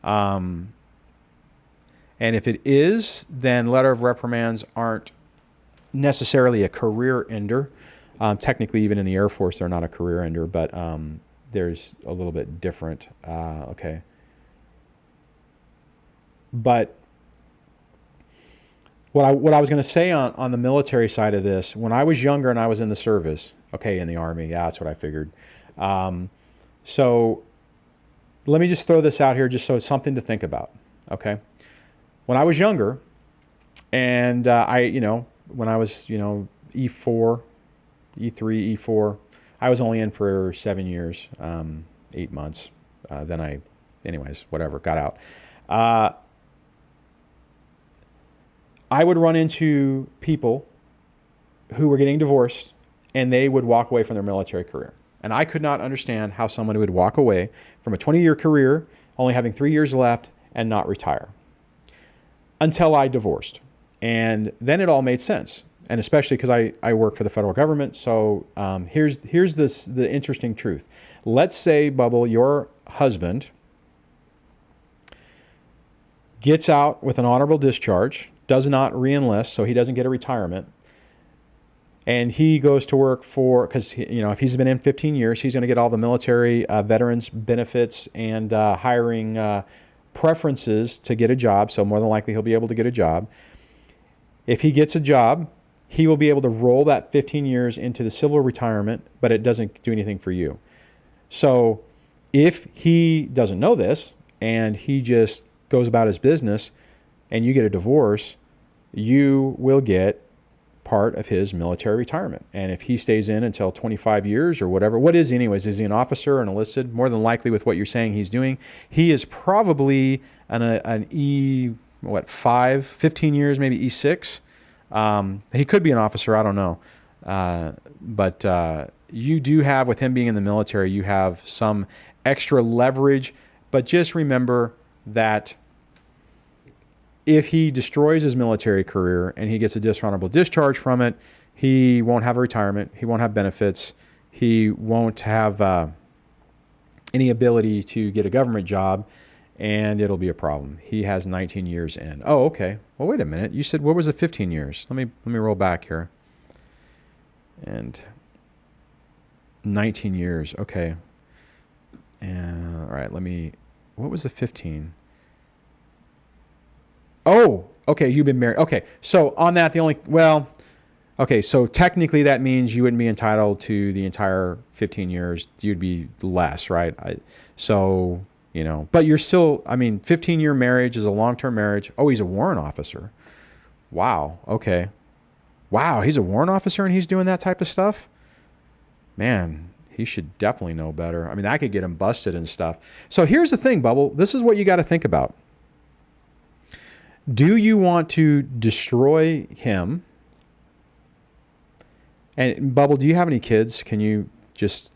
And if it is, then letter of reprimands aren't necessarily a career ender. Technically, even in the Air Force, they're not a career ender, but there's a little bit different. Okay. But what I was going to say on the military side of this, when I was younger and I was in the service, okay, in the Army, yeah, that's what I figured. So let me just throw this out here just so it's something to think about, okay? When I was younger, and when I was, E4, E3, E4, I was only in for 7 years, 8 months. Then got out. I would run into people who were getting divorced, and they would walk away from their military career. And I could not understand how someone would walk away from a 20-year career, only having 3 years left, and not retire. Until I divorced. And then it all made sense. And especially because I work for the federal government. So here's the interesting truth. Let's say, Bubble, your husband gets out with an honorable discharge, does not re-enlist, so he doesn't get a retirement. And he goes to work because if he's been in 15 years, he's going to get all the military veterans benefits and hiring preferences to get a job. So more than likely, he'll be able to get a job. If he gets a job, he will be able to roll that 15 years into the civil retirement, but it doesn't do anything for you. So if he doesn't know this and he just goes about his business and you get a divorce, you will get part of his military retirement. And if he stays in until 25 years or whatever, what is he anyways? Is he an officer or an enlisted? More than likely with what you're saying he's doing, he is probably an 15 years, maybe E6. He could be an officer, I don't know. But you do have, with him being in the military, you have some extra leverage, but just remember that if he destroys his military career and he gets a dishonorable discharge from it, he won't have a retirement, he won't have benefits, he won't have any ability to get a government job, and it'll be a problem. He has 19 years in. Oh, okay. Well, wait a minute. You said, what was the 15 years? Let me roll back here. And 19 years. Okay. All right. What was the 15? Oh, okay. You've been married. Okay. So on that, okay. So technically that means you wouldn't be entitled to the entire 15 years. You'd be less, right? But you're still, 15-year marriage is a long-term marriage. Oh, he's a warrant officer. Wow. Okay. Wow. He's a warrant officer and he's doing that type of stuff. Man, he should definitely know better. I could get him busted and stuff. So here's the thing, Bubble. This is what you got to think about. Do you want to destroy him? And Bubble, do you have any kids? Can you just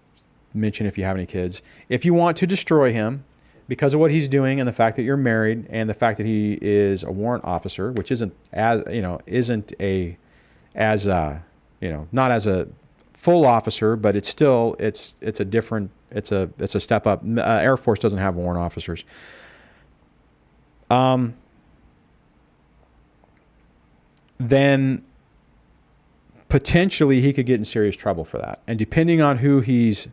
mention if you have any kids? If you want to destroy him because of what he's doing and the fact that you're married and the fact that he is a warrant officer, which isn't not as a full officer, but it's still, it's a step up. Air Force doesn't have warrant officers. Then potentially he could get in serious trouble for that. And depending on who he's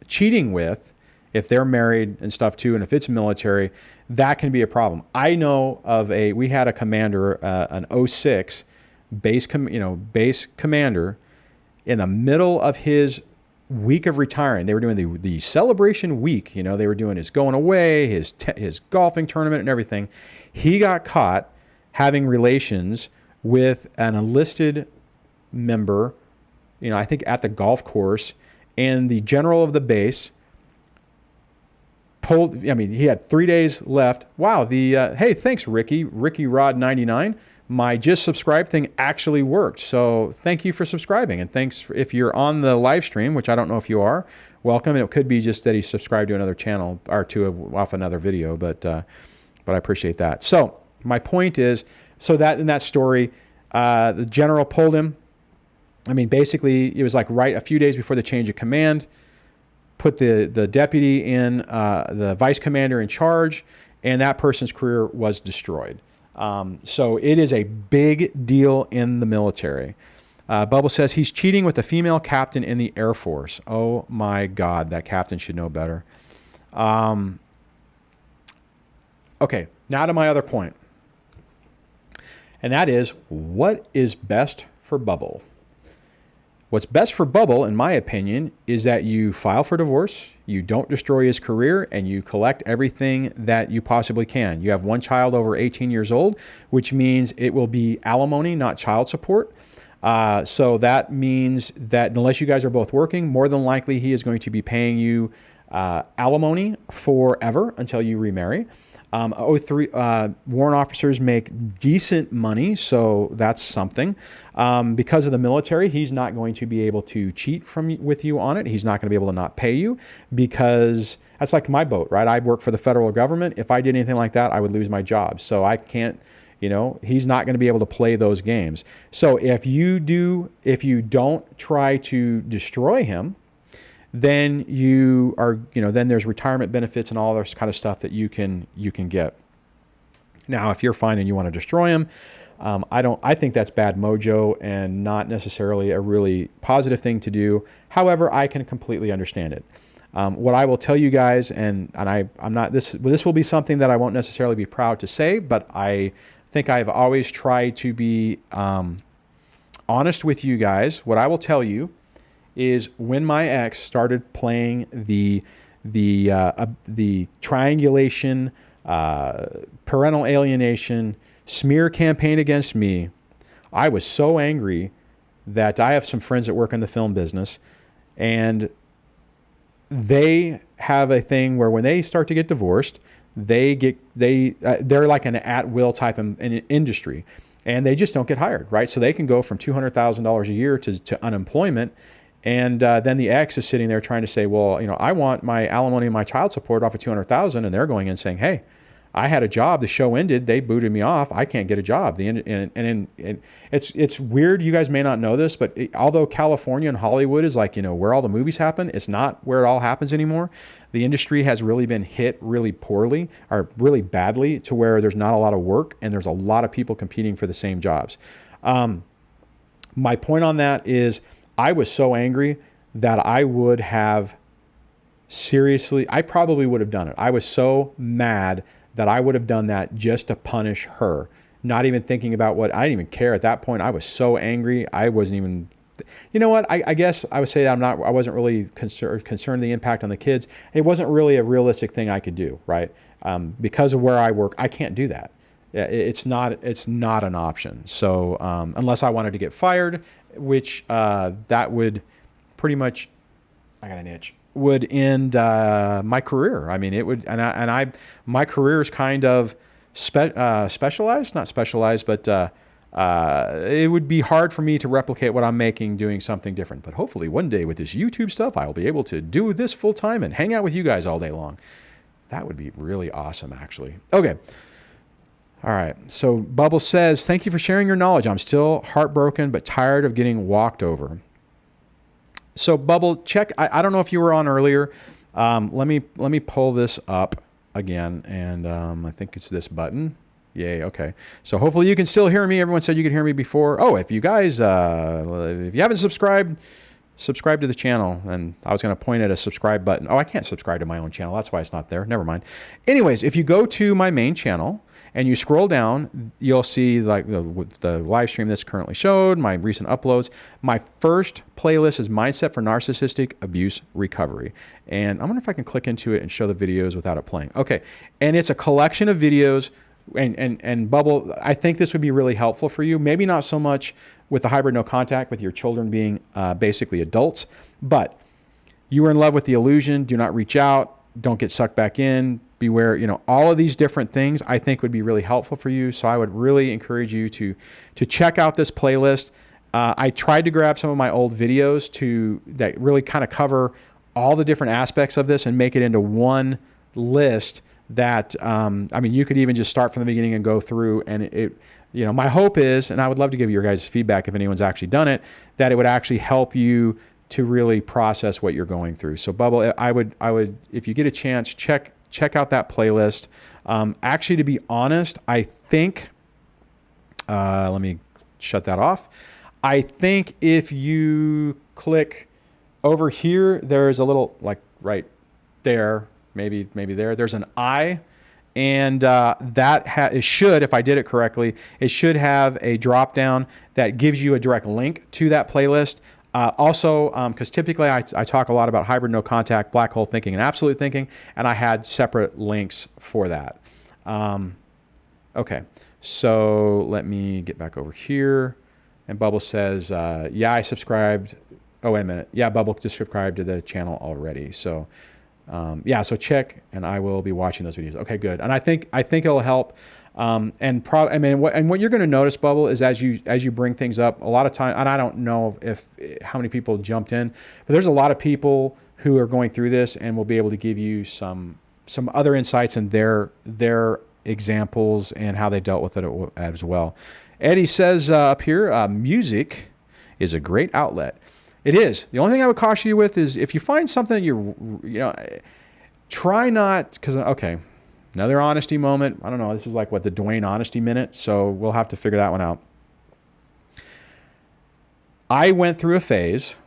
cheating with, if they're married and stuff too, and if it's military, that can be a problem. I know of we had a commander, an 06 base commander, in the middle of his week of retiring. They were doing the celebration week. They were doing his going away, his golfing tournament and everything. He got caught having relations with an enlisted member, I think at the golf course, and the general of the base he had 3 days left. Wow. Hey, thanks, Ricky Rod 99. My just subscribe thing actually worked. So thank you for subscribing. And thanks if you're on the live stream, which I don't know if you are, welcome. It could be just that he subscribed to another channel or off another video, but I appreciate that. So my point is, so that in that story, the general pulled him. Basically it was like right a few days before the change of command, put the deputy in, the vice commander in charge, and that person's career was destroyed. So it is a big deal in the military. Bubble says he's cheating with a female captain in the Air Force. Oh my God, that captain should know better. Okay, now to my other point. And that is, what is best for Bubble? What's best for Bubble, in my opinion, is that you file for divorce, you don't destroy his career, and you collect everything that you possibly can. You have one child over 18 years old, which means it will be alimony, not child support. So that means that unless you guys are both working, more than likely he is going to be paying you alimony forever until you remarry. Warrant officers make decent money, so that's something. Because of the military, he's not going to be able to cheat with you on it. He's not going to be able to not pay you, because that's like my boat, right? I work for the federal government. If I did anything like that, I would lose my job. So I can't, he's not going to be able to play those games. So if you don't try to destroy him, then you are, then there's retirement benefits and all this kind of stuff that you can get. Now, if you're fine and you want to destroy him, I think that's bad mojo and not necessarily a really positive thing to do. However, I can completely understand it. What I will tell you guys, and I'm not, this will be something that I won't necessarily be proud to say, but I think I've always tried to be honest with you guys. What I will tell you is, when my ex started playing the triangulation, parental alienation, smear campaign against me, I was so angry that I have some friends that work in the film business, and they have a thing where when they start to get divorced, they're like an at-will type of industry, and they just don't get hired, right? So they can go from $200,000 a year to unemployment And then the ex is sitting there trying to say, well, I want my alimony and my child support off of $200,000, and they're going in saying, hey, I had a job. The show ended. They booted me off. I can't get a job. And it's weird. You guys may not know this, but although California and Hollywood is like, where all the movies happen, it's not where it all happens anymore. The industry has really been hit really poorly or really badly to where there's not a lot of work and there's a lot of people competing for the same jobs. My point on that is I was so angry that I would have I probably would have done it. I was so mad that I would have done that just to punish her, not even thinking about I didn't even care at that point. I was so angry. I wasn't even, you know what? I guess I would say that I wasn't really concerned the impact on the kids. It wasn't really a realistic thing I could do, right? Because of where I work, I can't do that. It's not an option. So unless I wanted to get fired, which that would pretty much, I got an itch, would end my career. I mean, it would, my career is kind of specialized, not specialized, but it would be hard for me to replicate what I'm making doing something different. But hopefully one day with this YouTube stuff, I'll be able to do this full time and hang out with you guys all day long. That would be really awesome, actually. Okay. All right. So Bubble says, thank you for sharing your knowledge. I'm still heartbroken, but tired of getting walked over. So Bubble, check. I don't know if you were on earlier. Let me pull this up again, and I think it's this button. Yay. Okay. So hopefully you can still hear me. Everyone said you could hear me before. Oh, if you guys, if you haven't subscribed, subscribe to the channel. And I was going to point at a subscribe button. Oh, I can't subscribe to my own channel. That's why it's not there. Never mind. Anyways, if you go to my main channel and you scroll down, you'll see like the live stream that's currently showed, my recent uploads. My first playlist is Mindset for Narcissistic Abuse Recovery. And I wonder if I can click into it and show the videos without it playing. Okay. And it's a collection of videos. And Bubble, I think this would be really helpful for you. Maybe not so much with the hybrid no contact with your children being basically adults, but you are in love with the illusion. Do not reach out. Don't get sucked back in. Beware, all of these different things I think would be really helpful for you. So I would really encourage you to check out this playlist. I tried to grab some of my old videos that really kind of cover all the different aspects of this and make it into one list that, you could even just start from the beginning and go through, and my hope is, and I would love to give your guys feedback if anyone's actually done it, that it would actually help you to really process what you're going through. So Bubble, I would, if you get a chance, check out that playlist. Actually, to be honest, I think, let me shut that off. I think if you click over here, there's a little, like right there, maybe there, there's an I, and it should, if I did it correctly, it should have a drop down that gives you a direct link to that playlist. Also, because typically I talk a lot about hybrid no contact, black hole thinking, and absolute thinking, and I had separate links for that. Okay, so let me get back over here. And Bubble says, yeah, I subscribed. Oh, wait a minute. Yeah, Bubble just subscribed to the channel already. So, yeah, so check, and I will be watching those videos. Okay, good. And I think it'll help. What you're going to notice, Bubble, is as you bring things up, a lot of time, and I don't know how many people jumped in, but there's a lot of people who are going through this and will be able to give you some other insights in their examples and how they dealt with it as well. Eddie says up here, music is a great outlet. It is. The only thing I would caution you with is if you find something that try not, because, okay, another honesty moment. I don't know. This is like the Dwayne honesty minute. So we'll have to figure that one out. I went through a phase.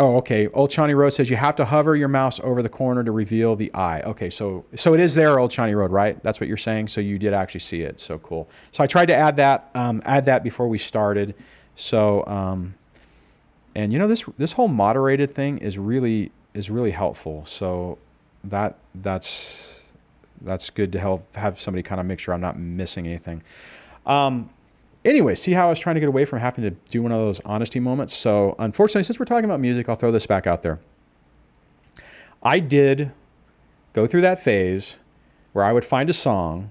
Oh, okay. Old Shawnee Road says you have to hover your mouse over the corner to reveal the eye. Okay, so it is there, Old Shawnee Road, right? That's what you're saying. So you did actually see it. So cool. So I tried to add that before we started. So, and this whole moderated thing is really helpful. So that's good to have somebody kind of make sure I'm not missing anything. Anyway, see how I was trying to get away from having to do one of those honesty moments. So unfortunately, since we're talking about music, I'll throw this back out there. I did go through that phase where I would find a song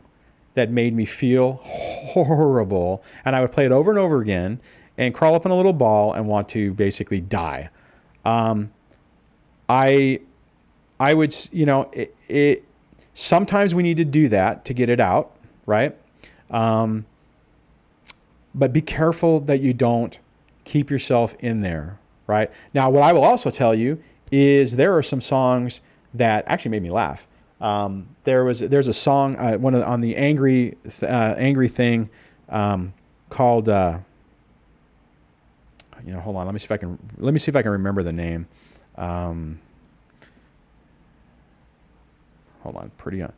that made me feel horrible, and I would play it over and over again. and crawl up in a little ball and want to basically die. I would, you know, sometimes we need to do that to get it out, right? But be careful that you don't keep yourself in there, right? Now, what I will also tell you is there are some songs that actually made me laugh. There's a song on the angry thing called you know, hold on, let me see if I can remember the name. Hold on, pretty on.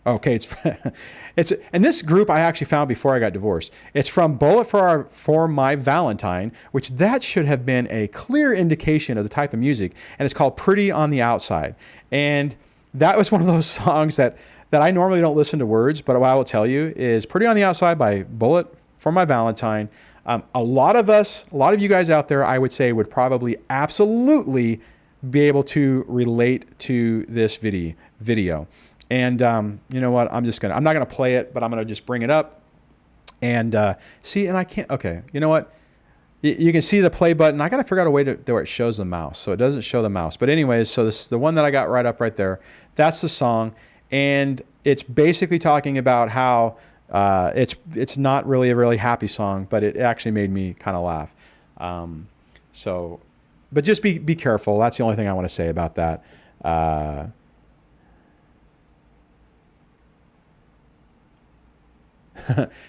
Okay, it's and this group I actually found before I got divorced. It's from Bullet for My Valentine, which that should have been a clear indication of the type of music, and it's called Pretty on the Outside. And that was one of those songs that I normally don't listen to words, but what I will tell you is Pretty on the Outside by Bullet for My Valentine. A lot of you guys out there, I would say, would probably absolutely be able to relate to this video. And you know what? I'm not gonna play it, but I'm gonna just bring it up and see. And I can't. Okay, you know what? You can see the play button. I gotta figure out a way to where it shows the mouse, so it doesn't show the mouse. But anyways, so this is the one that I got right up right there. That's the song, and it's basically talking about how it's not really a really happy song, but it actually made me kind of laugh. But just be careful. That's the only thing I want to say about that.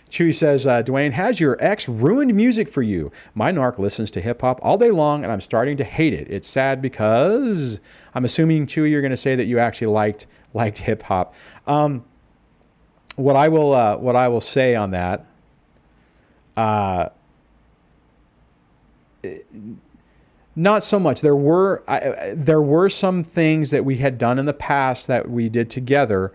Chewy says, Dwayne, has your ex ruined music for you? My narc listens to hip hop all day long and I'm starting to hate it. It's sad because I'm assuming, Chewy, you're going to say that you actually liked hip hop. What I will say on that, not so much. There were some things that we had done in the past that we did together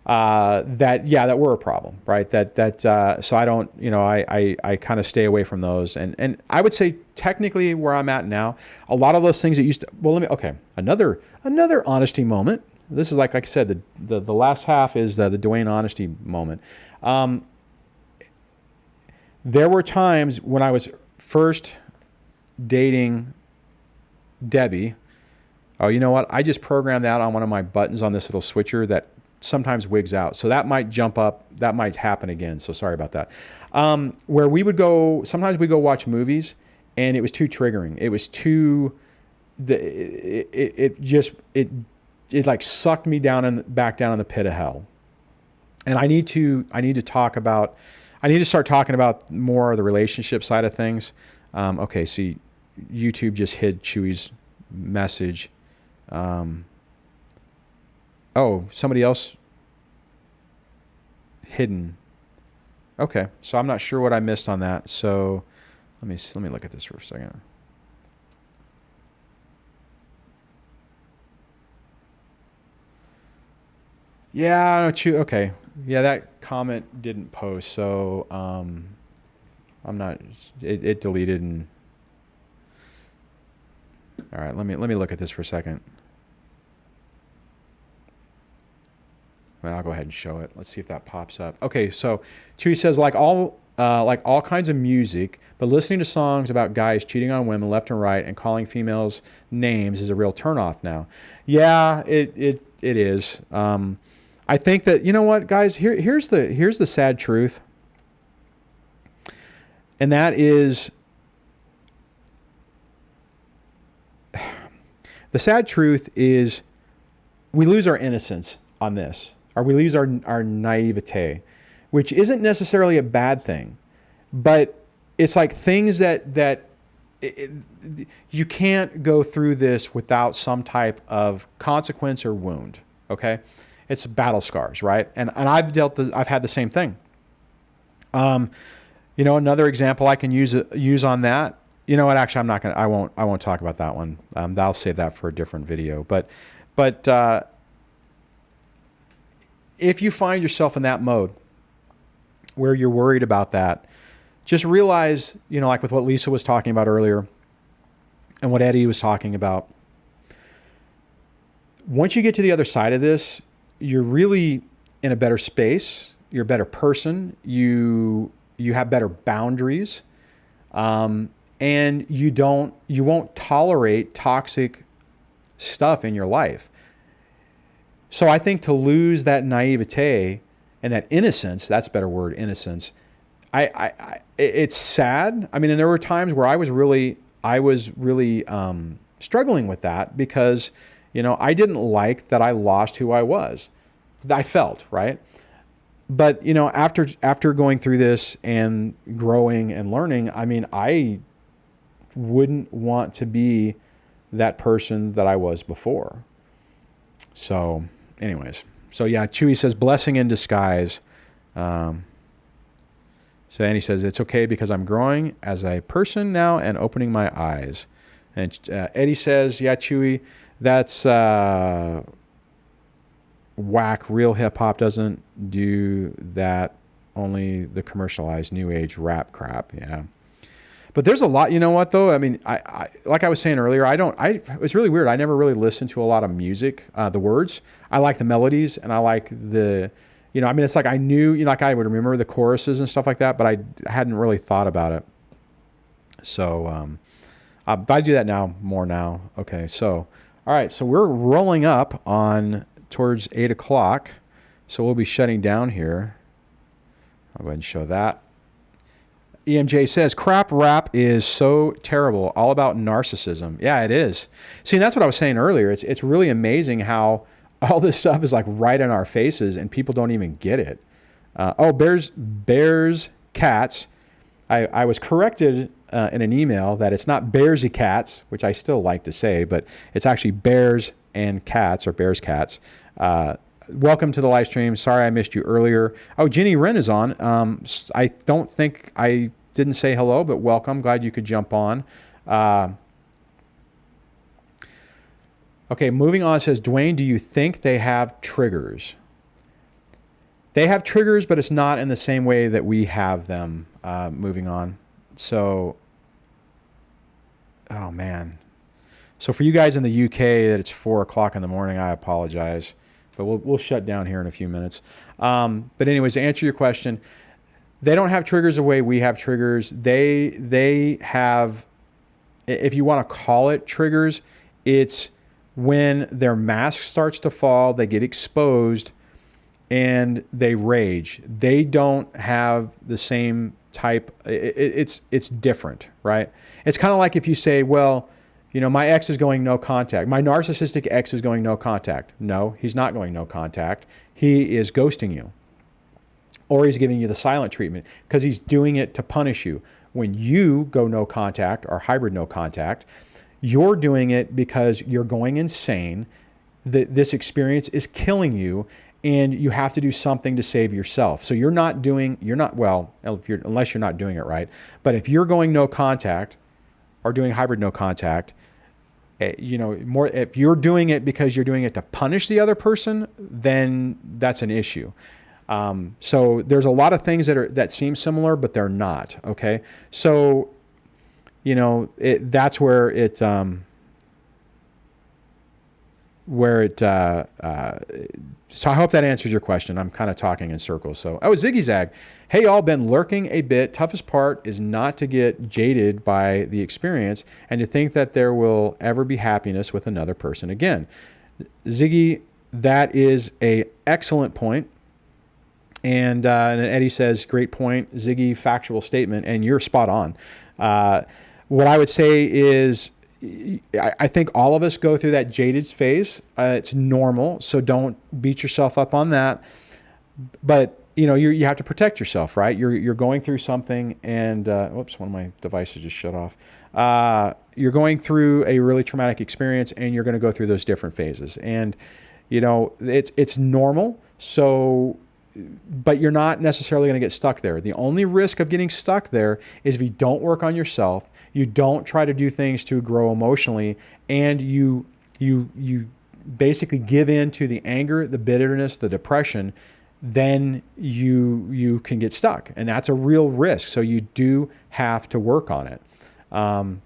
that were a problem, right? So I don't, you know, I kind of stay away from those. And I would say technically where I'm at now, a lot of those things that used to, another honesty moment. This is like I said, the last half is the Dwayne honesty moment. There were times when I was first dating Debbie. Oh, you know what? I just programmed that on one of my buttons on this little switcher that sometimes wigs out. So that might jump up. That might happen again. So sorry about that. Where we would go, sometimes we go watch movies and it was too triggering. It was too, it like sucked me back down in the pit of hell. And I need to start talking about more of the relationship side of things. Okay. See, YouTube just hid Chewy's message. Oh, somebody else hidden. Okay, so I'm not sure what I missed on that. So let me look at this for a second. Yeah, okay. Yeah, that comment didn't post, so I'm not. It deleted and. All right, let me look at this for a second. I'll go ahead and show it. Let's see if that pops up. Okay, so Chewy says like all kinds of music, but listening to songs about guys cheating on women left and right and calling females names is a real turnoff now. Yeah, it is. I think that, you know what, guys, here's the sad truth, and that is the sad truth is we lose our innocence on this. Or we lose our naivete, which isn't necessarily a bad thing, but it's like things that you can't go through this without some type of consequence or wound. Okay, it's battle scars, right? And I've had the same thing. You know, another example I can use on that. You know what? Actually, I won't talk about that one. I'll save that for a different video. But if you find yourself in that mode where you're worried about that, just realize, you know, like with what Lisa was talking about earlier and what Eddie was talking about, once you get to the other side of this, you're really in a better space. You're a better person. You you have better boundaries, and you won't tolerate toxic stuff in your life. So I think to lose that naivete and that innocence, that's a better word, innocence. It's sad. I mean, and there were times where I was really struggling with that because, I didn't like that I lost who I was. I felt, right? But, after going through this and growing and learning, I mean, I wouldn't want to be that person that I was before. So anyways, yeah, Chewy says blessing in disguise. So Annie says it's okay because I'm growing as a person now and opening my eyes. And Eddie says, yeah, Chewy, that's whack. Real hip hop doesn't do that. Only the commercialized new age rap crap. Yeah. But there's a lot, you know what though? I mean, I like I was saying earlier, it was really weird. I never really listened to a lot of music, the words. I like the melodies and I like the, I mean, it's like I knew, like I would remember the choruses and stuff like that, but I hadn't really thought about it. So, but I do that more now. Okay. So, all right. So we're rolling up towards 8 o'clock. So we'll be shutting down here. I'll go ahead and show that. EMJ says, crap rap is so terrible, all about narcissism. Yeah, it is. See, and that's what I was saying earlier. It's really amazing how all this stuff is like right in our faces and people don't even get it. Bears, cats. I was corrected in an email that it's not bearsy cats, which I still like to say, but it's actually bears and cats or bears cats. Welcome to the live stream. Sorry I missed you earlier. Oh, Jenny Wren is on. I don't think I didn't say hello, but welcome. Glad you could jump on. Okay, moving on. It says, Dwayne, do you think they have triggers? They have triggers, but it's not in the same way that we have them. Moving on. So, oh man. So for you guys in the UK that it's 4 o'clock in the morning, I apologize. But we'll shut down here in a few minutes. But anyways, to answer your question, they don't have triggers the way we have triggers. They have, if you want to call it triggers, it's when their mask starts to fall, they get exposed, and they rage. They don't have the same type. It's different, right? It's kind of like if you say, well, my ex is going no contact. My narcissistic ex is going no contact. No, he's not going no contact. He is ghosting you. Or he's giving you the silent treatment because he's doing it to punish you. When you go no contact or hybrid no contact, you're doing it because you're going insane. This experience is killing you and you have to do something to save yourself. So unless you're not doing it right. But if you're going no contact or doing hybrid no contact, if you're doing it because you're doing it to punish the other person, then that's an issue. So there's a lot of things that seem similar, but they're not. Okay. So, that's where so I hope that answers your question. I'm kind of talking in circles. So, Ziggy Zag. Hey, y'all, been lurking a bit. Toughest part is not to get jaded by the experience and to think that there will ever be happiness with another person again. Ziggy, that is a excellent point. And Eddie says, great point, Ziggy, factual statement, and you're spot on. What I would say is, I think all of us go through that jaded phase. It's normal, so don't beat yourself up on that. But you have to protect yourself, right? You're going through something, and whoops, one of my devices just shut off. You're going through a really traumatic experience, and you're going to go through those different phases. And it's normal. So, but you're not necessarily going to get stuck there. The only risk of getting stuck there is if you don't work on yourself, you don't try to do things to grow emotionally, and you basically give in to the anger, the bitterness, the depression, then you can get stuck. And that's a real risk. So you do have to work on it. And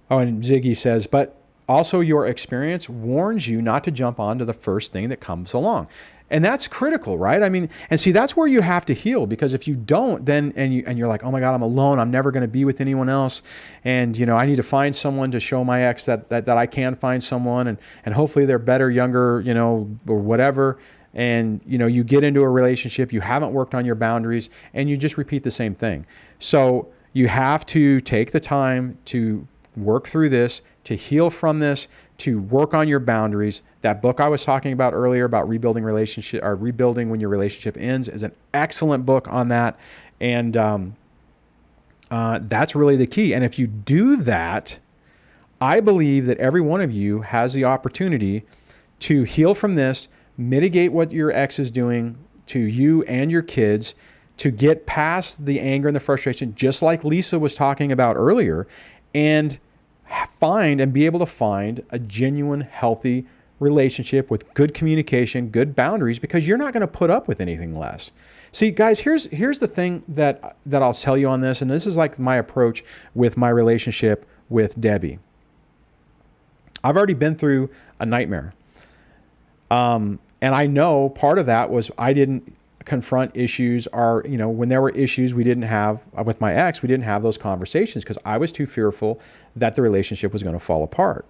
Ziggy says, but also your experience warns you not to jump onto the first thing that comes along. And that's critical, right? I mean, and see, that's where you have to heal, because if you don't, then, and you're like, oh my God, I'm alone. I'm never going to be with anyone else. And, you know, I need to find someone to show my ex that I can find someone, and hopefully they're better, younger, you know, or whatever. And, you know, you get into a relationship, you haven't worked on your boundaries, and you just repeat the same thing. So you have to take the time to work through this, to heal from this, to work on your boundaries. That book I was talking about earlier about rebuilding relationship, or rebuilding when your relationship ends, is an excellent book on that. And that's really the key. And if you do that, I believe that every one of you has the opportunity to heal from this, mitigate what your ex is doing to you and your kids, to get past the anger and the frustration, just like Lisa was talking about earlier, and find and be able to find a genuine, healthy relationship with good communication, good boundaries, because you're not going to put up with anything less. See, guys, here's the thing that I'll tell you on this, and this is like my approach with my relationship with Debbie. I've already been through a nightmare. And I know part of that was I didn't confront issues, or, you know, when there were issues we didn't have with my ex, we didn't have those conversations because I was too fearful that the relationship was going to fall apart.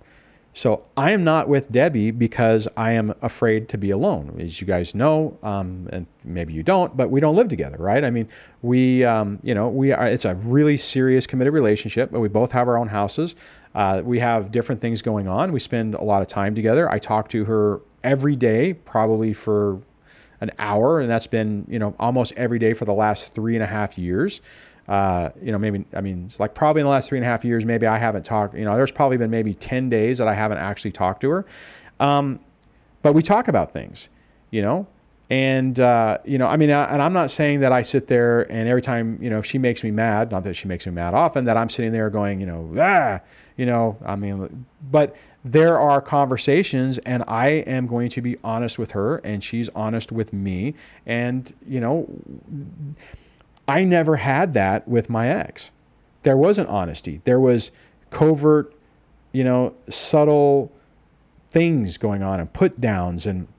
So I am not with Debbie because I am afraid to be alone. As you guys know, and maybe you don't, but we don't live together, right? I mean, we, you know, it's a really serious, committed relationship, but we both have our own houses. We have different things going on. We spend a lot of time together. I talk to her every day, probably for an hour, and that's been, you know, almost every day for the last 3.5 years. You know, maybe, I mean, it's like probably in the last 3.5 years, maybe I haven't talked, you know, there's probably been maybe 10 days that I haven't actually talked to her. But we talk about things, you know, and, you know, I mean, and I'm not saying that I sit there and every time, you know, she makes me mad, not that she makes me mad often, that I'm sitting there going, you know, I mean, but there are conversations, and I am going to be honest with her, and she's honest with me. And, you know, I never had that with my ex. There wasn't honesty. There was covert, you know, subtle things going on, and put downs, and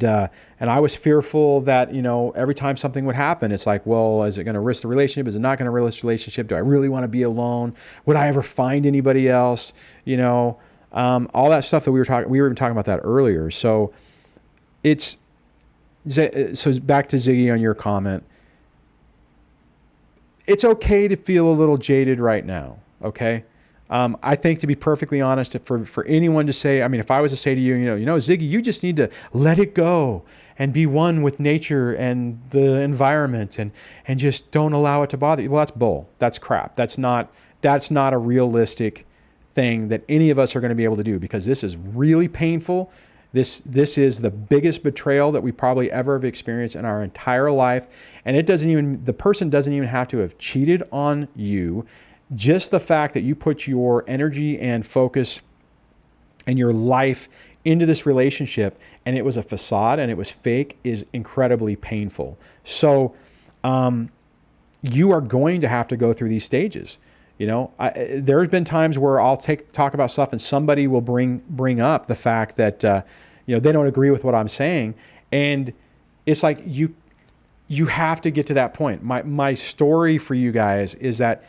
I was fearful that, you know, every time something would happen, it's like, well, is it going to risk the relationship? Is it not going to risk the relationship? Do I really want to be alone? Would I ever find anybody else? You know, all that stuff that we were even talking about that earlier. So so back to Ziggy on your comment. It's okay to feel a little jaded right now. Okay. I think, to be perfectly honest, for anyone to say, I mean, if I was to say to you, you know, Ziggy, you just need to let it go and be one with nature and the environment, and just don't allow it to bother you. Well, that's bull. That's crap. That's not a realistic thing that any of us are going to be able to do, because this is really painful. This is the biggest betrayal that we probably ever have experienced in our entire life. And the person doesn't even have to have cheated on you. Just the fact that you put your energy and focus and your life into this relationship and it was a facade and it was fake is incredibly painful. So you are going to have to go through these stages. You know, there's been times where I'll talk about stuff and somebody will bring up the fact that, you know, they don't agree with what I'm saying. And it's like, you have to get to that point. My story for you guys is that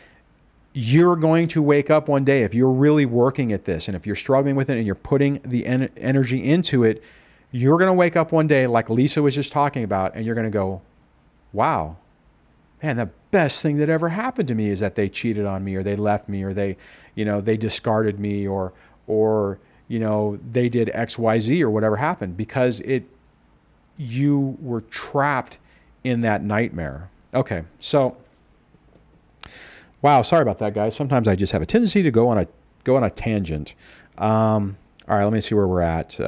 you're going to wake up one day, if you're really working at this and if you're struggling with it and you're putting the energy into it, you're going to wake up one day like Lisa was just talking about, and you're going to go, wow, man, the best thing that ever happened to me is that they cheated on me, or they left me, or they discarded me, or, you know, they did X, Y, Z, or whatever happened, because you were trapped in that nightmare. Okay. So, wow, sorry about that, guys. Sometimes I just have a tendency to go on a tangent. All right, let me see where we're at.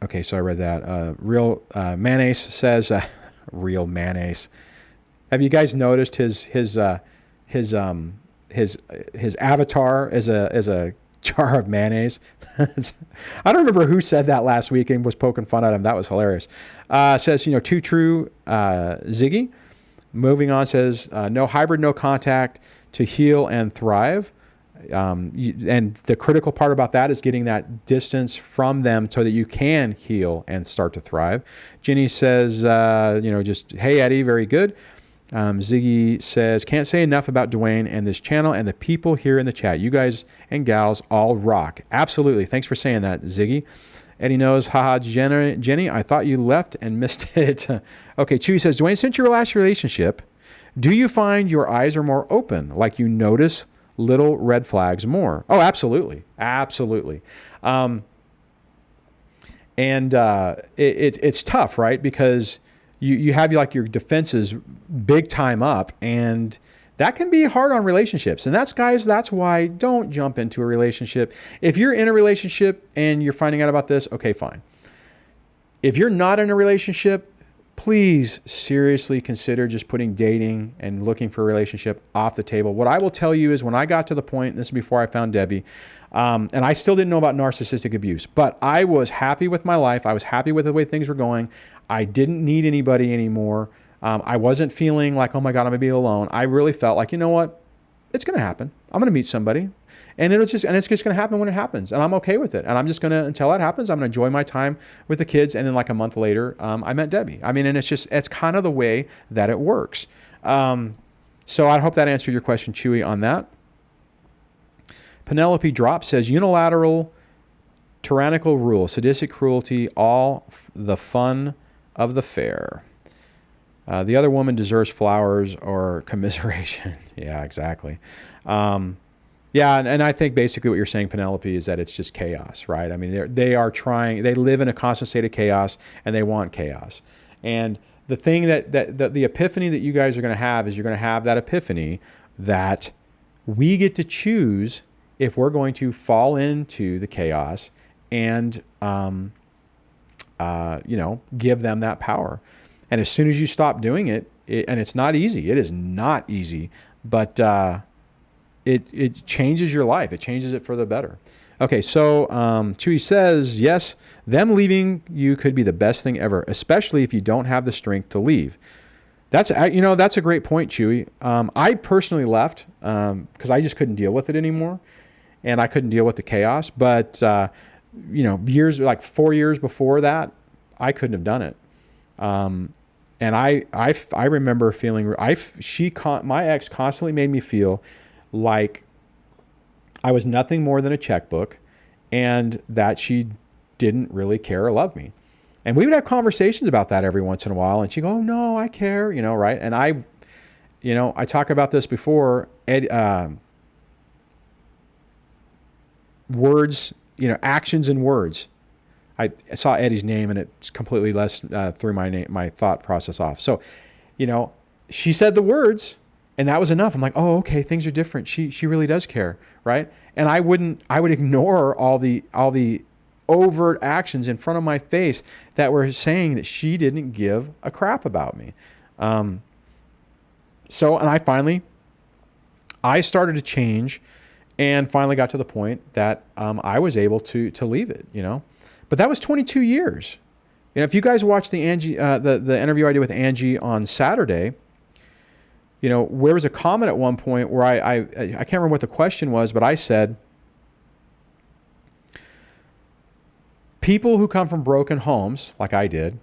Okay, so I read that. Real Mayonnaise says, real mayonnaise. Have you guys noticed his avatar as a jar of mayonnaise? I don't remember who said that last week and was poking fun at him. That was hilarious. Says, you know, too true, Ziggy. Moving on, says, no hybrid, no contact to heal and thrive. And the critical part about that is getting that distance from them so that you can heal and start to thrive. Jenny says, just, hey, Eddie, very good. Ziggy says, can't say enough about Dwayne and this channel and the people here in the chat. You guys and gals all rock. Absolutely. Thanks for saying that, Ziggy. Eddie knows, haha, Jenny, I thought you left and missed it. Okay, Chewy says, Dwayne, since your last relationship, do you find your eyes are more open, like you notice little red flags more? Oh, absolutely. Absolutely. It's tough, right? Because you have like your defenses big time up, and that can be hard on relationships. And that's why don't jump into a relationship. If you're in a relationship and you're finding out about this, okay, fine. If you're not in a relationship, please seriously consider just putting dating and looking for a relationship off the table. What I will tell you is when I got to the point, this is before I found Debbie, and I still didn't know about narcissistic abuse, but I was happy with my life. I was happy with the way things were going. I didn't need anybody anymore. I wasn't feeling like, oh my God, I'm gonna be alone. I really felt like, you know what? It's gonna happen. I'm gonna meet somebody. And it's just going to happen when it happens. And I'm okay with it. And I'm just going to, until that happens, I'm going to enjoy my time with the kids. And then like a month later, I met Debbie. I mean, and it's kind of the way that it works. So I hope that answered your question, Chewy, on that. Penelope Drop says, unilateral, tyrannical rule, sadistic cruelty, all the fun of the fair. The other woman deserves flowers or commiseration. Yeah, exactly. Yeah, and I think basically what you're saying, Penelope, is that it's just chaos, right? I mean, they live in a constant state of chaos, and they want chaos. And the thing that the epiphany that you guys are going to have is you're going to have that epiphany that we get to choose if we're going to fall into the chaos and, give them that power. And as soon as you stop doing it, and it's not easy, it is not easy, but it changes your life. It changes it for the better. Okay, so Chewy says, yes, them leaving you could be the best thing ever, especially if you don't have the strength to leave. That's a great point, Chewy. I personally left because I just couldn't deal with it anymore, and I couldn't deal with the chaos. But years, like 4 years before that, I couldn't have done it. And I remember feeling my ex constantly made me feel like I was nothing more than a checkbook, and that she didn't really care or love me. And we would have conversations about that every once in a while, and she'd go, oh, no, I care, right? And I talk about this before, words, actions and words. I saw Eddie's name, and it completely threw my thought process off. So, she said the words, and that was enough. I'm like, oh, okay, things are different. She really does care, right? And I would ignore all the overt actions in front of my face that were saying that she didn't give a crap about me. And I started to change, and finally got to the point that I was able to leave it, But that was 22 years. If you guys watched the Angie, the interview I did with Angie on Saturday, there was a comment at one point where I can't remember what the question was, but I said, people who come from broken homes, like I did,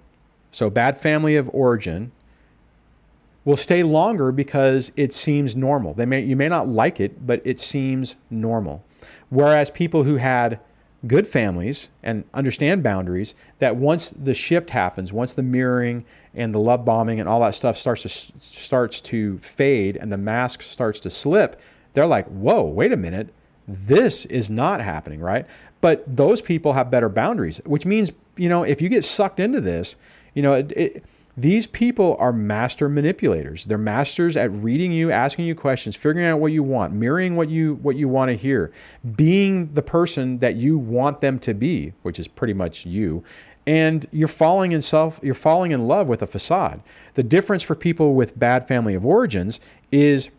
so bad family of origin, will stay longer because it seems normal. You may not like it, but it seems normal. Whereas people who had good families and understand boundaries, that once the shift happens, once the mirroring and the love bombing and all that stuff starts to fade and the mask starts to slip, they're like, whoa, wait a minute, this is not happening, right? But those people have better boundaries, which means, if you get sucked into this, these people are master manipulators. They're masters at reading you, asking you questions, figuring out what you want, mirroring what you want to hear, being the person that you want them to be, which is pretty much you. And you're falling in love with a facade. The difference for people with bad family of origins is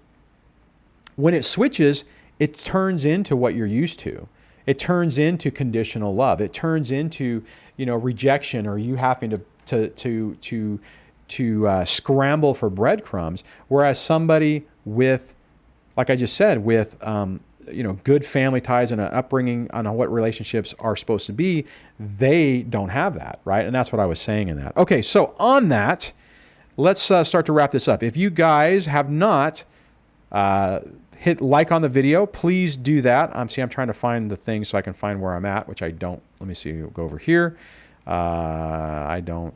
when it switches, it turns into what you're used to. It turns into conditional love. It turns into, rejection, or you having to scramble for breadcrumbs. Whereas somebody with, like I just said, with good family ties and an upbringing on what relationships are supposed to be, they don't have that, right? And that's what I was saying in that. Okay, so on that, let's start to wrap this up. If you guys have not hit like on the video, please do that. I'm trying to find the thing so I can find where I'm at, which I don't. Let me see. We'll go over here. I don't.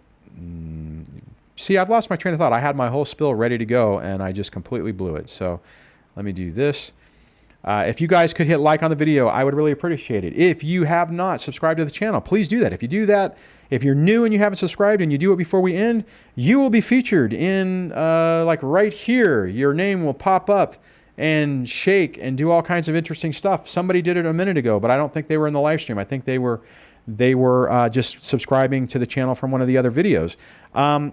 See, I've lost my train of thought. I had my whole spill ready to go, and I just completely blew it. So let me do this. If you guys could hit like on the video, I would really appreciate it. If you have not subscribed to the channel, please do that. If you do that, if you're new and you haven't subscribed and you do it before we end, you will be featured in like right here. Your name will pop up and shake and do all kinds of interesting stuff. Somebody did it a minute ago, but I don't think they were in the live stream. I think they were just subscribing to the channel from one of the other videos. I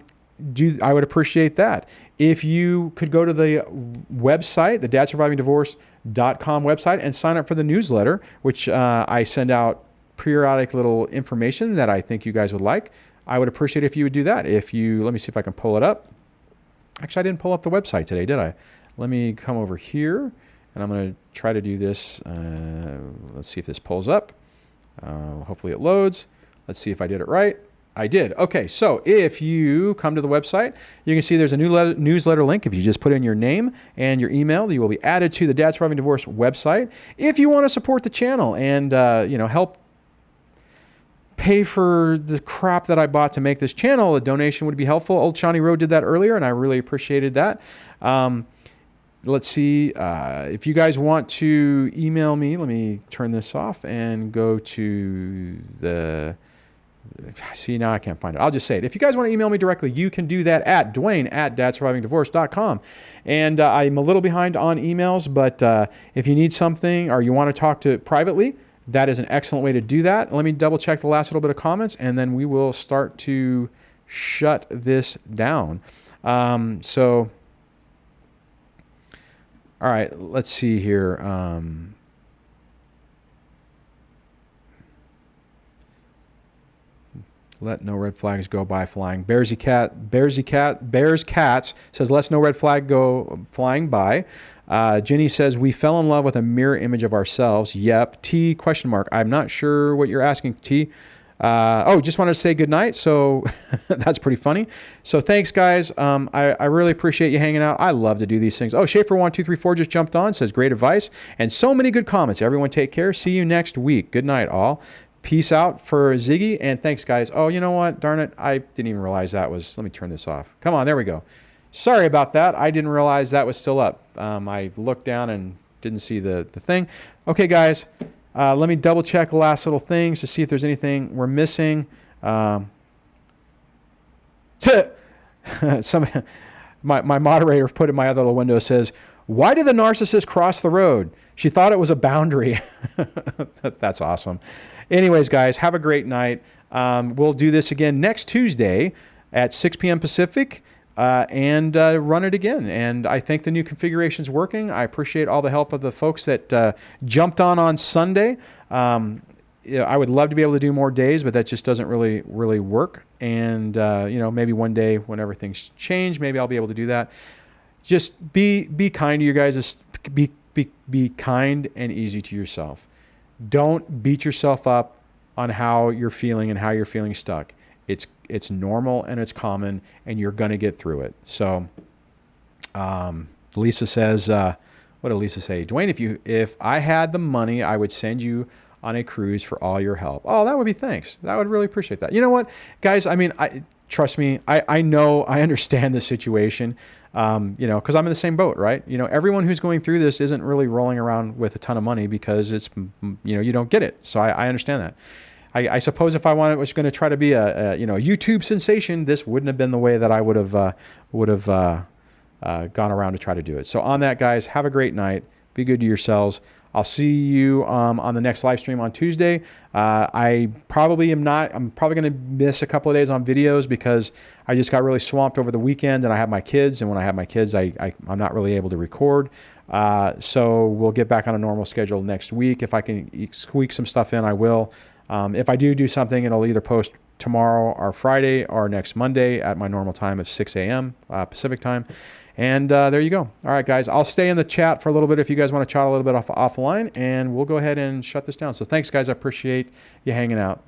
would appreciate that. If you could go to the website, the dadsurvivingdivorce.com website, and sign up for the newsletter, which I send out periodic little information that I think you guys would like. I would appreciate if you would do that. Let me see if I can pull it up. Actually, I didn't pull up the website today, did I? Let me come over here, and I'm going to try to do this. Let's see if this pulls up. Hopefully it loads. Let's see if I did it right. I did. Okay, so if you come to the website, you can see there's a newsletter link. If you just put in your name and your email, you will be added to the Dad Surviving Divorce website. If you want to support the channel and help pay for the crap that I bought to make this channel, a donation would be helpful. Old Shawnee Road did that earlier, and I really appreciated that. Let's see. If you guys want to email me, let me turn this off and go to the... See, now I can't find it. I'll just say it. If you guys want to email me directly, you can do that at Dwayne@dadsurvivingdivorce.com. And I'm a little behind on emails, but if you need something or you want to talk to privately, that is an excellent way to do that. Let me double check the last little bit of comments, and then we will start to shut this down. All right, let's see here. Let no red flags go by flying. Bears Cats says, let's no red flag go flying by. Jenny says, we fell in love with a mirror image of ourselves. Yep. T question mark. I'm not sure what you're asking, T. Just wanted to say good night. So that's pretty funny. So thanks, guys. I really appreciate you hanging out. I love to do these things. Oh, Schaefer1234 just jumped on, says great advice and so many good comments. Everyone take care. See you next week. Good night, all. Peace out for Ziggy, and thanks, guys. Oh, you know what? Darn it. I didn't even realize that was... Let me turn this off. Come on, there we go. Sorry about that. I didn't realize that was still up. I looked down and didn't see the thing. Okay, guys. Let me double check the last little things to see if there's anything we're missing. My moderator put in my other little window, says, why did the narcissist cross the road? She thought it was a boundary. That's awesome. Anyways, guys, have a great night. We'll do this again next Tuesday at 6 p.m. Pacific and run it again. And I think the new configuration is working. I appreciate all the help of the folks that jumped on Sunday. I would love to be able to do more days, but that just doesn't really work. And, maybe one day whenever things change, maybe I'll be able to do that. Just be kind to you guys. Be kind and easy to yourself. Don't beat yourself up on how you're feeling and how you're feeling stuck. It's normal and it's common, and you're going to get through it. So Lisa says, what did Lisa say? Dwayne, if I had the money, I would send you on a cruise for all your help. Oh, that would be thanks. I would really appreciate that. You know what, guys? I mean, trust me, I know, I understand the situation. Because I'm in the same boat, right? Everyone who's going through this isn't really rolling around with a ton of money because it's, you don't get it. So I understand that. I suppose if I was going to try to be a YouTube sensation, this wouldn't have been the way that I would have gone around to try to do it. So on that, guys, have a great night. Be good to yourselves. I'll see you on the next live stream on Tuesday. I'm probably going to miss a couple of days on videos because I just got really swamped over the weekend and I have my kids. And when I have my kids, I'm not really able to record. So we'll get back on a normal schedule next week. If I can squeak some stuff in, I will. If I do something, it'll either post tomorrow or Friday or next Monday at my normal time of 6 a.m. Pacific time. And there you go. All right, guys, I'll stay in the chat for a little bit if you guys want to chat a little bit offline, and we'll go ahead and shut this down. So thanks, guys. I appreciate you hanging out.